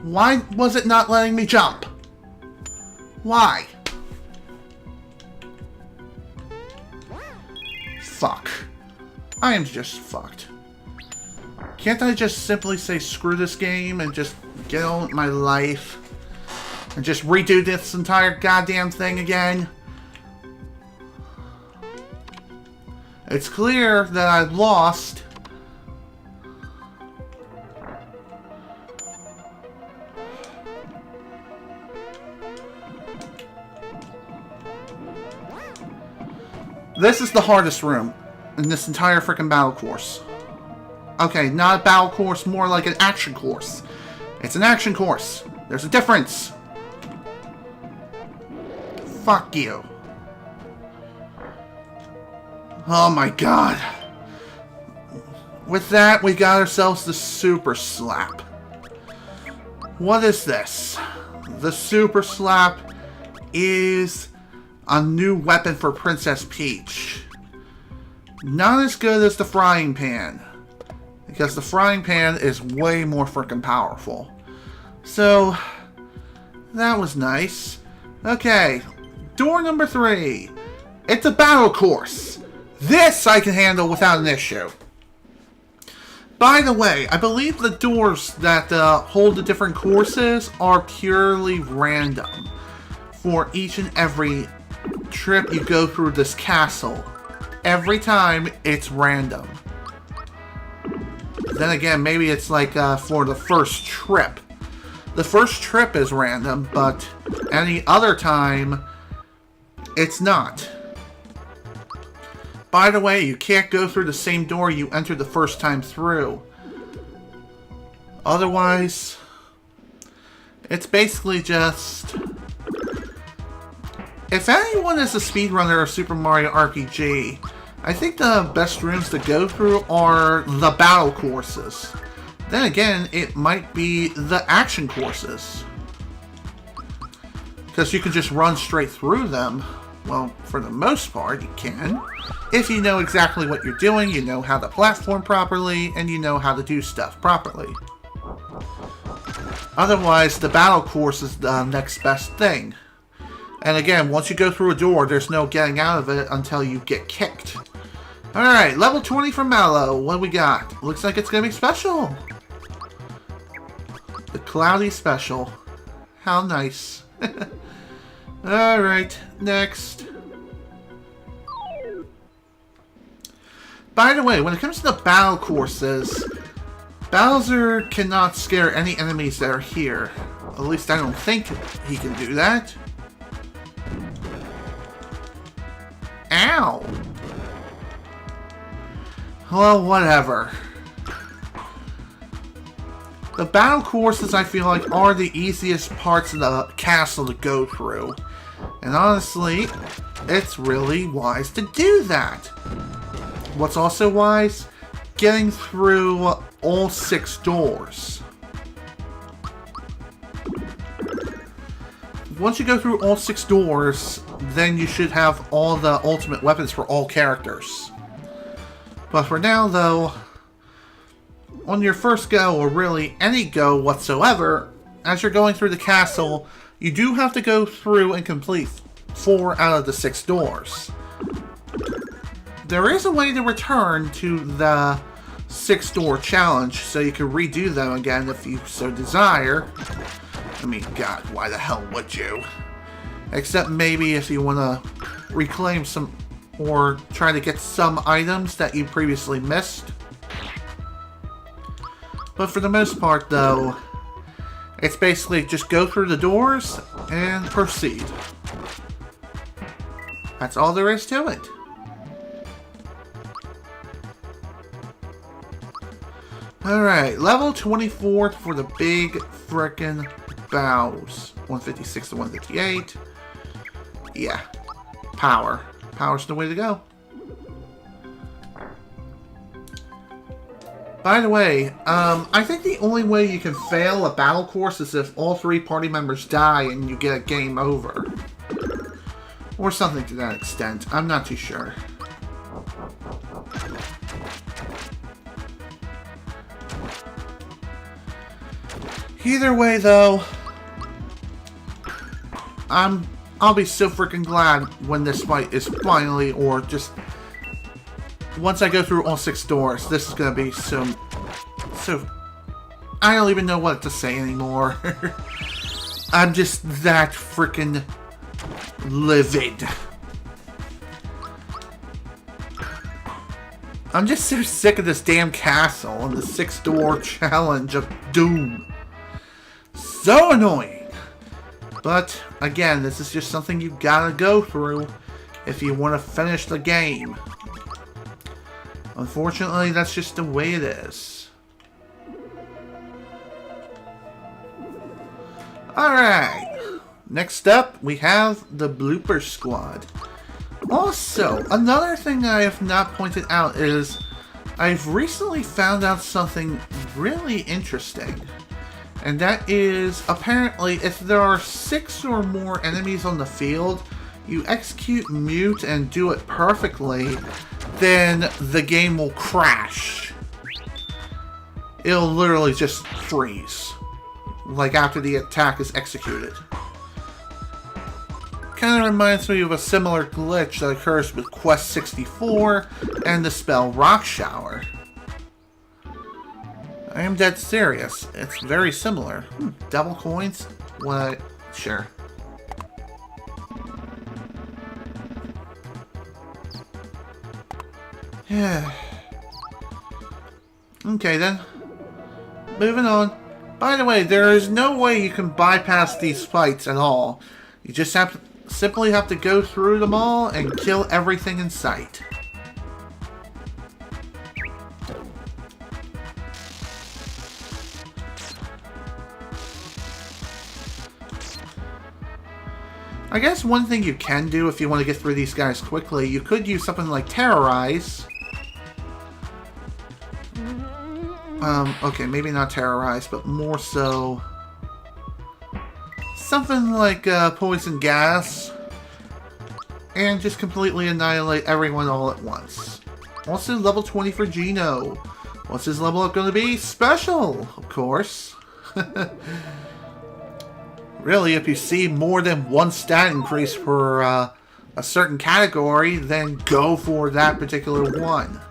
Why was it not letting me jump? Why? Fuck. I am just fucked. Can't I just simply say screw this game and just get on with my life? And just redo this entire goddamn thing again? It's clear that I've lost. This is the hardest room in this entire freaking battle course. Okay, not a battle course, more like an action course. It's an action course. There's a difference. Fuck you. Oh my god. With that, we got ourselves the Super Slap. What is this? The Super Slap is a new weapon for Princess Peach. Not as good as the Frying Pan, because the Frying Pan is way more freaking powerful. So, that was nice. Okay, door number 3. It's a battle course. This I can handle without an issue. By the way, I believe the doors that hold the different courses are purely random for each and every trip you go through this castle. Every time it's random. Then again, maybe it's like for the first trip. The first trip is random, but any other time, it's not. By the way, you can't go through the same door you entered the first time through. Otherwise, it's basically just... If anyone is a speedrunner of Super Mario RPG, I think the best rooms to go through are the battle courses. Then again, it might be the action courses. Because you can just run straight through them. Well, for the most part, you can. If you know exactly what you're doing, you know how to platform properly, and you know how to do stuff properly. Otherwise, the battle course is the next best thing. And again, once you go through a door, there's no getting out of it until you get kicked. Alright, level 20 for Mallow. What do we got? Looks like it's going to be special. The Cloudy Special. How nice. Alright, next. By the way, when it comes to the battle courses, Bowser cannot scare any enemies that are here. At least I don't think he can do that. Ow! Well, whatever. The battle courses, I feel like, are the easiest parts of the castle to go through. And honestly, it's really wise to do that. What's also wise? Getting through all 6 doors. Once you go through all 6 doors, then you should have all the ultimate weapons for all characters. But for now, though, on your first go, or really any go whatsoever, as you're going through the castle, you do have to go through and complete 4 out of the 6 doors. There is a way to return to the 6-door challenge, so you can redo them again if you so desire. I mean, God, why the hell would you? Except maybe if you want to reclaim some, or try to get some items that you previously missed. But for the most part, though, it's basically just go through the doors and proceed. That's all there is to it. Alright, level 24 for the big frickin' bows. 156 to 158. Yeah. Power. Power's the way to go. By the way, I think the only way you can fail a battle course is if all 3 party members die and you get a game over. Or something to that extent. I'm not too sure. Either way, though, I'm I'll be so freaking glad when this fight is finally, or just once I go through all 6 doors. This is gonna be so I don't even know what to say anymore. I'm just that freaking livid. I'm just so sick of this damn castle and the 6-door challenge of doom. So annoying. But again, this is just something you gotta go through if you want to finish the game. Unfortunately, that's just the way it is. Alright. Next up, we have the Blooper Squad. Also, another thing I have not pointed out is I've recently found out something really interesting. And that is, apparently, if there are 6 or more enemies on the field, you execute mute and do it perfectly, then the game will crash. It'll literally just freeze. Like after the attack is executed. Kind of reminds me of a similar glitch that occurs with Quest 64 and the spell Rock Shower. I am dead serious. It's very similar. Double coins? What? Sure. Yeah. Okay then. Moving on. By the way, there is no way you can bypass these fights at all. You just simply have to go through them all and kill everything in sight. I guess one thing you can do if you want to get through these guys quickly, you could use something like Terrorize. Okay, maybe not Terrorize, but more so something like Poison Gas, and just completely annihilate everyone all at once. Also, level 20 for Gino. What's his level up going to be? Special, of course. Really, if you see more than one stat increase for a certain category, then go for that particular one.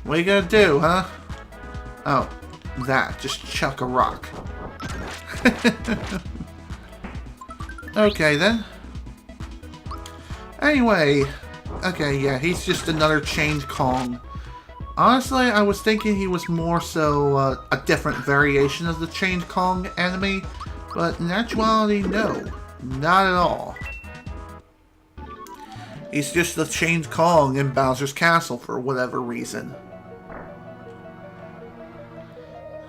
What are you gonna do, huh? Oh, that. Just chuck a rock. Okay, then. Anyway. Okay, yeah, he's just another Chained Kong. Honestly, I was thinking he was more so a different variation of the Chained Kong enemy, but in actuality, no. Not at all. He's just the Chained Kong in Bowser's Castle for whatever reason.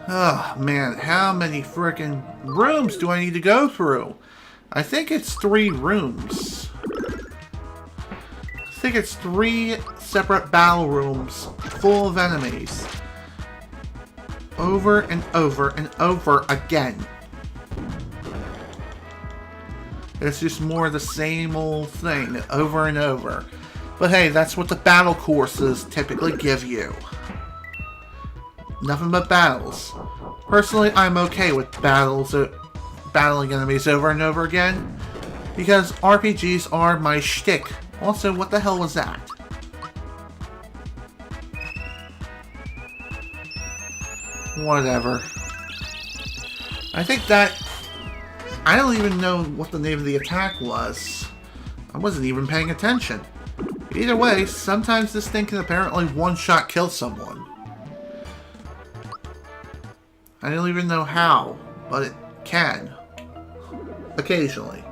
Oh, man, how many frickin' rooms do I need to go through? I think it's 3 rooms. I think it's 3 separate battle rooms full of enemies. Over and over and over again. It's just more of the same old thing, over and over. But hey, that's what the battle courses typically give you. Nothing but battles. Personally, I'm okay with battling enemies over and over again, because RPGs are my shtick. Also, what the hell was that? Whatever. I think that... I don't even know what the name of the attack was. I wasn't even paying attention. Either way, sometimes this thing can apparently one-shot kill someone. I don't even know how, but it can. Occasionally.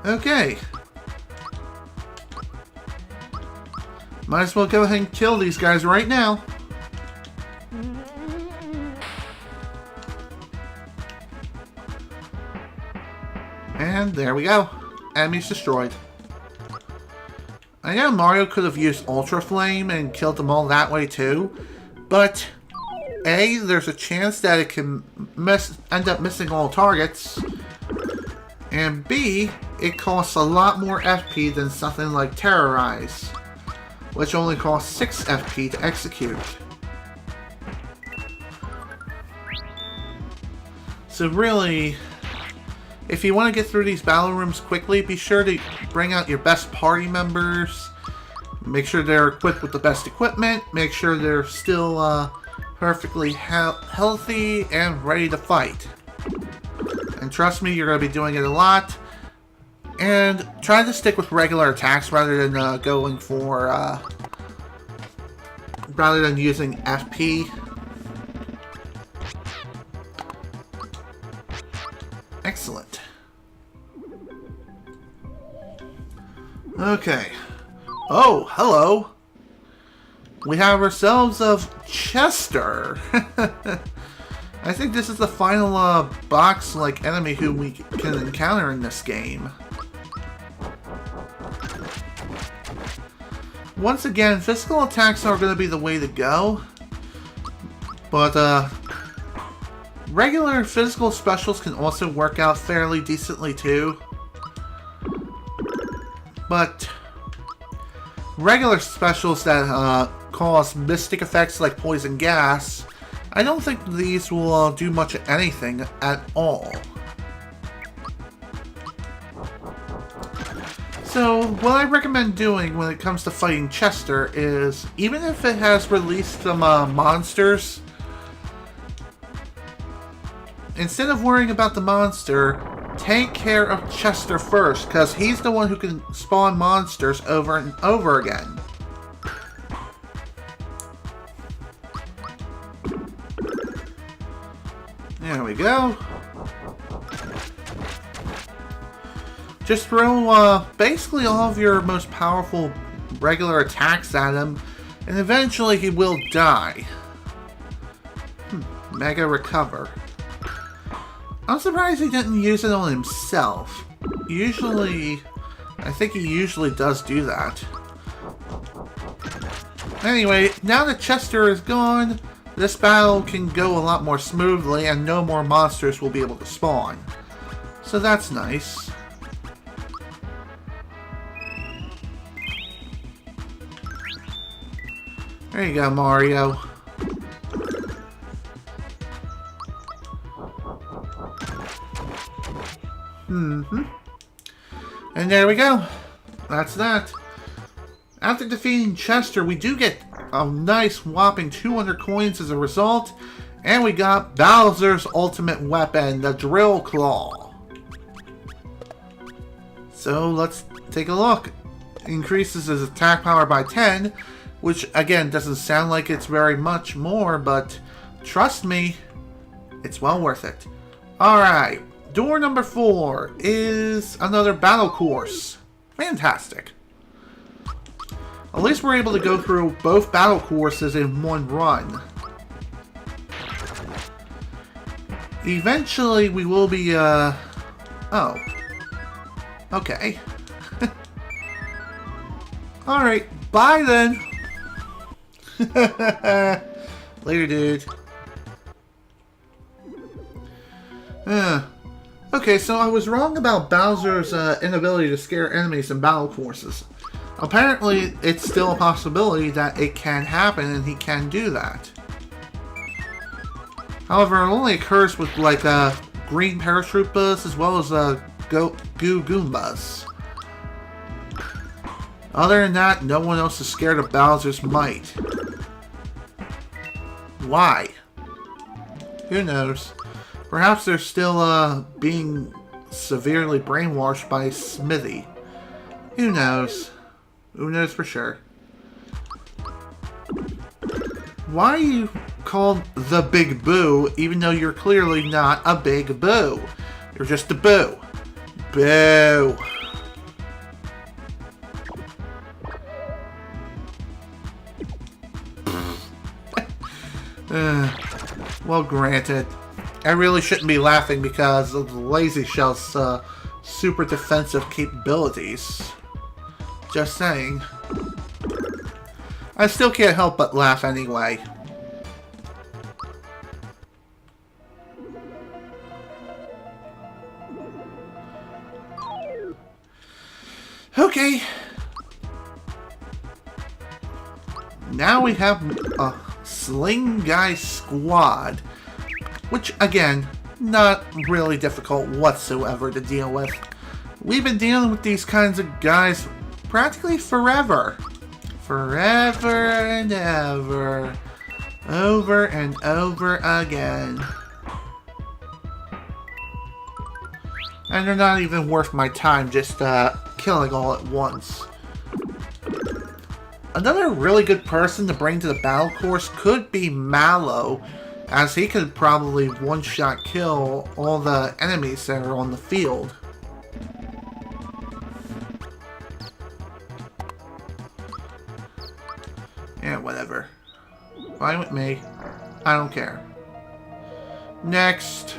Okay. Might as well go ahead and kill these guys right now. And there we go. Enemies destroyed. I know Mario could have used Ultra Flame and killed them all that way too, but A, there's a chance that it can end up missing all targets, and B, it costs a lot more FP than something like Terrorize, which only costs 6 FP to execute. So really, if you want to get through these battle rooms quickly, be sure to bring out your best party members. Make sure they're equipped with the best equipment. Make sure they're still perfectly healthy and ready to fight. And trust me, you're going to be doing it a lot. And try to stick with regular attacks rather than going for... rather than using FP. Excellent. Okay. Oh, hello. We have ourselves of Chester. I think this is the final box-like enemy who we can encounter in this game. Once again, physical attacks are going to be the way to go. But regular physical specials can also work out fairly decently too. But regular specials that cause mystic effects like poison gas, I don't think these will do much of anything at all. So, what I recommend doing when it comes to fighting Chester is, even if it has released some monsters, instead of worrying about the monster, take care of Chester first, because he's the one who can spawn monsters over and over again. There we go. Just throw basically all of your most powerful regular attacks at him, and eventually he will die. Mega Recover. I'm surprised he didn't use it on himself. Usually, I think he usually does do that. Anyway, now that Chester is gone, this battle can go a lot more smoothly and no more monsters will be able to spawn. So that's nice. There you go, Mario. And there we go. That's that. After defeating Chester, we do get a nice whopping 200 coins as a result. And we got Bowser's ultimate weapon, the Drill Claw. So let's take a look. Increases his attack power by 10. Which, again, doesn't sound like it's very much more, but trust me, it's well worth it. Alright, door number 4 is another battle course. Fantastic. At least we're able to go through both battle courses in one run. Eventually, we will be, oh. Okay. Alright, bye then. Later, dude. Okay, so I was wrong about Bowser's inability to scare enemies in battle courses. Apparently, it's still a possibility that it can happen and he can do that. However, it only occurs with like green parachute bus as well as goo goombas. Other than that, no one else is scared of Bowser's might. Why? Who knows? Perhaps they're still being severely brainwashed by Snivy. Who knows? Who knows for sure? Why are you called the Big Boo even though you're clearly not a Big Boo? You're just a Boo. Boo. Well, granted, I really shouldn't be laughing because of the Lazy Shell's super defensive capabilities. Just saying. I still can't help but laugh anyway. Okay. Now we have a Sling Guy Squad, which again, not really difficult whatsoever to deal with. We've been dealing with these kinds of guys practically forever. Forever and ever. Over and over again. And they're not even worth my time just killing all at once. Another really good person to bring to the battle course could be Mallow, as he could probably one-shot kill all the enemies that are on the field. Yeah, whatever. Fine with me. I don't care. Next.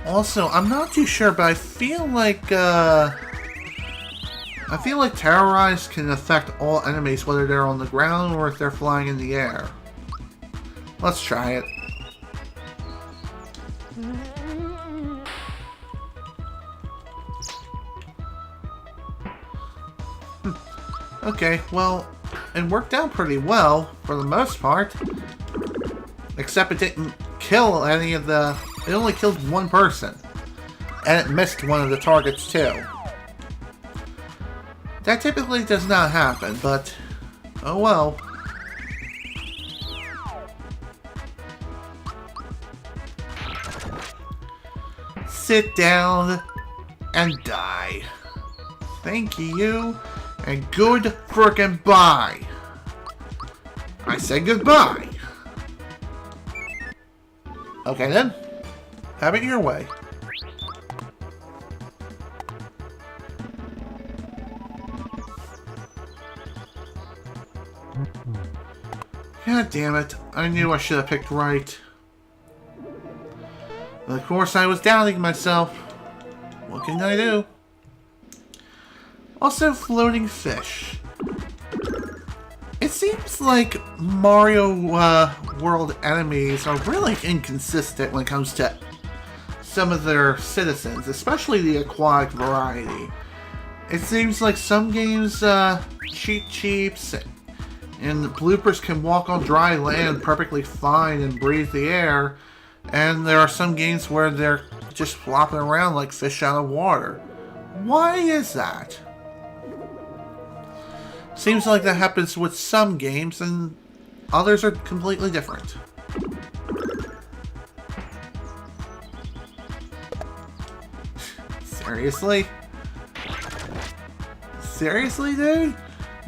Also, I'm not too sure, but I feel like Terrorize can affect all enemies, whether they're on the ground or if they're flying in the air. Let's try it. Okay, well, it worked out pretty well, for the most part. Except it didn't kill any of the... It only killed one person. And it missed one of the targets, too. That typically does not happen, but... Oh well. Sit down and die. Thank you. And good frickin' bye. I said goodbye. Okay then. Have it your way. God damn it. I knew I should have picked right. But of course I was doubting myself. What can I do? Also, floating fish. It seems like Mario World enemies are really inconsistent when it comes to some of their citizens, especially the aquatic variety. It seems like some games cheat sheeps and the bloopers can walk on dry land perfectly fine and breathe the air, and there are some games where they're just flopping around like fish out of water. Why is that? Seems like that happens with some games, and others are completely different. Seriously? Seriously, dude?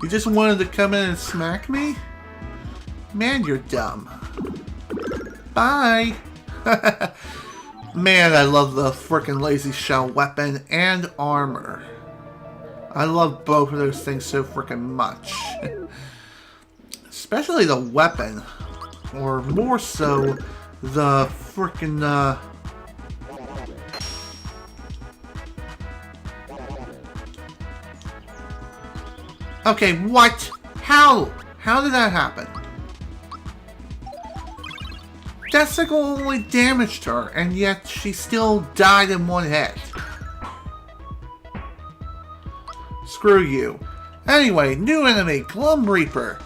You just wanted to come in and smack me? Man, you're dumb. Bye! Man, I love the frickin' lazy shell weapon and armor. I love both of those things so frickin' much. Especially the weapon. Or more so, the frickin' Okay, what? How? How did that happen? Jessica only damaged her, and yet she still died in one hit. Screw you. Anyway, new enemy, Glum Reaper.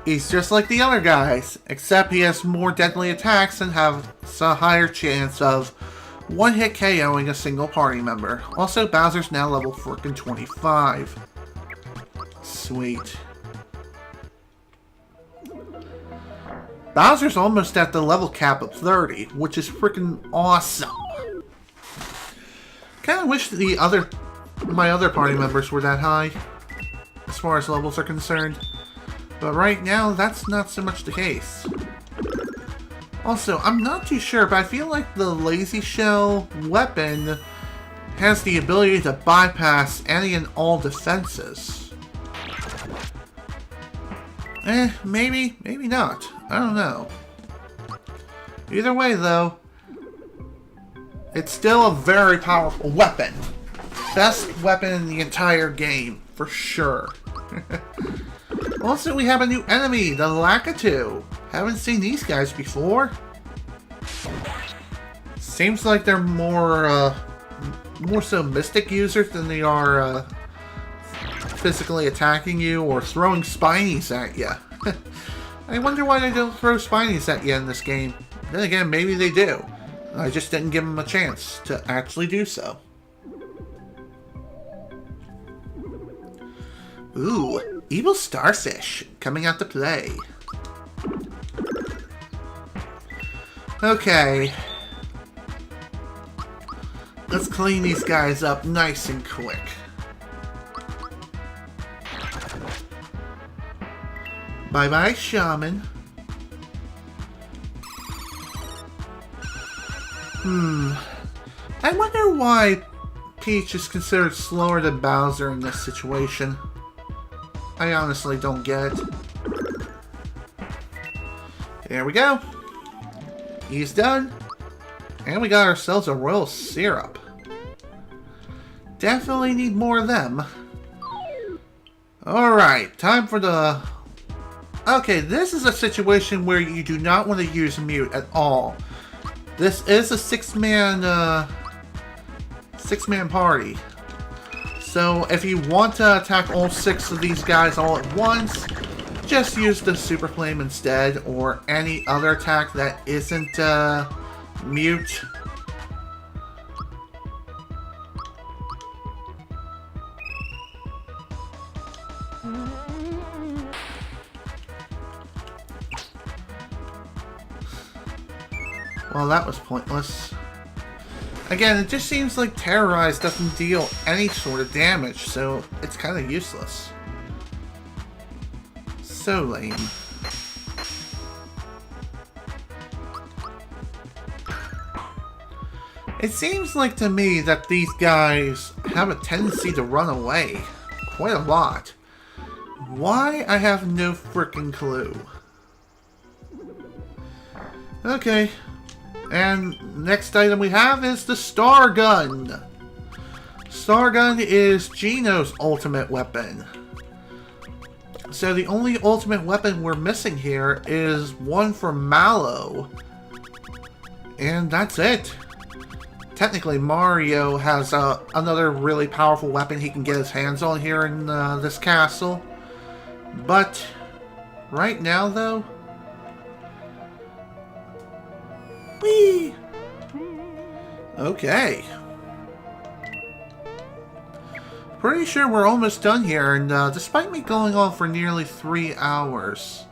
He's just like the other guys, except he has more deadly attacks and has a higher chance of one-hit KOing a single party member. Also, Bowser's now level frickin' 25. Sweet. Bowser's almost at the level cap of 30, which is freaking awesome. Kinda wish my other party members were that high, as far as levels are concerned. But right now, that's not so much the case. Also, I'm not too sure, but I feel like the Lazy Shell weapon has the ability to bypass any and all defenses. Maybe, maybe not. I don't know. Either way, though, it's still a very powerful weapon. Best weapon in the entire game, for sure. Also, we have a new enemy, the Lakitu. Haven't seen these guys before. Seems like they're more more so Mystic users than they are physically attacking you or throwing Spinies at you. I wonder why they don't throw Spinies at you in this game. Then again, maybe they do. I just didn't give them a chance to actually do so. Ooh, Evil Starfish coming out to play. Okay. Let's clean these guys up nice and quick. Bye-bye, Shaman. I wonder why Peach is considered slower than Bowser in this situation. I honestly don't get it. There we go. He's done. And we got ourselves a Royal Syrup. Definitely need more of them. Alright, time for the... Okay, this is a situation where you do not want to use Mute at all. This is a six-man party. So if you want to attack all 6 of these guys all at once, just use the Super Flame instead, or any other attack that isn't Mute. Well, that was pointless. Again, it just seems like Terrorize doesn't deal any sort of damage, so it's kind of useless. So lame. It seems like to me that these guys have a tendency to run away. Quite a lot. Why? I have no freaking clue. Okay. And next item we have is the Star Gun. Star Gun is Geno's ultimate weapon. So the only ultimate weapon we're missing here is one for Mallow. And that's it. Technically, Mario has another really powerful weapon he can get his hands on here in this castle. But right now, though... Whee! Okay. Pretty sure we're almost done here, and despite me going on for nearly 3 hours,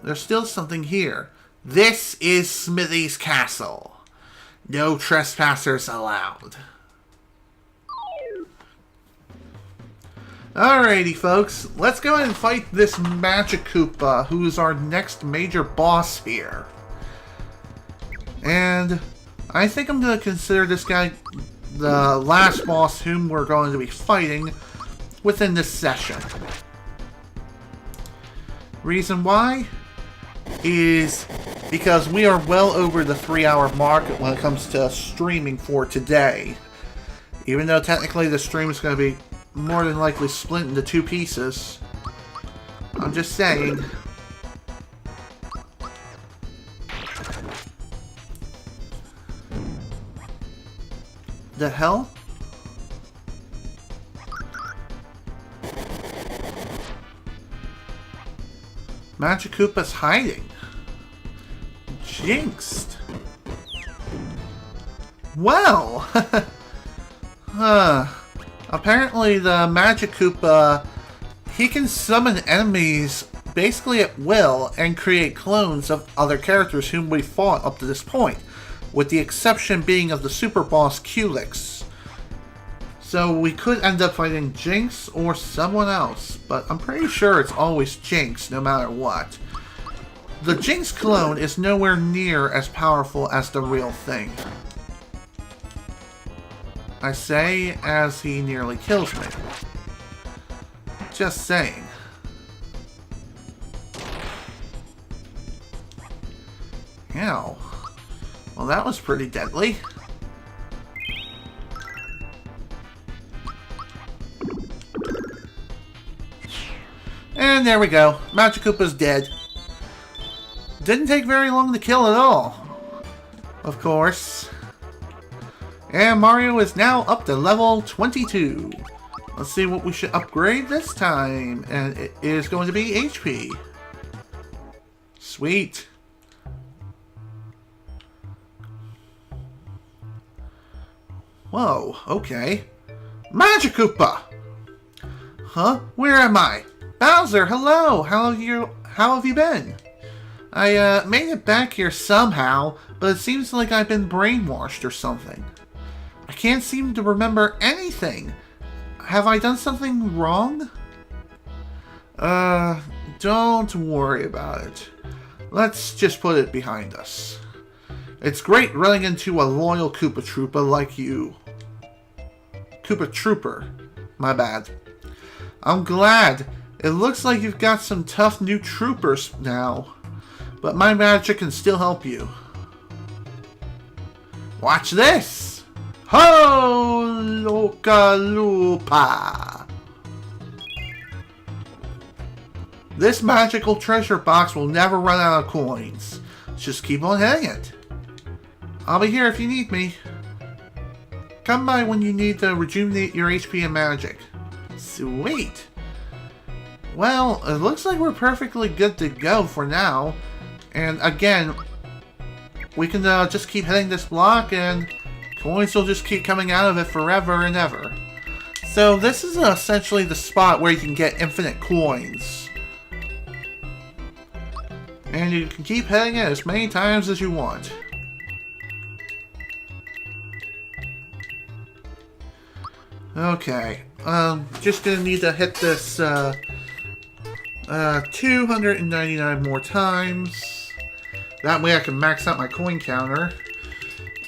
there's still something here. This is Smithy's castle. No trespassers allowed. Alrighty, folks. Let's go ahead and fight this Magikoopa, who is our next major boss here. And I think I'm going to consider this guy the last boss whom we're going to be fighting within this session. Reason why is because we are well over the 3-hour mark when it comes to streaming for today. Even though technically the stream is going to be more than likely split into 2 pieces. I'm just saying. The hell? Magikoopa's hiding. Jinxed. Well, apparently the Magikoopa, he can summon enemies basically at will and create clones of other characters whom we fought up to this point, with the exception being of the super boss Culix. So we could end up fighting Jinx or someone else, but I'm pretty sure it's always Jinx no matter what. The Jinx clone is nowhere near as powerful as the real thing. I say as he nearly kills me. Just saying. Ow. Well, that was pretty deadly. And there we go. Magikoopa's dead. Didn't take very long to kill at all. Of course. And Mario is now up to level 22. Let's see what we should upgrade this time. And it is going to be HP. Sweet. Whoa, okay. Magikoopa! Huh? Where am I? Bowser, hello! How have you been? I made it back here somehow, but it seems like I've been brainwashed or something. I can't seem to remember anything. Have I done something wrong? Don't worry about it. Let's just put it behind us. It's great running into a loyal Koopa Troopa like you. Koopa Trooper. My bad. I'm glad. It looks like you've got some tough new troopers now. But my magic can still help you. Watch this! Ho Lokalupa! This magical treasure box will never run out of coins. Just keep on hitting it. I'll be here if you need me. Come by when you need to rejuvenate your HP and magic. Sweet! Well, it looks like we're perfectly good to go for now. And again, we can just keep hitting this block and coins will just keep coming out of it forever and ever. So this is essentially the spot where you can get infinite coins. And you can keep hitting it as many times as you want. Okay, just gonna need to hit this 299 more times. That way I can max out my coin counter.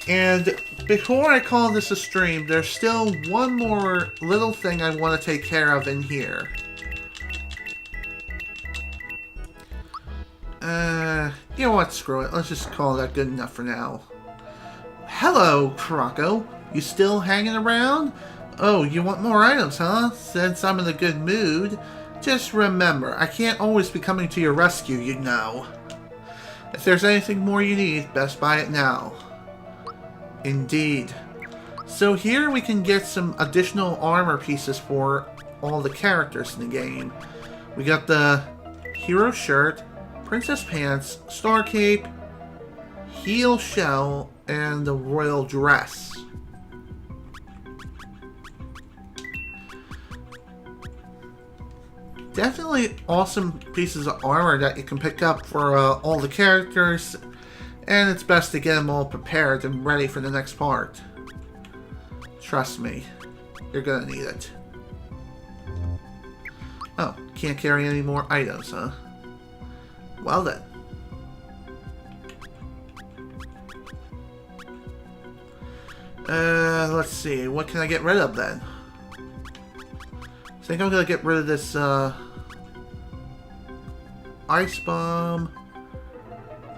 And before I call this a stream, there's still one more little thing I want to take care of in here. You know what, screw it. Let's just call that good enough for now. Hello, Croco. You still hanging around? Oh, you want more items, huh? Since I'm in a good mood. Just remember, I can't always be coming to your rescue, you know. If there's anything more you need, best buy it now. Indeed. So here we can get some additional armor pieces for all the characters in the game. We got the hero shirt, princess pants, star cape, heel shell, and the royal dress. Definitely awesome pieces of armor that you can pick up for all the characters, and it's best to get them all prepared and ready for the next part. Trust me, you're gonna need it. Oh, can't carry any more items, huh? Well then. Let's see, what can I get rid of then? I think I'm gonna get rid of this Ice Bomb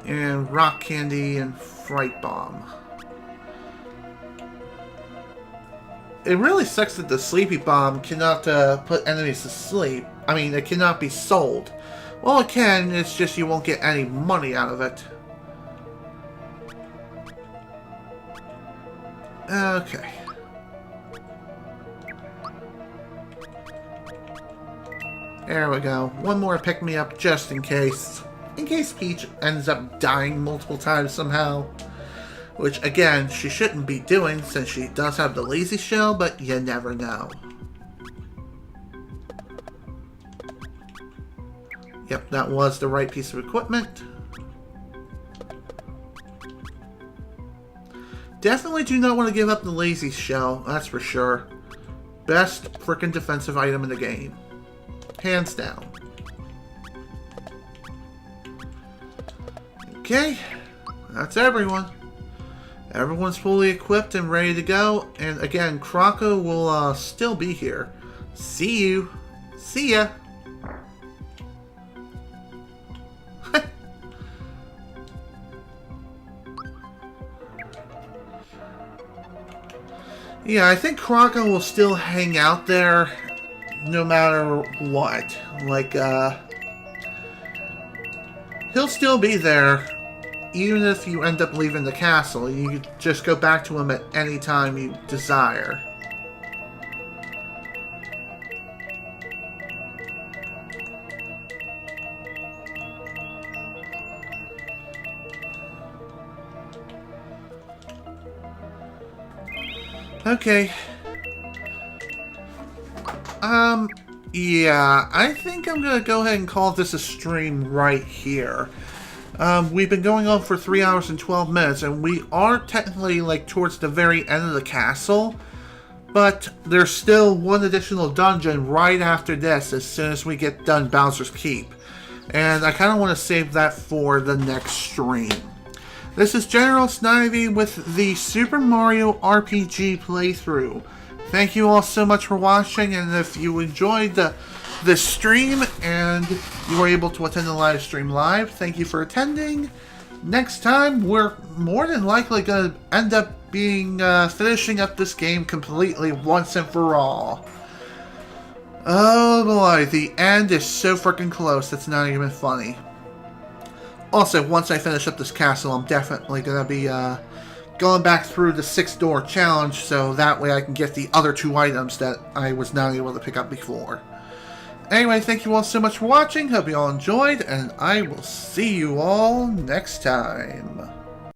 and Rock Candy and Fright Bomb. It really sucks that the Sleepy Bomb cannot put enemies to sleep. I mean, it cannot be sold. Well, it can, it's just you won't get any money out of it. Okay. There we go. One more pick-me-up just in case. In case Peach ends up dying multiple times somehow. Which, again, she shouldn't be doing since she does have the lazy shell, but you never know. Yep, that was the right piece of equipment. Definitely do not want to give up the lazy shell, that's for sure. Best frickin' defensive item in the game. Hands down. Okay, that's everyone. Everyone's fully equipped and ready to go. And again, Croco will still be here. See you. See ya. Yeah, I think Croco will still hang out there no matter what. Like, he'll still be there even if you end up leaving the castle. You can just go back to him at any time you desire. Okay. Yeah, I think I'm gonna go ahead and call this a stream right here. We've been going on for 3 hours and 12 minutes, and we are technically, like, towards the very end of the castle, but there's still one additional dungeon right after this as soon as we get done Bowser's Keep. And I kind of want to save that for the next stream. This is General Snivy with the Super Mario RPG playthrough. Thank you all so much for watching, and if you enjoyed the stream and you were able to attend the live stream live, thank you for attending. Next time, we're more than likely going to end up being finishing up this game completely once and for all. Oh boy, the end is so freaking close, it's not even funny. Also, once I finish up this castle, I'm definitely going to be going back through the 6-door challenge, so that way I can get the other 2 items that I was not able to pick up before. Anyway, thank you all so much for watching, hope you all enjoyed, and I will see you all next time.